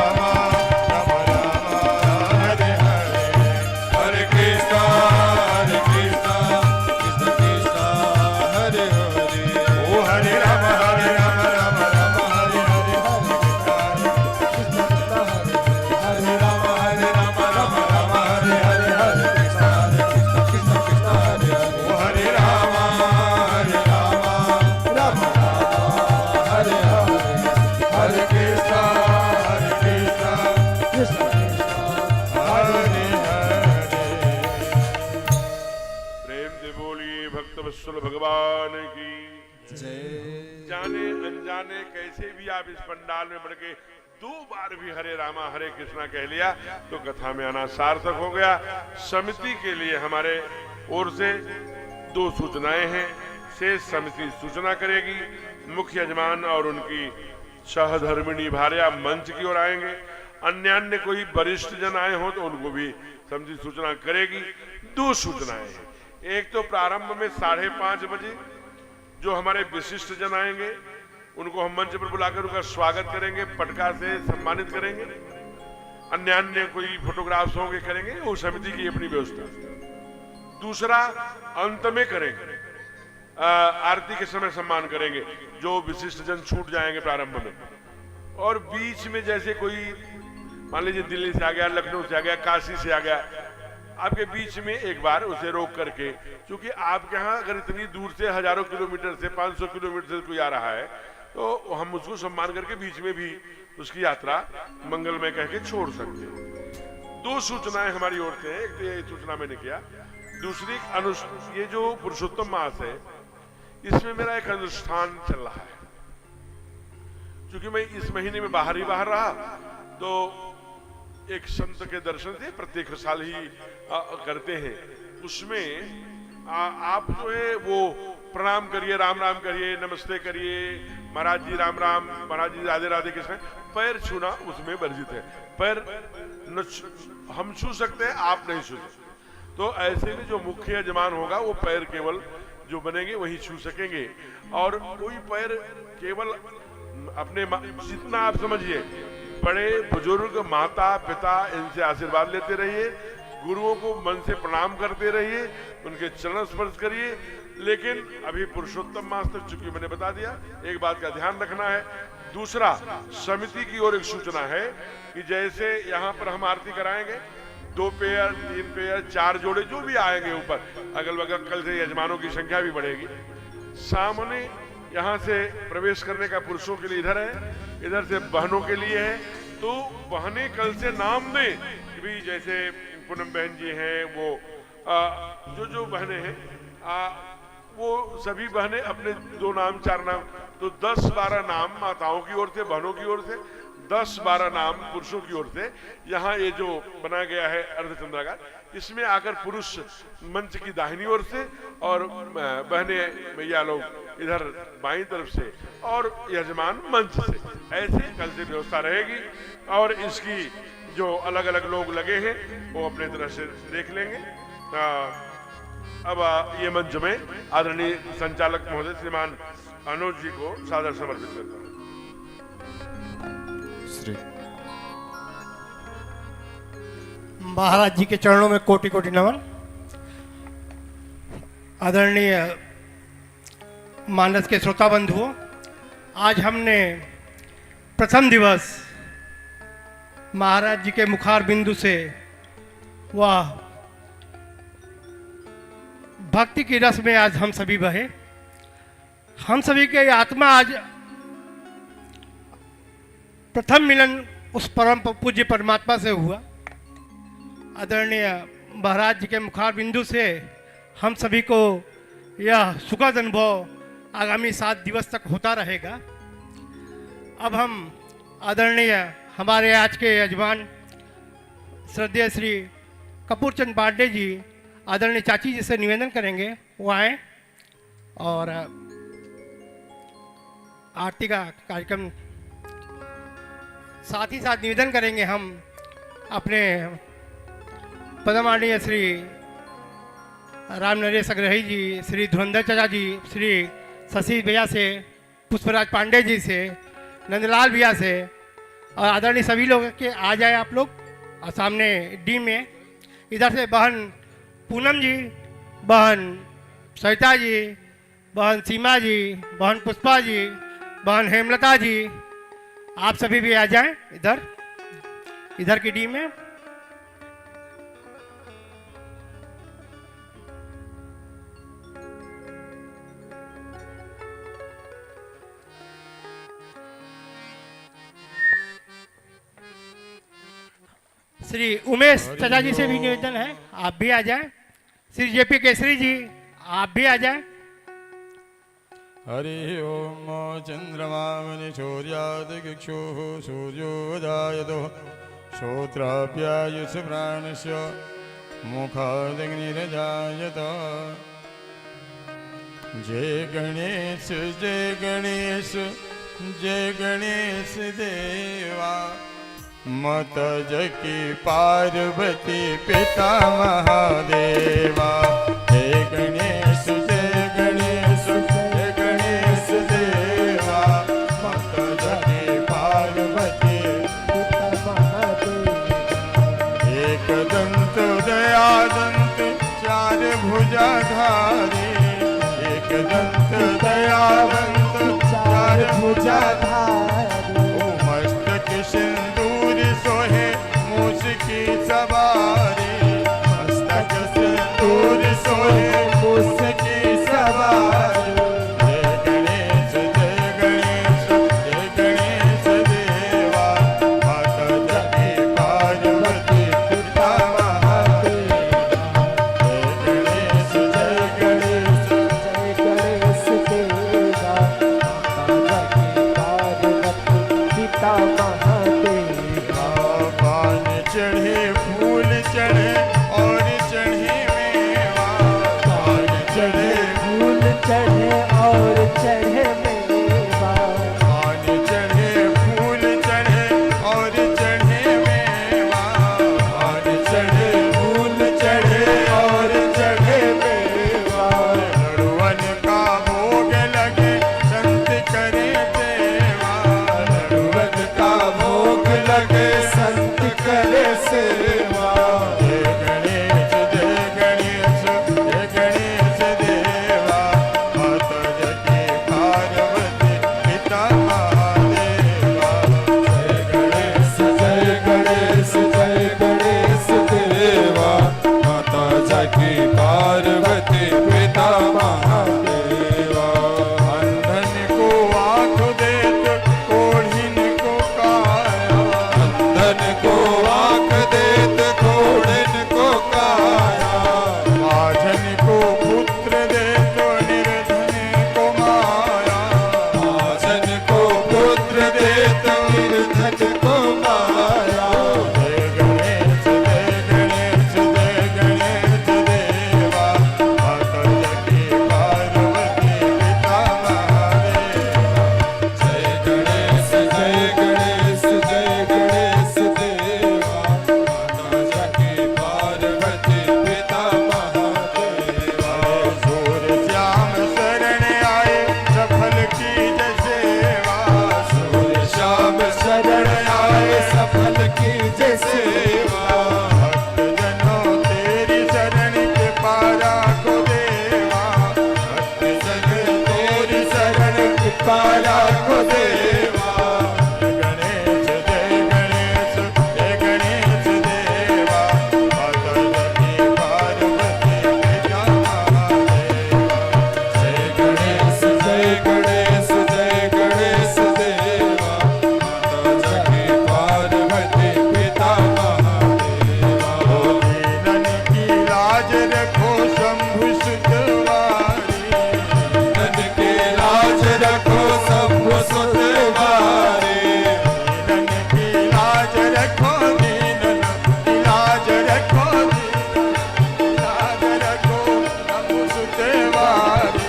हरे हरे, हरे कृष्ण कृष्ण कृष्ण हरे हरे। ओ हरे राम राम राम हरे हरे, हरे कृष्ण हरे राम राम हरे हरे, हरे कृष्ण कृष्ण हरे हरे। ओ हरे राम राम हरे हरे, हरे कृष्ण कृष्ण हरे हरे। प्रेम से बोलिए भक्त वत्सल भगवान की। जाने अनजाने कैसे भी आप इस पंडाल में बढ़ के 2 बार भी हरे रामा हरे कृष्णा कह लिया तो कथा में आना सार्थक हो गया। समिति के लिए हमारे ओर से 2 सूचनाएं हैं। शेष समिति सूचना करेगी, मुख्य यजमान और उनकी सहधर्मिणी भार्या मंच की ओर आएंगे। अन्य कोई वरिष्ठ जन आए हो तो उनको भी समिति सूचना करेगी। 2 सूचनाएं हैं। एक तो प्रारंभ में 5:30 बजे जो हमारे विशिष्ट जन आएंगे उनको हम मंच पर बुलाकर उनका स्वागत करेंगे, पटका से सम्मानित करेंगे। अन्य कोई फोटोग्राफ्स होंगे करेंगे, वो समिति की अपनी व्यवस्था। दूसरा अंत में करेंगे, आरती के समय सम्मान करेंगे जो विशिष्ट जन छूट जाएंगे प्रारंभ में। और बीच में जैसे कोई मान लीजिए दिल्ली से आ गया, लखनऊ से आ गया, काशी से आ गया, आपके बीच में एक बार उसे रोक करके, क्योंकि आपके यहाँ अगर इतनी दूर से हजारों किलोमीटर से 500 किलोमीटर से कोई आ रहा है तो हम उसको सम्मान करके बीच में भी उसकी यात्रा मंगलमय कह के छोड़ सकते हैं। 2 सूचनाएं हमारी ओर से। एक तो ये सूचना मैंने किया, दूसरी ये जो पुरुषोत्तम मास है इसमें मेरा एक अनुष्ठान चल रहा है। क्योंकि मैं इस महीने में बाहर ही बाहर रहा तो एक संत के दर्शन से प्रत्येक साल ही करते हैं। उसमें आप जो है वो प्रणाम करिए, राम राम करिए, नमस्ते करिए, महाराज जी राम राम, महाराज जी राधे राधे कृष्ण। पैर छूना उसमें वर्जित है। पैर हम छू सकते हैं, आप नहीं छू सकते। तो ऐसे में जो मुख्य यजमान होगा वो पैर केवल जो बनेंगे वही छू सकेंगे। और कोई पैर केवल अपने जितना आप समझिए बड़े बुजुर्ग माता पिता इनसे आशीर्वाद लेते रहिए, गुरुओं को मन से प्रणाम करते रहिए, उनके चरण स्पर्श करिए। लेकिन अभी पुरुषोत्तम मास तक चूंकि मैंने बता दिया, एक बात का ध्यान रखना है, दूसरा, समिति की ओर एक सूचना है कि जैसे यहाँ पर हम आरती कराएंगे, 2 पेयर 3 पेयर 4 जोड़े जो भी आएंगे ऊपर अगल बगल, कल से यजमानों की संख्या भी बढ़ेगी। सामने यहाँ से प्रवेश करने का पुरुषों के लिए इधर है, इधर से बहनों के लिए है। तो बहनें कल से नाम दें कि भी जैसे पूनम बहन जी हैं, वो जो बहनें हैं वो सभी बहनें अपने 2 नाम 4 नाम, तो 10-12 नाम माताओं की ओर से, बहनों की ओर से, 10-12 नाम पुरुषों की ओर से। यहाँ ये जो बनाया गया है अर्धचंद्राकार, इसमें आकर पुरुष मंच की दाहिनी ओर से और बहनें भैया लोग इधर बाईं तरफ से और यजमान मंच से, ऐसे कल से व्यवस्था रहेगी। और इसकी जो अलग अलग लोग लगे हैं वो अपने तरह से देख लेंगे। अब ये मंच में आदरणीय संचालक महोदय श्रीमान अनुज जी को सादर समर्पित करता हूँ। श्री महाराज जी के चरणों में कोटि कोटि नमन। आदरणीय मानस के श्रोता बंधुओं, आज हमने प्रथम दिवस महाराज जी के मुखार बिंदु से वह भक्ति की रस में आज हम सभी बहे। हम सभी के आत्मा आज प्रथम मिलन उस परम पूज्य परमात्मा से हुआ। आदरणीय महाराज जी के मुखार बिंदु से हम सभी को यह सुखद अनुभव आगामी 7 दिवस तक होता रहेगा। अब हम आदरणीय हमारे आज के यजमान श्रद्धेय श्री कपूर चंद पांडे जी, आदरणीय चाची जी से निवेदन करेंगे वो आए और आरती का कार्यक्रम, साथ ही साथ निवेदन करेंगे हम अपने पदमाननीय श्री राम नरेश अग्रही जी, श्री धुरंधर चाचा जी, श्री शशि भैया से, पुष्पराज पांडे जी से, नंदलाल भैया से और आदरणीय सभी लोग के आ जाए आप लोग। और सामने डी में इधर से बहन पूनम जी, बहन सविता जी, बहन सीमा जी, बहन पुष्पा जी, बहन हेमलता जी, आप सभी भी आ जाएं इधर की डी में। श्री उमेश चाचा जी से भी निवेदन है, आप भी आ जाएं। श्री जेपी केसरी जी, आप भी आ जाएं। हरि ओम चंद्रमामनि सूर्यादिक्षु सूर्योदयतो श्रोत्राप्यायुष प्राणस्य मुखादग्निरजायत। जय गणेश जय गणेश जय गणेश देवा, मत जकी पार्वती पिता महादेवा। जय गणेश जय गणेश जय गणेश देवा, मत जकी पार्वती पिता महादेवा। एक दंत दयादंत चार भुजाधारी, एक दंत दयादंत चार भुजाधारी। ओ मस्तक सिंदूर सोहे मूस की सवारी, मस्तक सिंदूर सोहे मूस की सवारी। जय गणेश जय गणेश जय गणेश देवा, माता जकी पार्वती पिता महादेवा। जय गणेश जय गणेश जय गणेश देवा, माता जकी पार्वती पिता महादेवा। पान चढ़े फूल फल कीजे सेवा भक्त जनों तेरी शरण कृपा राखो देवा भक्त जन तेरी शरण कृपा राखो देवा गणेश जय गणेश देवा माता जनी पार्वती पिता महादेवा जय गणेश जय गणेश जय गणेश देवा माता जगी पार्वती पिता महादेवा दीनन की लाज रखो शंभु सुतवारी धन के लाज रखो सब सुतवारे दीनन की लाज रखो दीनन की लाज रखो दीनन लाज रखो शंभु सुतवारी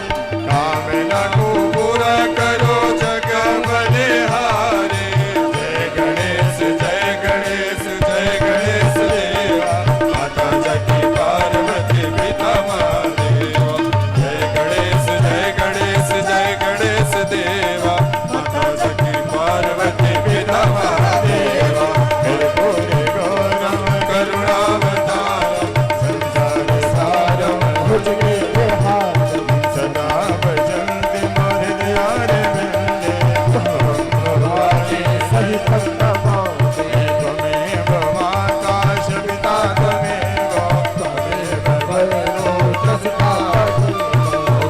कामना को पूरा करो जग बलिहारे जय गणेश जय गणेश जय गणेश देवा माता जगी पार्वती पिता महादेवा जय गणेश जय गणेश जय गणेश देवा माता जगी पार्वती पिता महादेवा मेरे पूरे गौरव करुणावतारम संसार सारम भुजगे हाथ सदा भजन्ति मोर द्वारे वृंदे भवानी सहित नमामि त्वमेव माता सविता त्वमेव भैरो त्रसितामि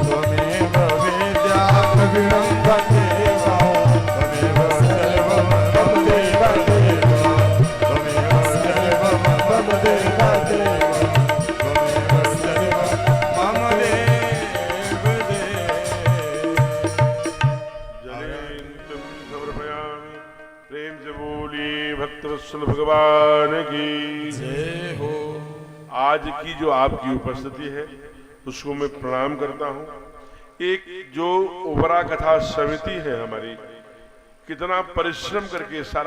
त्वमेव विद्या प्रवीणं वन्देवा त्वमेव सर्वं मम देव त्वमेव सर्वं मम देवा देवा त्वमेव सर्वं मम देव जयंतम समर्पयामि प्रेम से बोली भक्तवत्सल भगवान की जय हो आज की जो आपकी उपस्थिति है उसको मैं प्रणाम करता हूँ। एक जो ओबरा कथा समिति है हमारी, कितना परिश्रम करके सारा